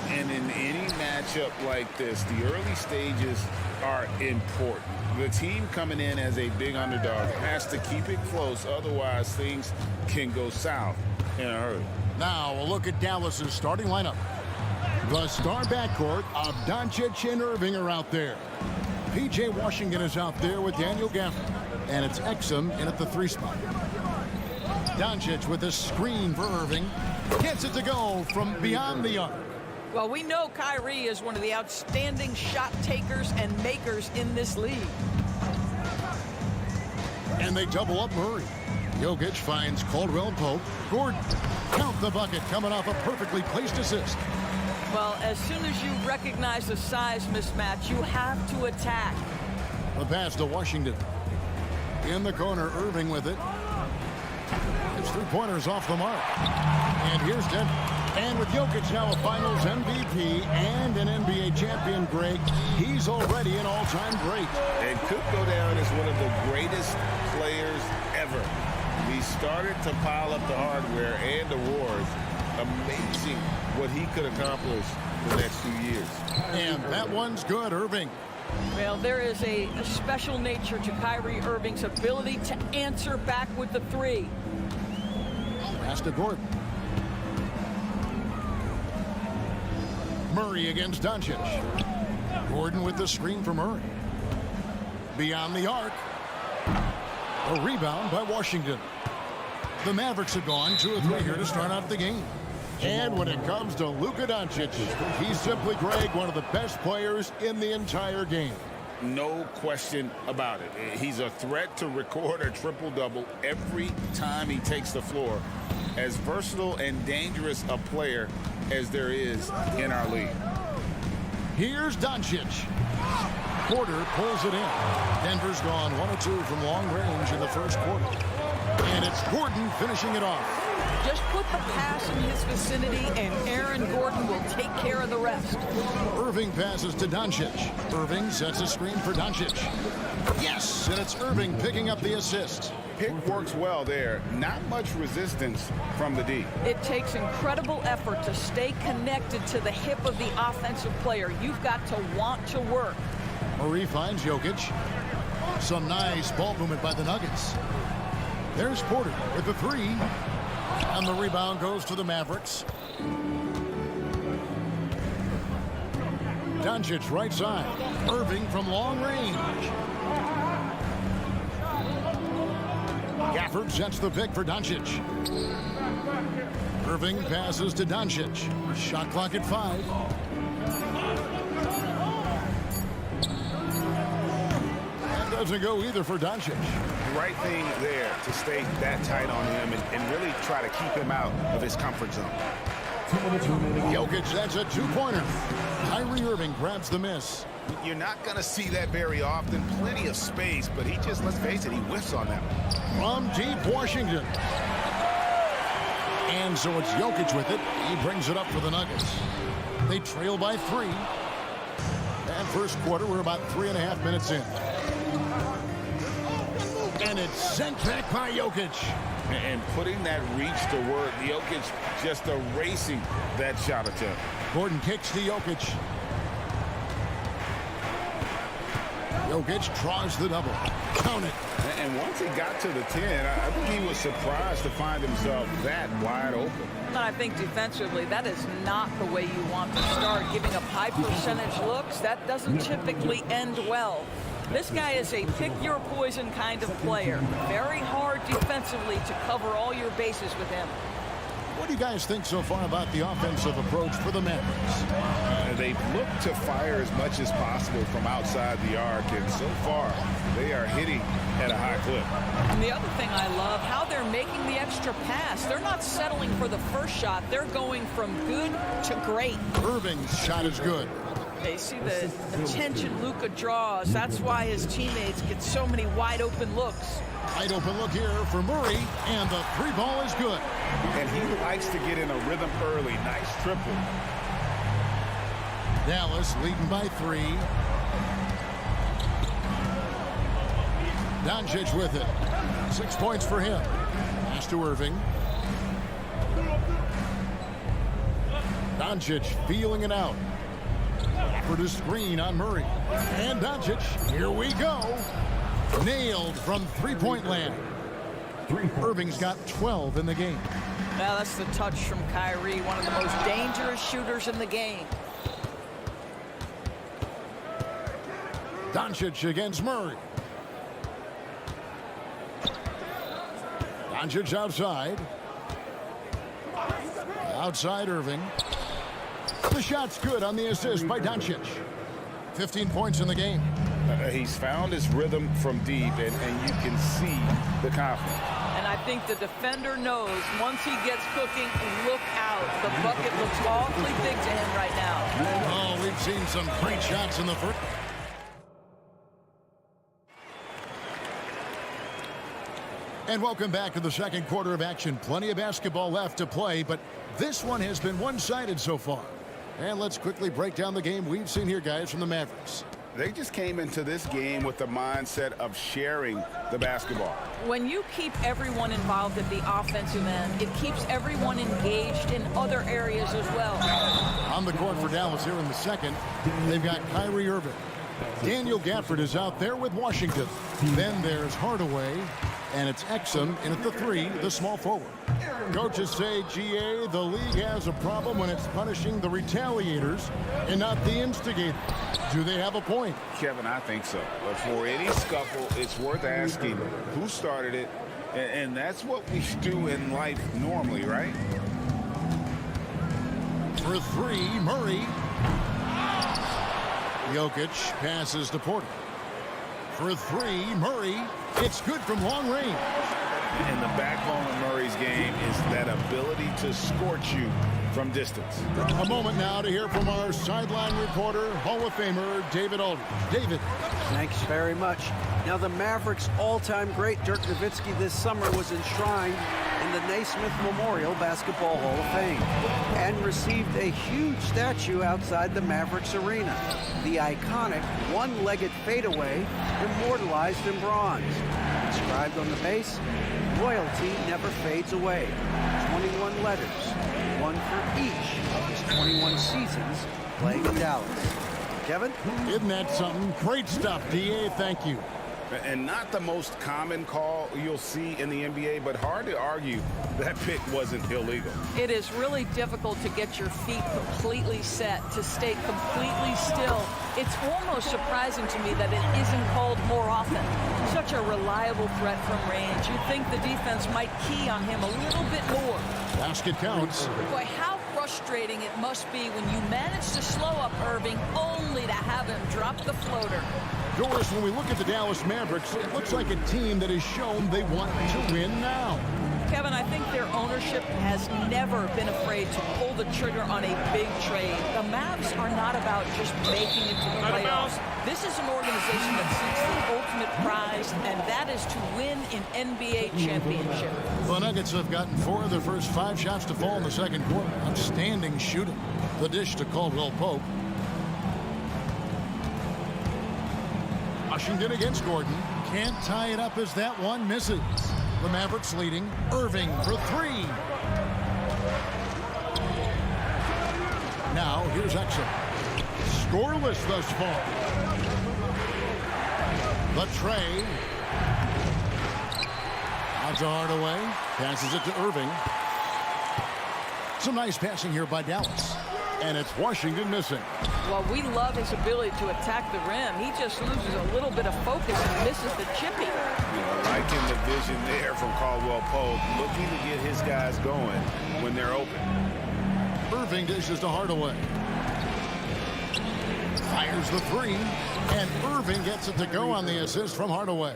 And in any matchup like this, the early stages are important. The team coming in as a big underdog has to keep it close, otherwise things can go south in a hurry. Now a look at Dallas's starting lineup. The star backcourt of Doncic and Irving are out there. P.J. Washington is out there with Daniel Gafford. And it's Exum in at the 3 spot. Doncic with a screen for Irving. Gets it to go from beyond the arc. Well, we know Kyrie is one of the outstanding shot takers and makers in this league. And they double up Murray. Jokic finds Caldwell Pope. Gordon, count the bucket, coming off a perfectly placed assist. Well, as soon as you recognize the size mismatch, you have to attack. The pass to Washington. In the corner, Irving with it. His 3-pointers off the mark. And here's Denver. And with Jokic now a Finals MVP and an NBA champion, Greg, he's already an all-time great. And could go down as one of the greatest players ever. He started to pile up the hardware and awards. Amazing what he could accomplish the next few years. And that one's good, Irving. Well, there is a special nature to Kyrie Irving's ability to answer back with the 3. Pass to Gordon. Murray against Doncic. Gordon with the screen for Murray. Beyond the arc. A rebound by Washington. The Mavericks have gone 2 of 3 here to start out the game. And when it comes to Luka Doncic, he's simply, Greg, one of the best players in the entire game. No question about it. He's a threat to record a triple-double every time he takes the floor. As versatile and dangerous a player as there is in our league. Here's Doncic. Porter pulls it in. Denver's gone 1 of 2 from long range in the first quarter. And it's Gordon finishing it off. Just put the pass in his vicinity, and Aaron Gordon will take care of the rest. Irving passes to Doncic. Irving sets a screen for Doncic. Yes, and it's Irving picking up the assist. Pick works well there. Not much resistance from the D. It takes incredible effort to stay connected to the hip of the offensive player. You've got to want to work. Murray finds Jokic. Some nice ball movement by the Nuggets. There's Porter with the 3. And the rebound goes to the Mavericks. Doncic right side. Irving from long range. Gafford sets the pick for Doncic. Irving passes to Doncic. Shot clock at 5. That doesn't go either for Doncic. Right thing there to stay that tight on him and really try to keep him out of his comfort zone. Jokic, that's a 2-pointer. Kyrie Irving grabs the miss. You're not going to see that very often. Plenty of space, but he just, let's face it, he whiffs on that one. From deep Washington. And so it's Jokic with it. He brings it up for the Nuggets. They trail by 3. And first quarter, we're about 3.5 minutes in. And it's sent back by Jokic. And putting that reach to work, Jokic just erasing that shot attempt. Gordon kicks to Jokic. Jokic draws the double. Count it. And once he got to the 10, I think he was surprised to find himself that wide open. And I think defensively, that is not the way you want to start. Giving up high percentage looks, that doesn't typically end well. This guy is a pick-your-poison kind of player. Very hard defensively to cover all your bases with him. What do you guys think so far about the offensive approach for the Mavericks? They've looked to fire as much as possible from outside the arc, and so far, they are hitting at a high clip. And the other thing I love, how they're making the extra pass. They're not settling for the first shot. They're going from good to great. Irving's shot is good. They see the attention Luka draws. That's why his teammates get so many wide-open looks. Wide open look here for Murray, and the 3-ball is good. And he likes to get in a rhythm early. Nice triple. Dallas leading by 3. Doncic with it. 6 points for him. Pass to Irving. Doncic feeling it out. For the screen on Murray. And Doncic, here we go. Nailed from three-point land. Irving's got 12 in the game. Now that's the touch from Kyrie, one of the most dangerous shooters in the game. Doncic against Murray. Doncic outside. Outside Irving. The shot's good on the assist by Doncic. 15 points in the game. He's found his rhythm from deep, and you can see the confidence. And I think the defender knows once he gets cooking, look out. The bucket looks awfully big to him right now. Oh, we've seen some great shots in the first. And welcome back to the second quarter of action. Plenty of basketball left to play, but this one has been one-sided so far. And let's quickly break down the game we've seen here, guys, from the Mavericks. They just came into this game with the mindset of sharing the basketball. When you keep everyone involved at the offensive end, it keeps everyone engaged in other areas as well. On the court for Dallas here in the second, they've got Kyrie Irving. Daniel Gafford is out there with Washington. Then there's Hardaway, and it's Exum in at the three, the small forward. Coaches say, GA, the league has a problem when it's punishing the retaliators and not the instigators. Do they have a point? Kevin, I think so. But for any scuffle, it's worth asking who started it, and that's what we do in life normally, right? For three, Murray. Jokic passes to Porter. For three, Murray. It's good from long range. And the backbone of Murray's game is that ability to scorch you from distance. A moment now to hear from our sideline reporter, Hall of Famer David Aldridge. David. Thanks very much. Now, the Mavericks' all-time great Dirk Nowitzki this summer was enshrined in the Naismith Memorial Basketball Hall of Fame and received a huge statue outside the Mavericks arena. The iconic one-legged fadeaway immortalized in bronze. Inscribed on the base, royalty never fades away. 21 letters, one for each of his 21 seasons playing in Dallas. Kevin? Isn't that something? Great stuff, DA. Thank you. And not the most common call you'll see in the NBA, but hard to argue that pick wasn't illegal. It is really difficult to get your feet completely set, to stay completely still. It's almost surprising to me that it isn't called more often. Such a reliable threat from range. You'd think the defense might key on him a little bit more. Basket counts. Boy, how frustrating it must be when you manage to slow up Irving only to have him drop the floater. Doris, when we look at the Dallas Mavericks, it looks like a team that has shown they want to win now. Kevin, I think their ownership has never been afraid to pull the trigger on a big trade. The Mavs are not about just making it to the playoffs. This is an organization that seeks the ultimate prize, and that is to win an NBA championship. The Nuggets have gotten 4 of their first 5 shots to fall in the second quarter. Outstanding shooting. The dish to Caldwell Pope. Washington against Gordon. Can't tie it up as that one misses. The Mavericks leading. Irving for 3. Now, here's Exum. Scoreless thus far. The tray. Out to Hardaway. Passes it to Irving. Some nice passing here by Dallas. And it's Washington missing. Well, we love his ability to attack the rim. He just loses a little bit of focus and misses the chippy. Liking the vision there from Caldwell Pope, looking to get his guys going when they're open. Irving dishes to Hardaway. Fires the 3, and Irving gets it to go on the assist from Hardaway.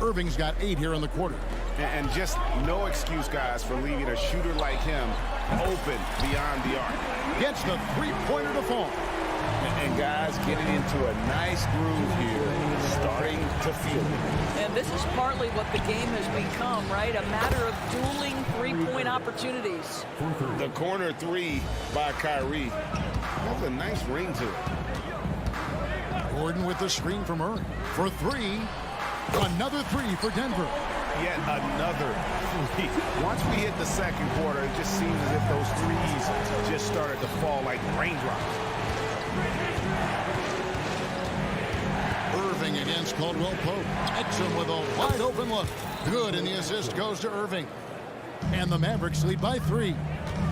Irving's got 8 here in the quarter. And just no excuse, guys, for leaving a shooter like him open beyond the arc. Gets the 3-pointer to fall. And guys getting into a nice groove here, starting to feel it. And this is partly what the game has become, right? A matter of dueling 3-point opportunities. The corner 3 by Kyrie has a nice ring to it. Gordon with the screen from Murray. For 3. Another 3 for Denver. Yet another Truthfully, once we hit the second quarter, it just seems as if those threes just started to fall like raindrops. Irving against Caldwell Pope. Exum with a wide open look. Good, and the assist goes to Irving. And the Mavericks lead by 3.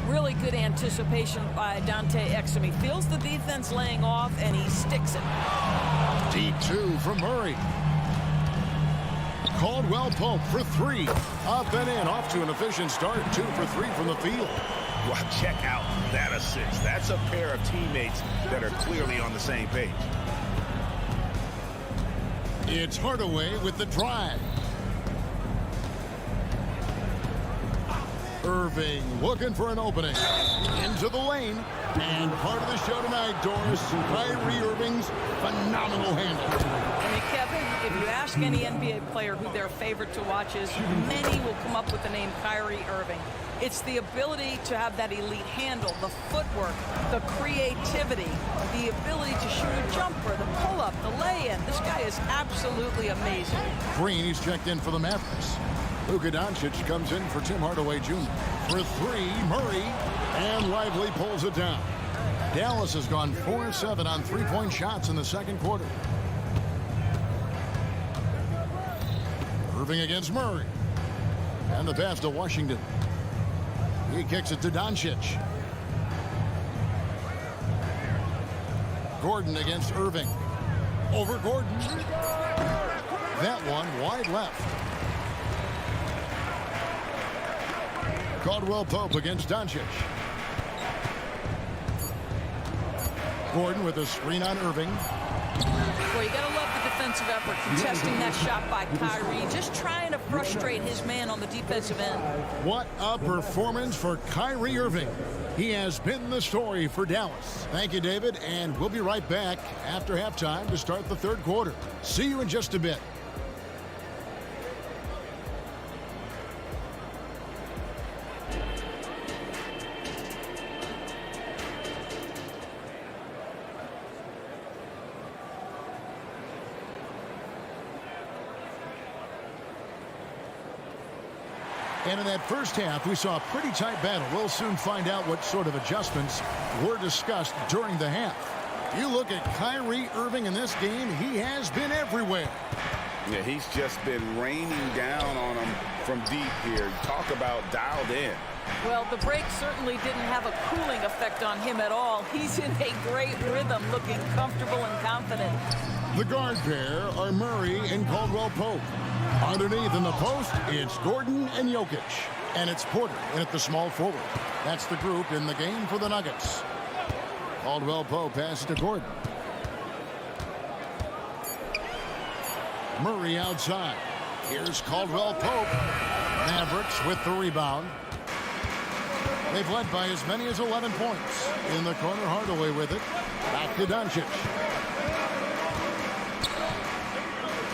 Really good anticipation by Dante Exum. He feels the defense laying off, and he sticks it. Deep 2 from Murray. Caldwell Pope for 3. Up and in, off to an efficient start. 2 for 3 from the field. Well, check out that assist. That's a pair of teammates that are clearly on the same page. It's Hardaway with the drive. Irving looking for an opening. Into the lane. And part of the show tonight, Doris, Kyrie Irving's phenomenal handle. I mean, Kevin, if you ask any NBA player who their favorite to watch is, many will come up with the name Kyrie Irving. It's the ability to have that elite handle, the footwork, the creativity, the ability to shoot a jumper, the pull-up, the lay-in. This guy is absolutely amazing. Green, he's checked in for the Mavericks. Luka Doncic comes in for Tim Hardaway Jr. For 3, Murray, and Lively pulls it down. Dallas has gone 4-7 on three-point shots in the second quarter. Irving against Murray. And the pass to Washington. He kicks it to Doncic. Gordon against Irving. Over Gordon. That one wide left. Caldwell Pope against Doncic. Gordon with a screen on Irving. Well, you got to love the defensive effort, contesting that shot by Kyrie, just trying to frustrate his man on the defensive end. What a performance for Kyrie Irving. He has been the story for Dallas. Thank you, David, and we'll be right back after halftime to start the third quarter. See you in just a bit. And in that first half, we saw a pretty tight battle. We'll soon find out what sort of adjustments were discussed during the half. You look at Kyrie Irving in this game, he has been everywhere. Yeah, he's just been raining down on him from deep here. Talk about dialed in. Well, the break certainly didn't have a cooling effect on him at all. He's in a great rhythm, looking comfortable and confident. The guard pair are Murray and Caldwell Pope. Underneath in the post, it's Gordon and Jokic. And it's Porter in at the small forward. That's the group in the game for the Nuggets. Caldwell Pope passes to Gordon. Murray outside. Here's Caldwell Pope. Mavericks with the rebound. They've led by as many as 11 points. In the corner, Hardaway with it. Back to Doncic.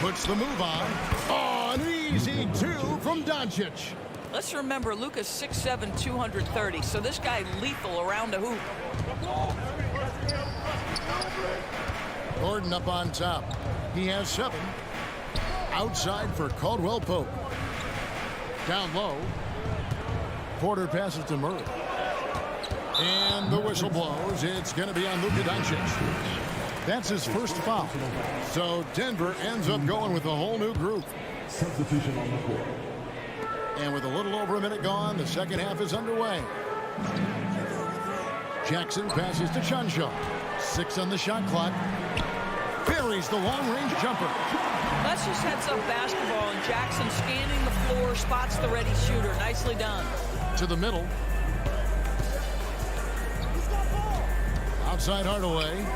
Puts the move on. Oh, an easy 2 from Doncic. Let's remember, Luka's 6'7", 230, so this guy lethal around the hoop. Gordon up on top. He has 7. Outside for Caldwell Pope. Down low. Porter passes to Murray. And the whistle blows. It's going to be on Luka Doncic. That's his first foul. So Denver ends up going with a whole new group. Substitution on the court. And with a little over a minute gone, the second half is underway. Jackson passes to Chanshaw. 6 on the shot clock. Buries the long-range jumper. That's just heads-up basketball, and Jackson scanning the floor, spots the ready shooter. Nicely done. To the middle. Outside Hardaway.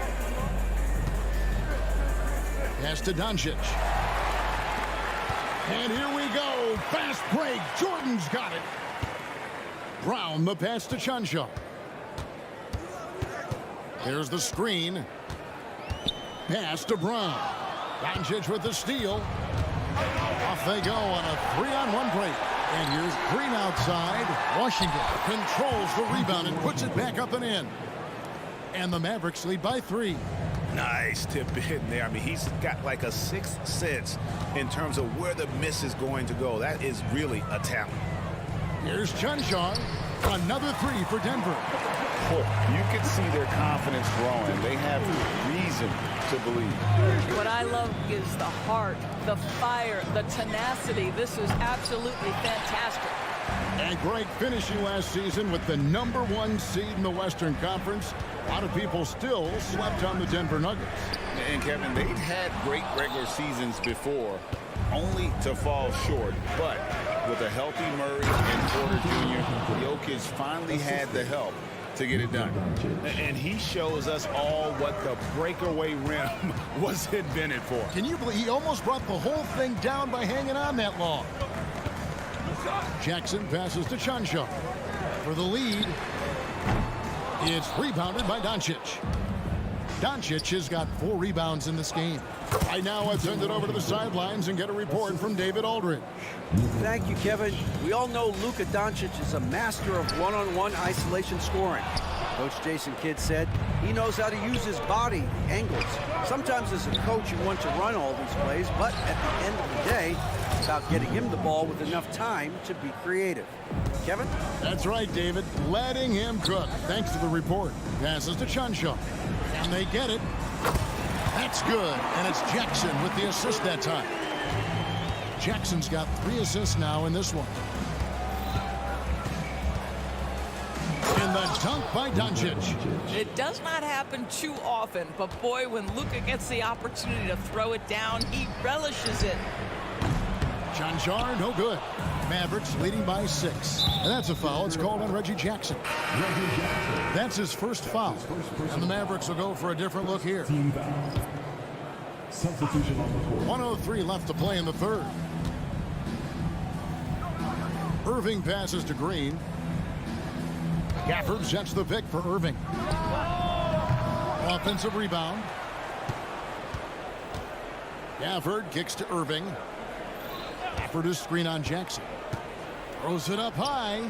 Pass to Doncic. And here we go. Fast break. Jordan's got it. Brown the pass to Chanshaw. There's the screen. Pass to Brown. Doncic with the steal. Off they go on a 3-on-1 break. And here's Green outside. Washington controls the rebound and puts it back up and in. And the Mavericks lead by 3. Nice tip in there. I mean, he's got like a sixth sense in terms of where the miss is going to go. That is really a talent. Here's Chunchar. Another three for Denver. Boy, you can see their confidence growing. They have reason to believe. What I love is the heart, the fire, the tenacity. This is absolutely fantastic. And Greg, finishing last season with the #1 seed in the Western Conference. A lot of people still slept on the Denver Nuggets. And Kevin, they've had great regular seasons before, only to fall short. But with a healthy Murray and Porter Jr., Jokic finally had the help to get it done. And he shows us all what the breakaway rim was invented for. Can you believe he almost brought the whole thing down by hanging on that long? Jackson passes to Chunchar for the lead. It's rebounded by Doncic. Doncic has got 4 rebounds in this game. Right now, let's send it over to the sidelines and get a report from David Aldridge. Thank you, Kevin. We all know Luka Doncic is a master of one-on-one isolation scoring. Coach Jason Kidd said he knows how to use his body, angles. Sometimes as a coach, you want to run all these plays, but at the end of the day, it's about getting him the ball with enough time to be creative. Kevin? That's right, David. Letting him cook. Thanks to the report. Passes to Chunchar. And they get it. That's good. And it's Jackson with the assist that time. Jackson's got 3 assists now in this one. And the dunk by Doncic. It does not happen too often, but boy, when Luka gets the opportunity to throw it down, he relishes it. Chunchar, no good. Mavericks leading by 6. And that's a foul. It's called on Reggie Jackson. That's his first foul. And the Mavericks will go for a different look here. 1:03 left to play in the third. Irving passes to Green. Gafford sets the pick for Irving. Offensive rebound. Gafford kicks to Irving. Gafford is screen on Jackson. Throws it up high.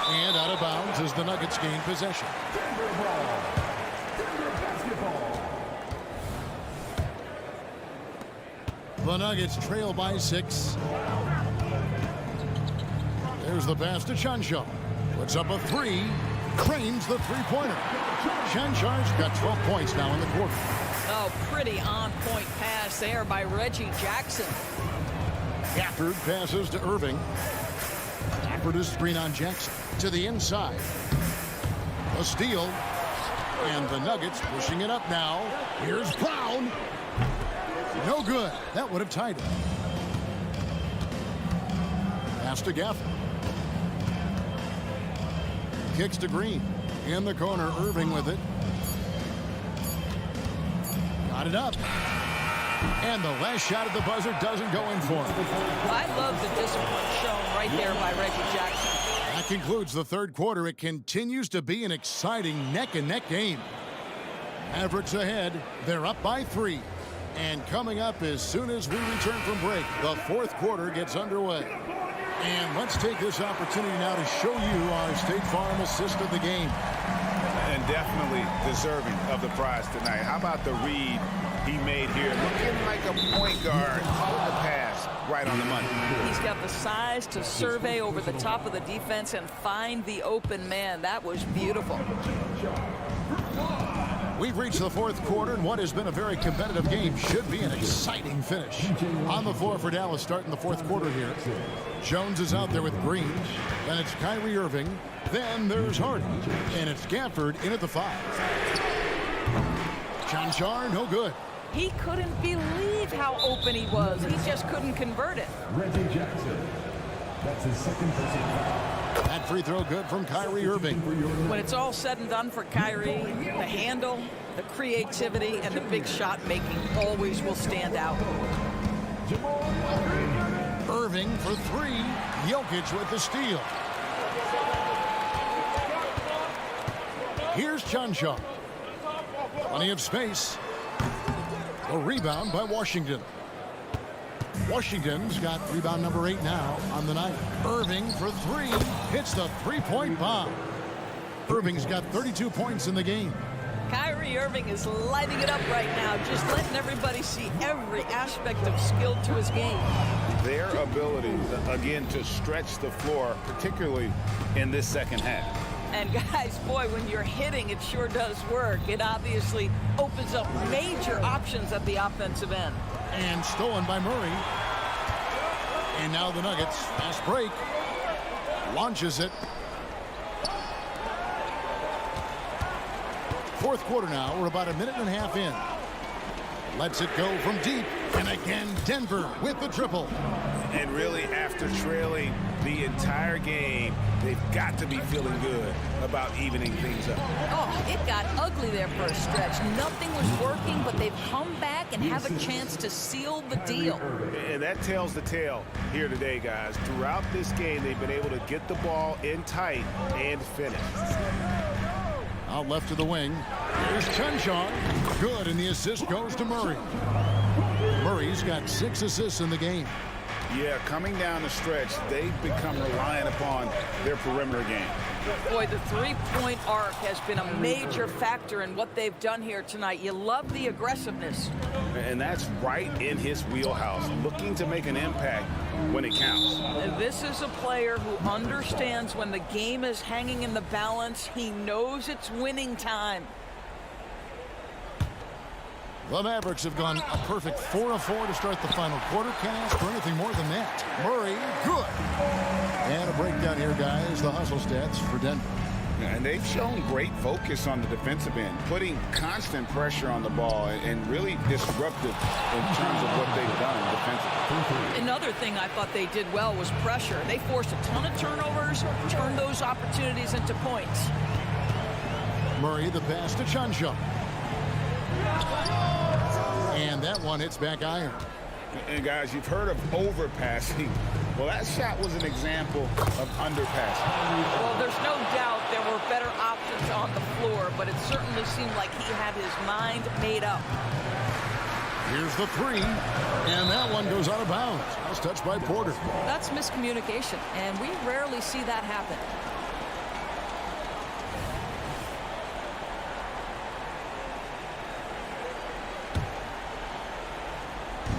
And out of bounds as the Nuggets gain possession. The Nuggets trail by 6. There's the pass to Chunchar. Puts up a 3. Cranes the three-pointer. Chanchar's got 12 points now in the quarter. Oh, pretty on-point pass there by Reggie Jackson. Gafford passes to Irving. Gafford is screen on Jackson. To the inside. A steal. And the Nuggets pushing it up now. Here's Brown. No good. That would have tied it. Pass to Gafford. Kicks to Green. In the corner, Irving with it. Got it up. And the last shot at the buzzer doesn't go in for him. I love the discipline shown right there by Reggie Jackson. That concludes the third quarter. It continues to be an exciting neck-and-neck game. Mavericks ahead. They're up by 3. And coming up as soon as we return from break, the fourth quarter gets underway. And let's take this opportunity now to show you our State Farm assist of the game. And definitely deserving of the prize tonight. How about the read he made here? Looking like a point guard. Caught the pass right on the money. He's got the size to survey over the top of the defense and find the open man. That was beautiful. We've reached the fourth quarter, and what has been a very competitive game should be an exciting finish. On the floor for Dallas starting the fourth quarter here. Jones is out there with Green. Then it's Kyrie Irving. Then there's Harden. And it's Gafford in at the 5. Chunchar, no good. He couldn't believe how open he was. He just couldn't convert it. Reggie Jackson. That's his second personal foul. That free throw good from Kyrie Irving. When it's all said and done for Kyrie, the handle, the creativity, and the big shot making always will stand out. Irving for 3. Jokic with the steal. Here's Chunchar. Plenty of space. A rebound by Washington. Washington's got rebound number 8 now on the night. Irving for 3. Hits the three-point bomb. Irving's got 32 points in the game. Kyrie Irving is lighting it up right now, just letting everybody see every aspect of skill to his game. their ability, again, to stretch the floor, particularly in this second half. And guys, boy, when you're hitting, it sure does work. It obviously opens up major options at the offensive end. And stolen by Murray. And now the Nuggets, fast break, launches it. Fourth quarter now. We're about a minute and a half in. Lets it go from deep. And again, Denver with the triple. And really, after trailing the entire game, they've got to be feeling good about evening things up. Oh, it got ugly there for a stretch. Nothing was working, but they've come back and have a chance to seal the deal. And that tells the tale here today, guys. Throughout this game, they've been able to get the ball in tight and finish. Out left to the wing. Here's Chunchon. Good, and the assist goes to Murray. Murray's got 6 assists in the game. Yeah, coming down the stretch, they've become reliant upon their perimeter game. Boy, the three-point arc has been a major factor in what they've done here tonight. You love the aggressiveness. And that's right in his wheelhouse, looking to make an impact when it counts. And this is a player who understands when the game is hanging in the balance. He knows it's winning time. The Mavericks have gone a perfect 4 of 4 to start the final quarter. Can't ask for anything more than that. Murray, good. And a breakdown here, guys. The hustle stats for Denver. And they've shown great focus on the defensive end, putting constant pressure on the ball and really disruptive in terms of what they've done defensively. Another thing I thought they did well was pressure. They forced a ton of turnovers, turned those opportunities into points. Murray, the pass to Chunchon. And that one hits back iron. And guys, you've heard of overpassing. Well, that shot was an example of underpassing. Well, there's no doubt there were better options on the floor, but it certainly seemed like he had his mind made up. Here's the three, and that one goes out of bounds. That's touched by Porter. That's miscommunication, and we rarely see that happen.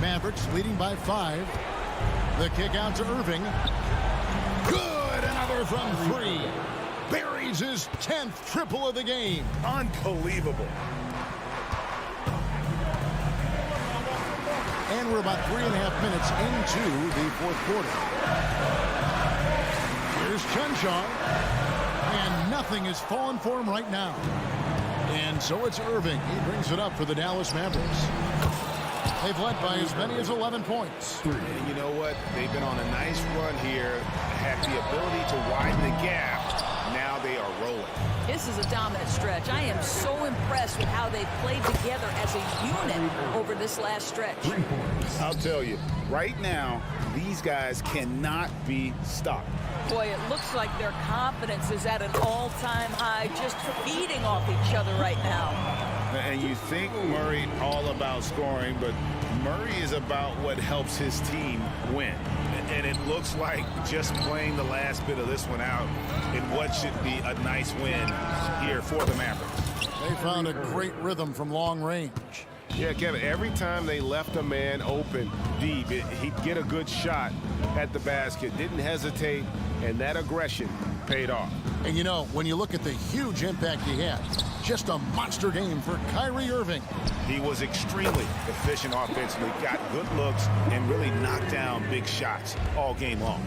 Mavericks leading by 5. The kick out to Irving. Good, another from 3. Buries his 10th triple of the game. Unbelievable. And we're about 3.5 minutes into the fourth quarter. Here's Chunchon. And nothing is falling for him right now. And so it's Irving. He brings it up for the Dallas Mavericks. They've led by as many as 11 points. And you know what? They've been on a nice run here, had the ability to widen the gap. Now they are rolling. This is a dominant stretch. I am so impressed with how they played together as a unit over this last stretch. I'll tell you, right now, these guys cannot be stopped. Boy, it looks like their confidence is at an all-time high, just feeding off each other right now. And you think Murray all about scoring, but Murray is about what helps his team win. And it looks like just playing the last bit of this one out in what should be a nice win here for the Mavericks. They found a great rhythm from long range. Yeah, Kevin, every time they left a man open deep, he'd get a good shot at the basket. Didn't hesitate, and that aggression paid off. And you know, when you look at the huge impact he had, just a monster game for Kyrie Irving. He was extremely efficient offensively, got good looks, and really knocked down big shots all game long.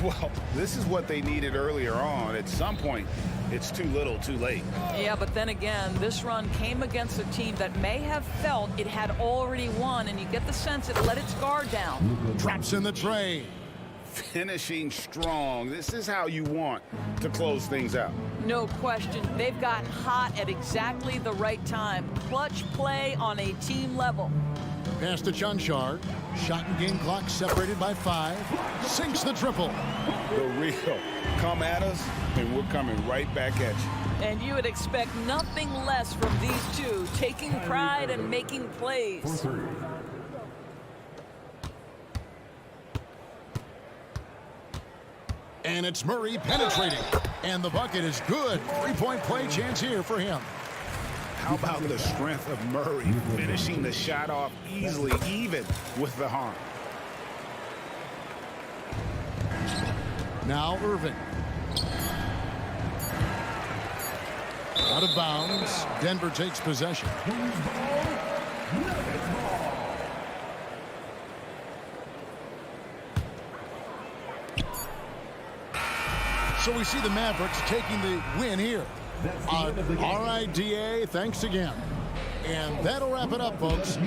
Well, this is what they needed earlier on. At some point, it's too little, too late. Yeah, but then again, this run came against a team that may have felt it had already won, and you get the sense it let its guard down. Drops in the tray. Finishing strong. This is how you want to close things out. No question. They've gotten hot at exactly the right time. Clutch play on a team level. Pass to Chunchon. Shot and game clock separated by 5. Sinks the triple. The real. Come at us, and we're coming right back at you. And you would expect nothing less from these two, taking pride and making plays. And it's Murray penetrating. And the bucket is good. 3-point play chance here for him. How about the strength of Murray finishing the shot off easily, even with the harm? Now Irving. Out of bounds. Denver takes possession. So we see the Mavericks taking the win here. RIDA, thanks again. And that'll wrap it up, folks.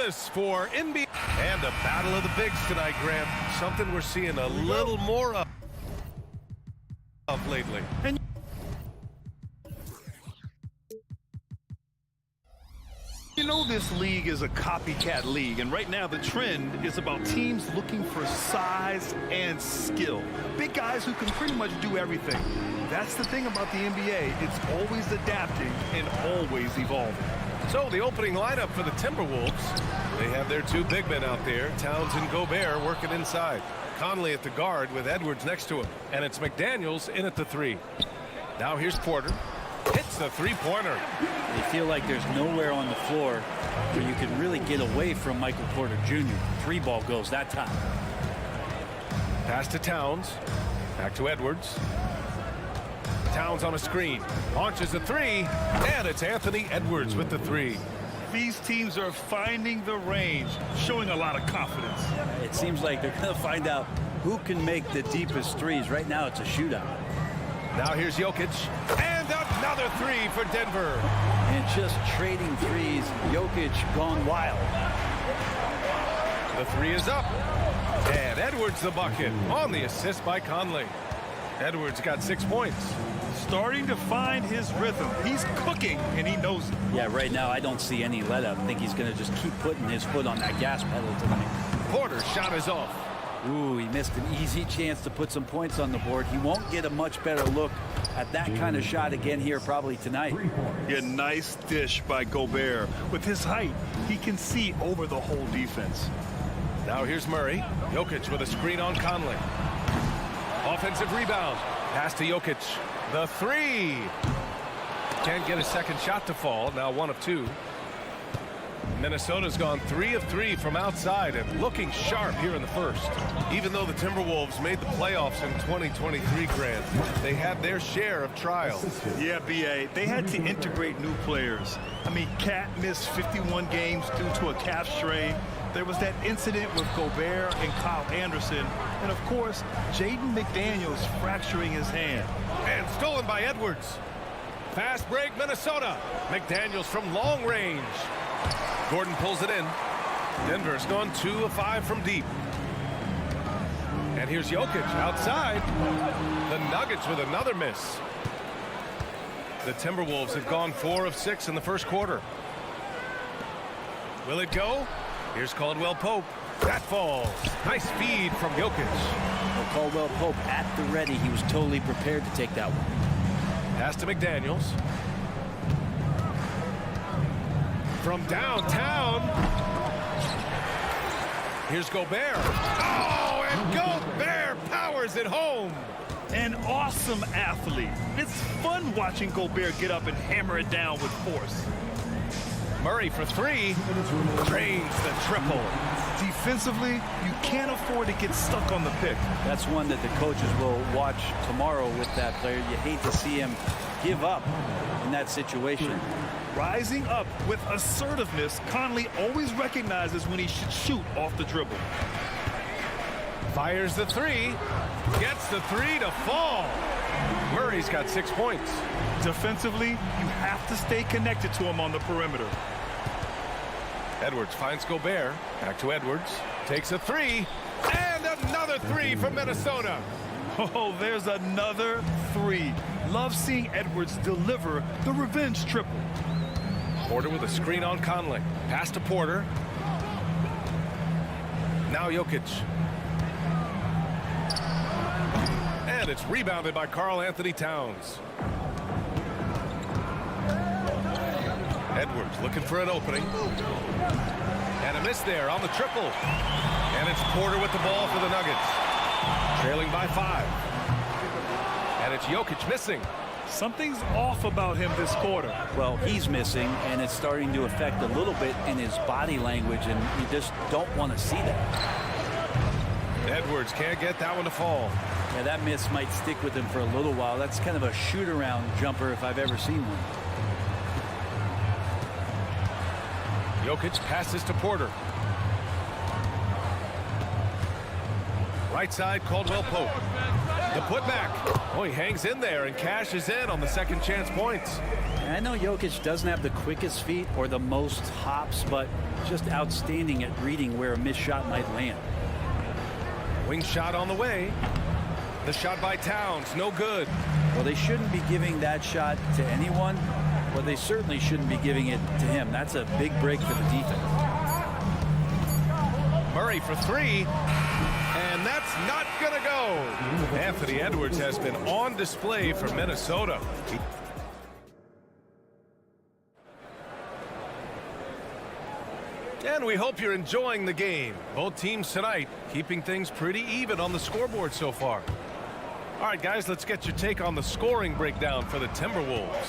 this for NBA. And a battle of the bigs tonight, Grant. Something we're seeing a little more of lately. And you know this league is a copycat league, and right now the trend is about teams looking for size and skill. Big guys who can pretty much do everything. That's the thing about the NBA. It's always adapting and always evolving. So the opening lineup for the Timberwolves, they have their two big men out there, Towns and Gobert, working inside. Conley at the guard with Edwards next to him. And it's McDaniels in at the 3. Now here's Porter. Hits the three-pointer. They feel like there's nowhere on the floor where you can really get away from Michael Porter Jr. 3-ball goes that time. Pass to Towns. Back to Edwards. Towns on a screen. Launches a 3. And it's Anthony Edwards with the 3. These teams are finding the range, showing a lot of confidence. It seems like they're going to find out who can make the deepest threes. Right now it's a shootout. Now here's Jokic. And another 3 for Denver. And just trading threes, Jokic gone wild. The 3 is up. And Edwards the bucket on the assist by Conley. Edwards got 6 points. Starting to find his rhythm. He's cooking, and he knows it. Yeah, right now I don't see any let up. I think he's going to just keep putting his foot on that gas pedal tonight. Porter's shot is off. Ooh, he missed an easy chance to put some points on the board. He won't get a much better look at that kind of shot again here probably tonight. Yeah, nice dish by Gobert. With his height, he can see over the whole defense. Now here's Murray. Jokic with a screen on Conley. Offensive rebound. Pass to Jokic. The 3. Can't get a second shot to fall. Now 1 of 2. Minnesota's gone 3 of 3 from outside and looking sharp here in the first. Even though the Timberwolves made the playoffs in 2023, Grant, they had their share of trials. Yeah, B.A., they had to integrate new players. I mean, Cat missed 51 games due to a calf strain. There was that incident with Gobert and Kyle Anderson. And, of course, Jaden McDaniels fracturing his hand. And stolen by Edwards. Fast break, Minnesota. McDaniels from long range. Gordon pulls it in. Denver's gone 2 of 5 from deep. And here's Jokic outside. The Nuggets with another miss. The Timberwolves have gone 4 of 6 in the first quarter. Will it go? Here's Caldwell Pope. That falls. Nice feed from Jokic. Well, Caldwell Pope at the ready. He was totally prepared to take that one. Pass to McDaniels. From downtown. Here's Gobert. Oh, and Gobert powers it home. An awesome athlete. It's fun watching Gobert get up and hammer it down with force. Murray for 3. Drains the triple. Defensively, you can't afford to get stuck on the pick. That's one that the coaches will watch tomorrow with that player. You hate to see him give up in that situation. Rising up with assertiveness, Conley always recognizes when he should shoot off the dribble. Fires the 3. Gets the 3 to fall. Murray's got 6 points. Defensively, you have to stay connected to him on the perimeter. Edwards finds Gobert. Back to Edwards. Takes a 3. And another 3 from Minnesota. Oh, there's another 3. Love seeing Edwards deliver the revenge triple. Porter with a screen on Conley. Pass to Porter. Now Jokic. And it's rebounded by Karl Anthony Towns. Edwards looking for an opening. And a miss there on the triple. And it's Porter with the ball for the Nuggets. Trailing by 5. And it's Jokic missing. Something's off about him this quarter. Well, he's missing, and it's starting to affect a little bit in his body language, and you just don't want to see that. Edwards can't get that one to fall. Yeah, that miss might stick with him for a little while. That's kind of a shoot-around jumper if I've ever seen one. Jokic passes to Porter. Right side, Caldwell Pope. The putback. Oh, he hangs in there and cashes in on the second chance points. And I know Jokic doesn't have the quickest feet or the most hops, but just outstanding at reading where a missed shot might land. Wing shot on the way. The shot by Towns, no good. Well, they shouldn't be giving that shot to anyone, but they certainly shouldn't be giving it to him. That's a big break for the defense. Murray for three, and that's not gonna go. Anthony Edwards has been on display for Minnesota. And we hope you're enjoying the game. Both teams tonight keeping things pretty even on the scoreboard so far. All right, guys, let's get your take on the scoring breakdown for the Timberwolves.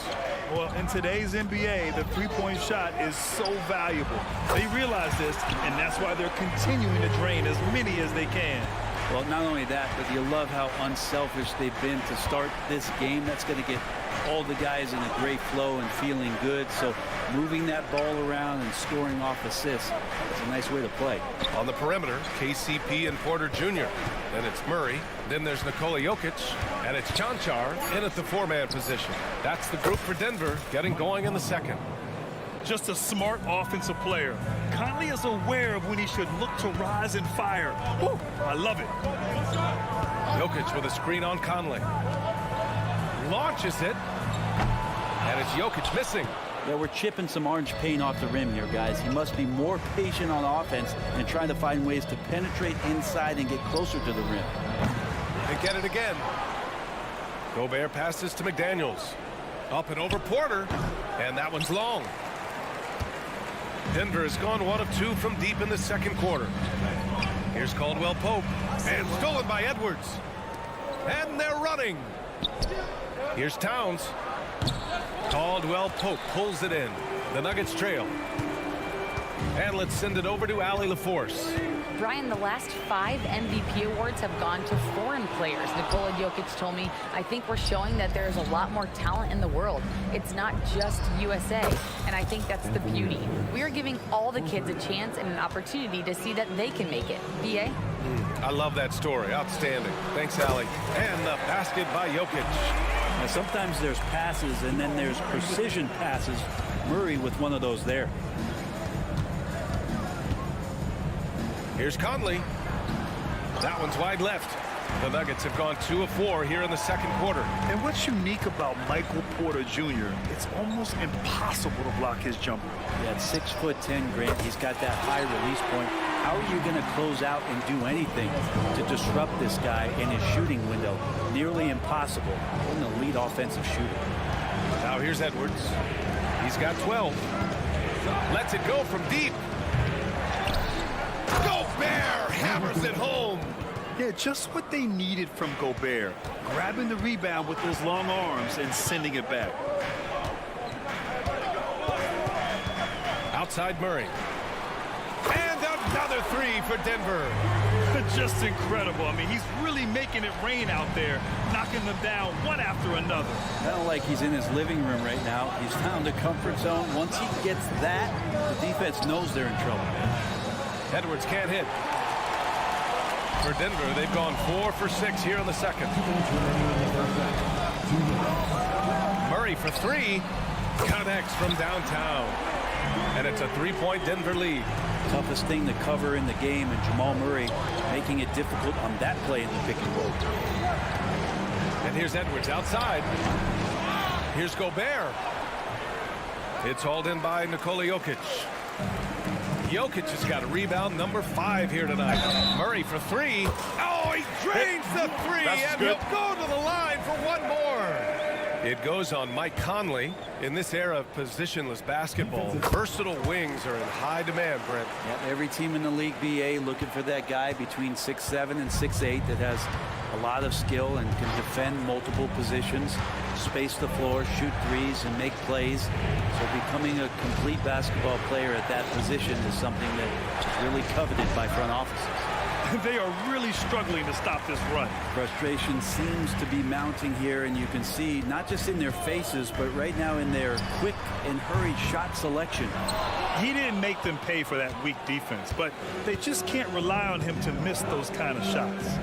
Well, in today's NBA, the three-point shot is so valuable. They realize this, and that's why they're continuing to drain as many as they can. Well, not only that, but you love how unselfish they've been to start this game. That's going to get all the guys in a great flow and feeling good. So moving that ball around and scoring off assists is a nice way to play. On the perimeter, KCP and Porter Jr. Then it's Murray. Then there's Nikola Jokic. And it's Chanchar in at the four-man position. That's the group for Denver getting going in the second. Just a smart offensive player. Conley is aware of when he should look to rise and fire. Woo, I love it. Jokic with a screen on Conley. Launches it. And it's Jokic missing. Yeah, we're chipping some orange paint off the rim here, guys. He must be more patient on offense and trying to find ways to penetrate inside and get closer to the rim. They get it again. Gobert passes to McDaniels. Up and over Porter. And that one's long. Denver has gone 1 of 2 from deep in the second quarter. Here's Caldwell Pope. And stolen by Edwards. And they're running. Here's Towns. Caldwell Pope pulls it in. The Nuggets trail. And let's send it over to Allie LaForce. Brian, the last 5 MVP awards have gone to foreign players. Nikola Jokic told me, I think we're showing that there's a lot more talent in the world. It's not just USA, and I think that's the beauty. We are giving all the kids a chance and an opportunity to see that they can make it. B.A.? I love that story. Outstanding. Thanks, Allie. And the basket by Jokic. Now, sometimes there's passes, and then there's precision passes. Murray with one of those there. Here's Conley. That one's wide left. The Nuggets have gone 2 of 4 here in the second quarter. And what's unique about Michael Porter Jr., it's almost impossible to block his jumper. Yeah, at 6'10", Grant, he's got that high release point. How are you going to close out and do anything to disrupt this guy in his shooting window? Nearly impossible. An elite offensive shooter. Now here's Edwards. He's got 12. Lets it go from deep. Gobert hammers it home. Yeah, just what they needed from Gobert. Grabbing the rebound with those long arms and sending it back. Outside Murray. And another 3 for Denver. Just incredible. I mean, he's really making it rain out there, knocking them down one after another. Kind of like he's in his living room right now. He's found a comfort zone. Once he gets that, the defense knows they're in trouble. Edwards can't hit. For Denver, they've gone 4 for 6 here in the second. Murray for 3. Connects from downtown. And it's a 3-point Denver lead. Toughest thing to cover in the game, and Jamal Murray making it difficult on that play in the pick and roll. And here's Edwards outside. Here's Gobert. It's hauled in by Nikola Jokic. Jokic has got a rebound number 5 here tonight. Murray for 3. Oh, he drains the 3, and he'll go to the line for one more. It goes on Mike Conley. In this era of positionless basketball, versatile wings are in high demand, Brent. Yep, every team in the league, BA, looking for that guy between 6'7" and 6'8" that has a lot of skill and can defend multiple positions, space the floor, shoot threes, and make plays. So becoming a complete basketball player at that position is something that is really coveted by front offices. They are really struggling to stop this run. Frustration seems to be mounting here, and you can see not just in their faces, but right now in their quick and hurried shot selection. He didn't make them pay for that weak defense, but they just can't rely on him to miss those kind of shots.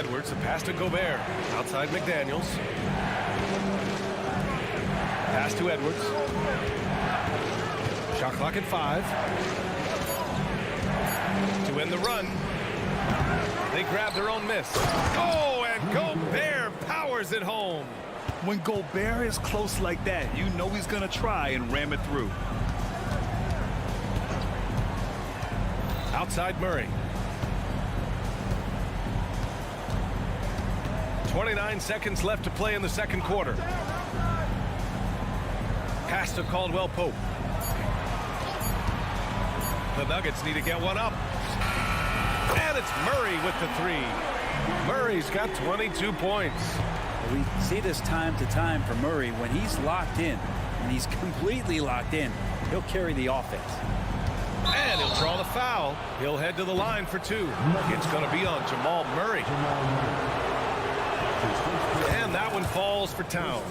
Edwards, a pass to Gobert. Outside McDaniels. Pass to Edwards. Shot clock at 5. To end the run. They grab their own miss. Oh, and Gobert powers it home. When Gobert is close like that, you know he's going to try and ram it through. Outside Murray. 29 seconds left to play in the second quarter. Pass to Caldwell Pope. The Nuggets need to get one up. And it's Murray with the 3. Murray's got 22 points. We see this time to time for Murray. When he's locked in, when he's completely locked in, he'll carry the offense. And he'll draw the foul. He'll head to the line for 2. It's going to be on Jamal Murray. And that one falls for Towns.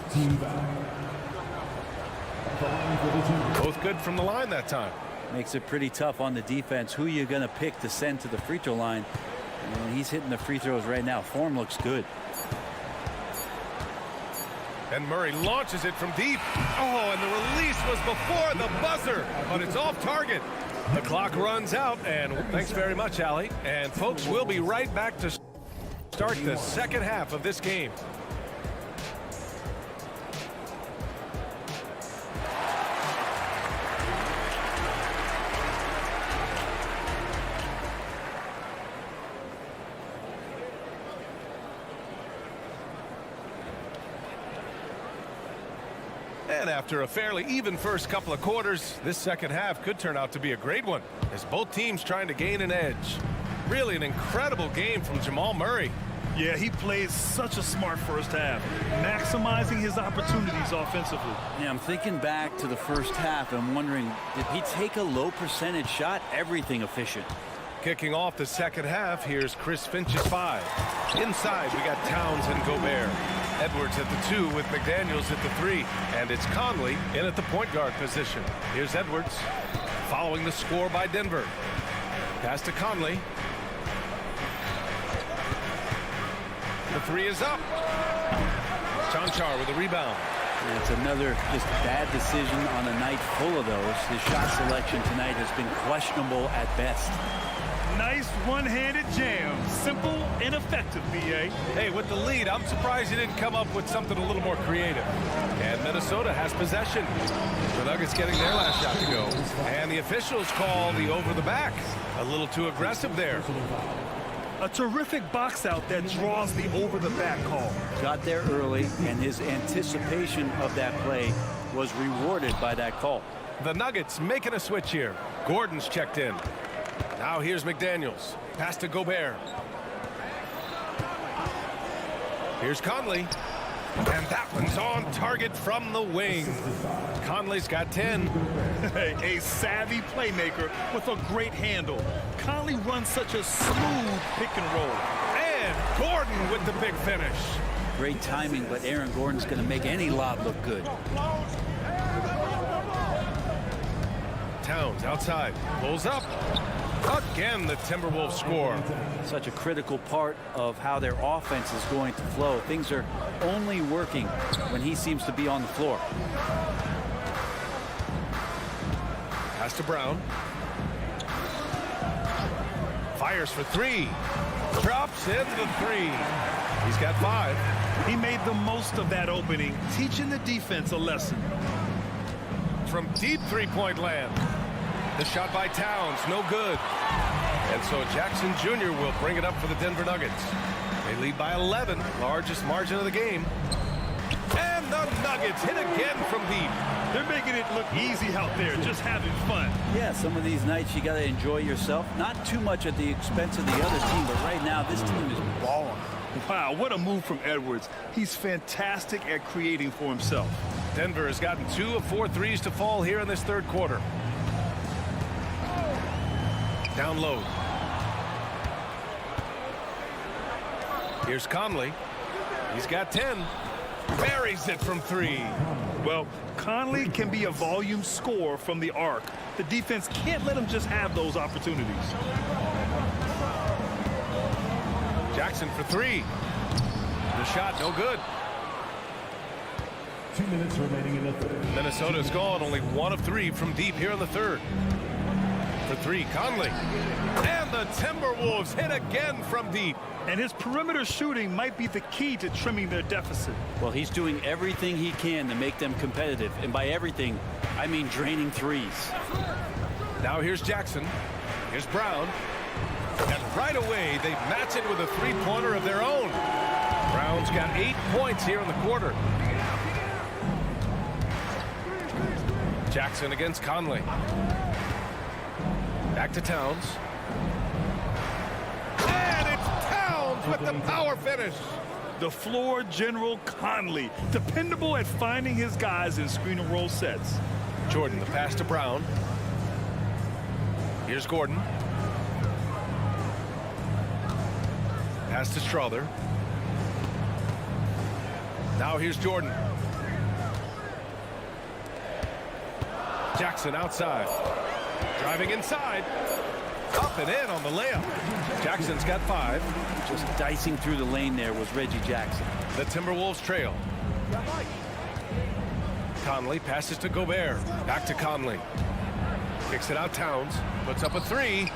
Both good from the line that time. Makes it pretty tough on the defense. Who you're going to pick to send to the free throw line. And he's hitting the free throws right now. Form looks good. And Murray launches it from deep. Oh, and the release was before the buzzer, but it's off target. The clock runs out, and thanks very much, Allie. And folks, we'll be right back to start the second half of this game. And after a fairly even first couple of quarters, this second half could turn out to be a great one, as both teams trying to gain an edge. Really an incredible game from Jamal Murray. Yeah, he played such a smart first half, maximizing his opportunities offensively. Yeah, I'm thinking back to the first half and wondering, did he take a low percentage shot? Everything efficient. Kicking off the second half, here's Chris Finch's 5. Inside, we got Towns and Gobert. Edwards at the 2 with McDaniels at the 3. And it's Conley in at the point guard position. Here's Edwards following the score by Denver. Pass to Conley. The 3 is up. Chanchar with a rebound. It's another just bad decision on a night full of those. His shot selection tonight has been questionable at best. Nice one-handed jam. Simple and effective, B.A. Hey, with the lead, I'm surprised he didn't come up with something a little more creative. And Minnesota has possession. The Nuggets getting their last shot to go. And the officials call the over the back. A little too aggressive there. A terrific box out that draws the over-the-back call. Got there early, and his anticipation of that play was rewarded by that call. The Nuggets making a switch here. Gordon's checked in. Now here's McDaniels. Pass to Gobert. Here's Conley. And that one's on target from the wing. Conley's got 10. A savvy playmaker with a great handle. Conley runs such a smooth pick and roll. And Gordon with the big finish. Great timing, but Aaron Gordon's going to make any lob look good. Towns outside. Pulls up. Again, the Timberwolves score. Such a critical part of how their offense is going to flow. Things are only working when he seems to be on the floor. Pass to Brown. Fires for 3. Drops in the 3. He's got 5. He made the most of that opening, teaching the defense a lesson. From deep three-point land. The shot by Towns, no good. And so Jackson Jr. will bring it up for the Denver Nuggets. They lead by 11, largest margin of the game. And the Nuggets hit again from deep. They're making it look easy out there, just having fun. Yeah, some of these nights you got to enjoy yourself. Not too much at the expense of the other team, but right now this team is balling. Wow, what a move from Edwards. He's fantastic at creating for himself. Denver has gotten 2 of 4 threes to fall here in this third quarter. Down low. Here's Conley. He's got 10. Buries it from 3. Well, Conley can be a volume scorer from the arc. The defense can't let him just have those opportunities. Jackson for three. The shot, no good. 2 minutes remaining in the third. Minnesota's gone only 1 of 3 from deep here in the third. For three, Conley. And the Timberwolves hit again from deep. And his perimeter shooting might be the key to trimming their deficit. Well, he's doing everything he can to make them competitive. And by everything, I mean draining threes. Now here's Jackson. Here's Brown. And right away, they match it with a three-pointer of their own. Brown's got 8 points here in the quarter. Jackson against Conley. Back to Towns. And it's Towns with the power finish. The floor general Conley, dependable at finding his guys in screen and roll sets. Jordan, the pass to Brown. Here's Gordon. Pass to Strother. Now here's Jordan. Jackson outside. Driving inside. Up and in on the layup. Jackson's got 5. Just dicing through the lane there was Reggie Jackson. The Timberwolves trail. Conley passes to Gobert. Back to Conley. Kicks it out Towns. Puts up a 3.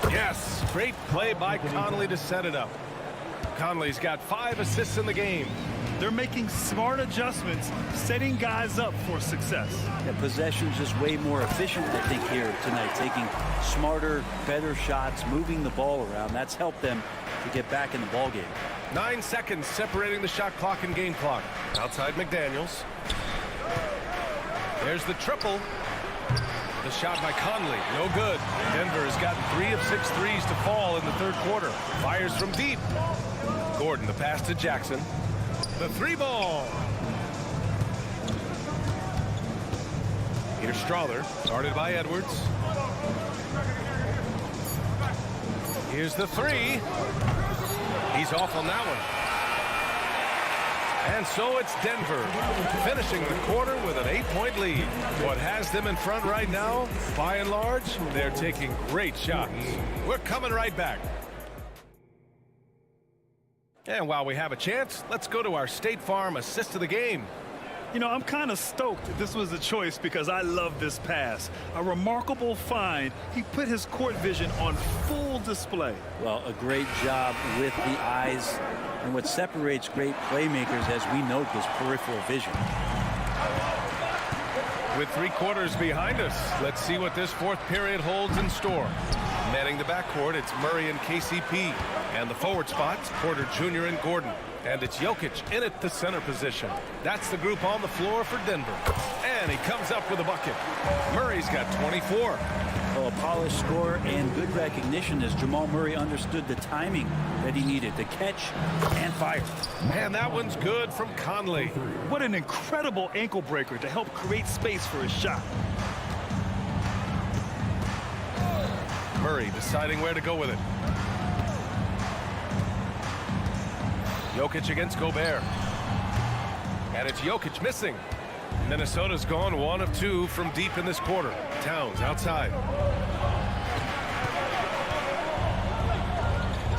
Yes! Great play by Conley to set it up. Conley's got 5 assists in the game. They're making smart adjustments, setting guys up for success. The possession's just way more efficient, I think, here tonight. Taking smarter, better shots, moving the ball around. That's helped them to get back in the ball game. 9 seconds separating the shot clock and game clock. Outside McDaniels. There's the triple. The shot by Conley, no good. Denver has gotten 3 of 6 threes to fall in the third quarter. Fires from deep. Gordon, the pass to Jackson. The 3-ball. Here's Strother, guarded by Edwards. Here's the 3. He's off on that one. And so it's Denver finishing the quarter with an 8-point lead. What has them in front right now, by and large, they're taking great shots. We're coming right back. And while we have a chance, let's go to our State Farm assist of the game. You know, I'm kind of stoked this was a choice because I love this pass. A remarkable find. He put his court vision on full display. Well, a great job with the eyes. And what separates great playmakers, as we note, is peripheral vision. With 3 quarters behind us, let's see what this fourth period holds in store. Manning the backcourt, it's Murray and KCP. And the forward spots, Porter Jr. and Gordon. And it's Jokic in at the center position. That's the group on the floor for Denver. And he comes up with a bucket. Murray's got 24. Well, a polished score and good recognition as Jamal Murray understood the timing that he needed to catch and fire. And that one's good from Conley. What an incredible ankle breaker to help create space for his shot. Murray deciding where to go with it. Jokic against Gobert. And it's Jokic missing. Minnesota's gone 1 of 2 from deep in this quarter. Towns outside.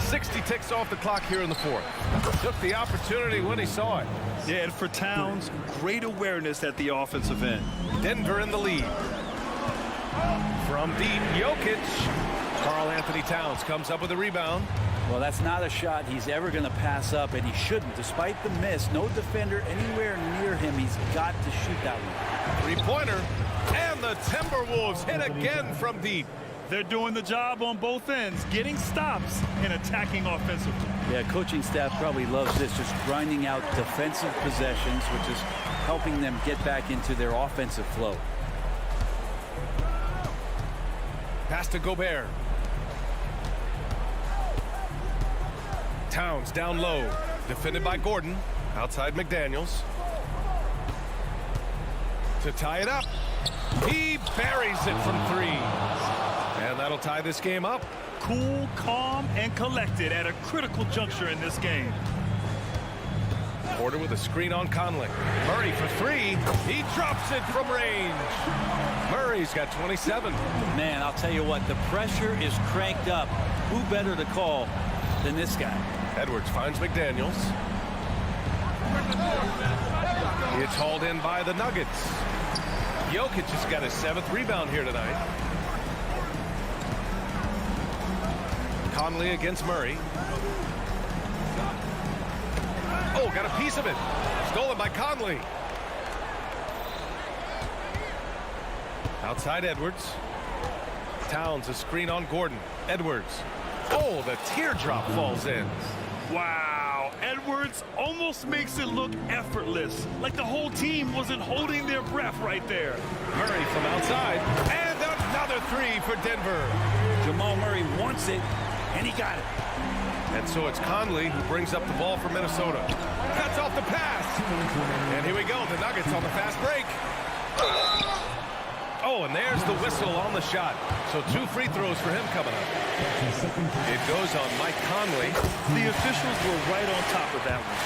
60 ticks off the clock here in the fourth. Took the opportunity when he saw it. Yeah, and for Towns, great awareness at the offensive end. Denver in the lead. From deep, Jokic. Karl Anthony Towns comes up with a rebound. Well, that's not a shot he's ever going to pass up, and he shouldn't. Despite the miss, no defender anywhere near him. He's got to shoot that one. 3-pointer, and the Timberwolves hit again from deep. They're doing the job on both ends, getting stops and attacking offensively. Yeah, coaching staff probably loves this, just grinding out defensive possessions, which is helping them get back into their offensive flow. Pass to Gobert. Towns down low, defended by Gordon. Outside McDaniels. To tie it up. He buries it from 3. And that'll tie this game up. Cool, calm, and collected at a critical juncture in this game. Porter with a screen on Conley. Murray for 3. He drops it from range. Murray's got 27. Man, I'll tell you what, the pressure is cranked up. Who better to call than this guy? Edwards finds McDaniels. It's hauled in by the Nuggets. Jokic has got his 7th rebound here tonight. Conley against Murray. Oh, got a piece of it. Stolen by Conley. Outside Edwards. Towns a screen on Gordon. Edwards. Oh, the teardrop falls in. Wow, Edwards almost makes it look effortless, like the whole team wasn't holding their breath right there. Murray from outside, and another 3 for Denver. Jamal Murray wants it, and he got it. And so it's Conley who brings up the ball for Minnesota. Cuts off the pass. And here we go, the Nuggets on the fast break. Oh, and there's the whistle on the shot. So 2 free throws for him coming up. It goes on Mike Conley. The officials were right on top of that one.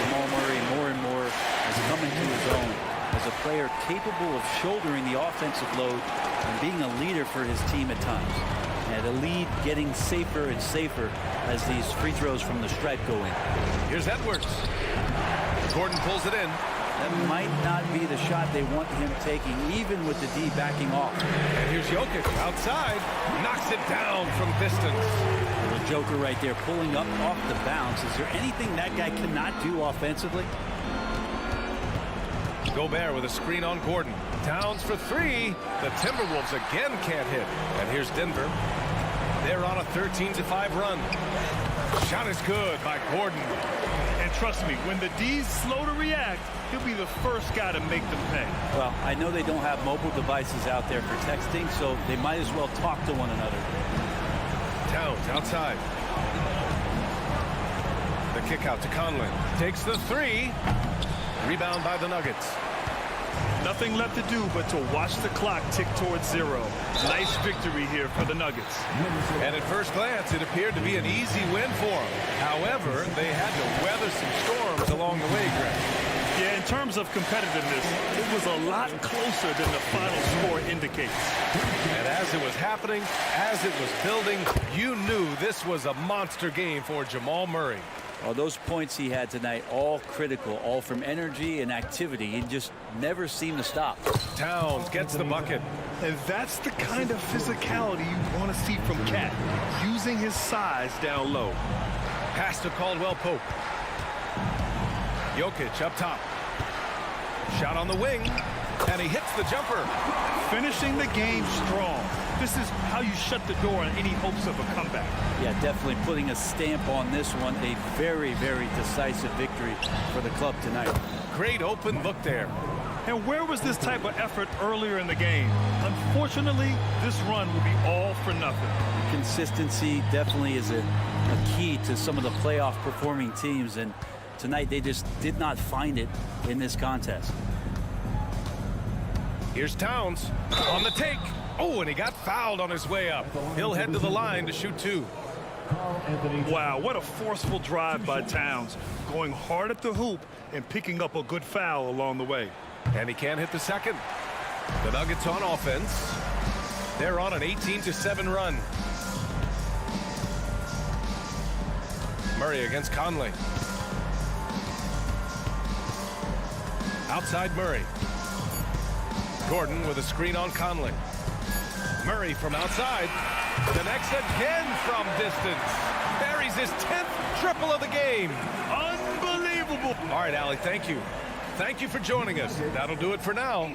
Jamal Murray more and more is coming to his own as a player capable of shouldering the offensive load and being a leader for his team at times. And the lead getting safer and safer as these free throws from the stripe go in. Here's Edwards. Gordon pulls it in. That might not be the shot they want him taking, even with the D backing off. And here's Jokic outside. Knocks it down from distance. The Joker right there pulling up off the bounce. Is there anything that guy cannot do offensively? Gobert with a screen on Gordon. Towns for 3. The Timberwolves again can't hit. And here's Denver. They're on a 13-5 run. Shot is good by Gordon. And trust me, when the D's slow to react, he'll be the first guy to make them pay. Well, I know they don't have mobile devices out there for texting, so they might as well talk to one another. Towns outside. The kick out to Conley. Takes the 3. Rebound by the Nuggets. Nothing left to do but to watch the clock tick towards 0. Nice victory here for the Nuggets. And at first glance, it appeared to be an easy win for them. However, they had to weather some storms along the way, Greg. Yeah, in terms of competitiveness, it was a lot closer than the final score indicates. And as it was happening, as it was building, you knew this was a monster game for Jamal Murray. Well, those points he had tonight, all critical, all from energy and activity. He just never seemed to stop. Towns gets the bucket. And that's the kind of physicality you want to see from Cat, using his size down low. Pass to Caldwell Pope. Jokic up top. Shot on the wing, and he hits the jumper. Finishing the game strong. This is how you shut the door on any hopes of a comeback. Yeah, definitely putting a stamp on this one. A very, very decisive victory for the club tonight. Great open look there. And where was this type of effort earlier in the game? Unfortunately, this run will be all for nothing. Consistency definitely is a key to some of the playoff performing teams, and tonight they just did not find it in this contest. Here's Towns on the take. Oh, and he got fouled on his way up. He'll head to the line to shoot 2. Wow, what a forceful drive by Towns. Going hard at the hoop and picking up a good foul along the way. And he can't hit the second. The Nuggets on offense. They're on an 18-7 run. Murray against Conley. Outside Murray. Gordon with a screen on Conley. Murray from outside. Connects again from distance. Buries his 10th triple of the game. Unbelievable. All right, Allie, thank you. Thank you for joining us. That'll do it for now.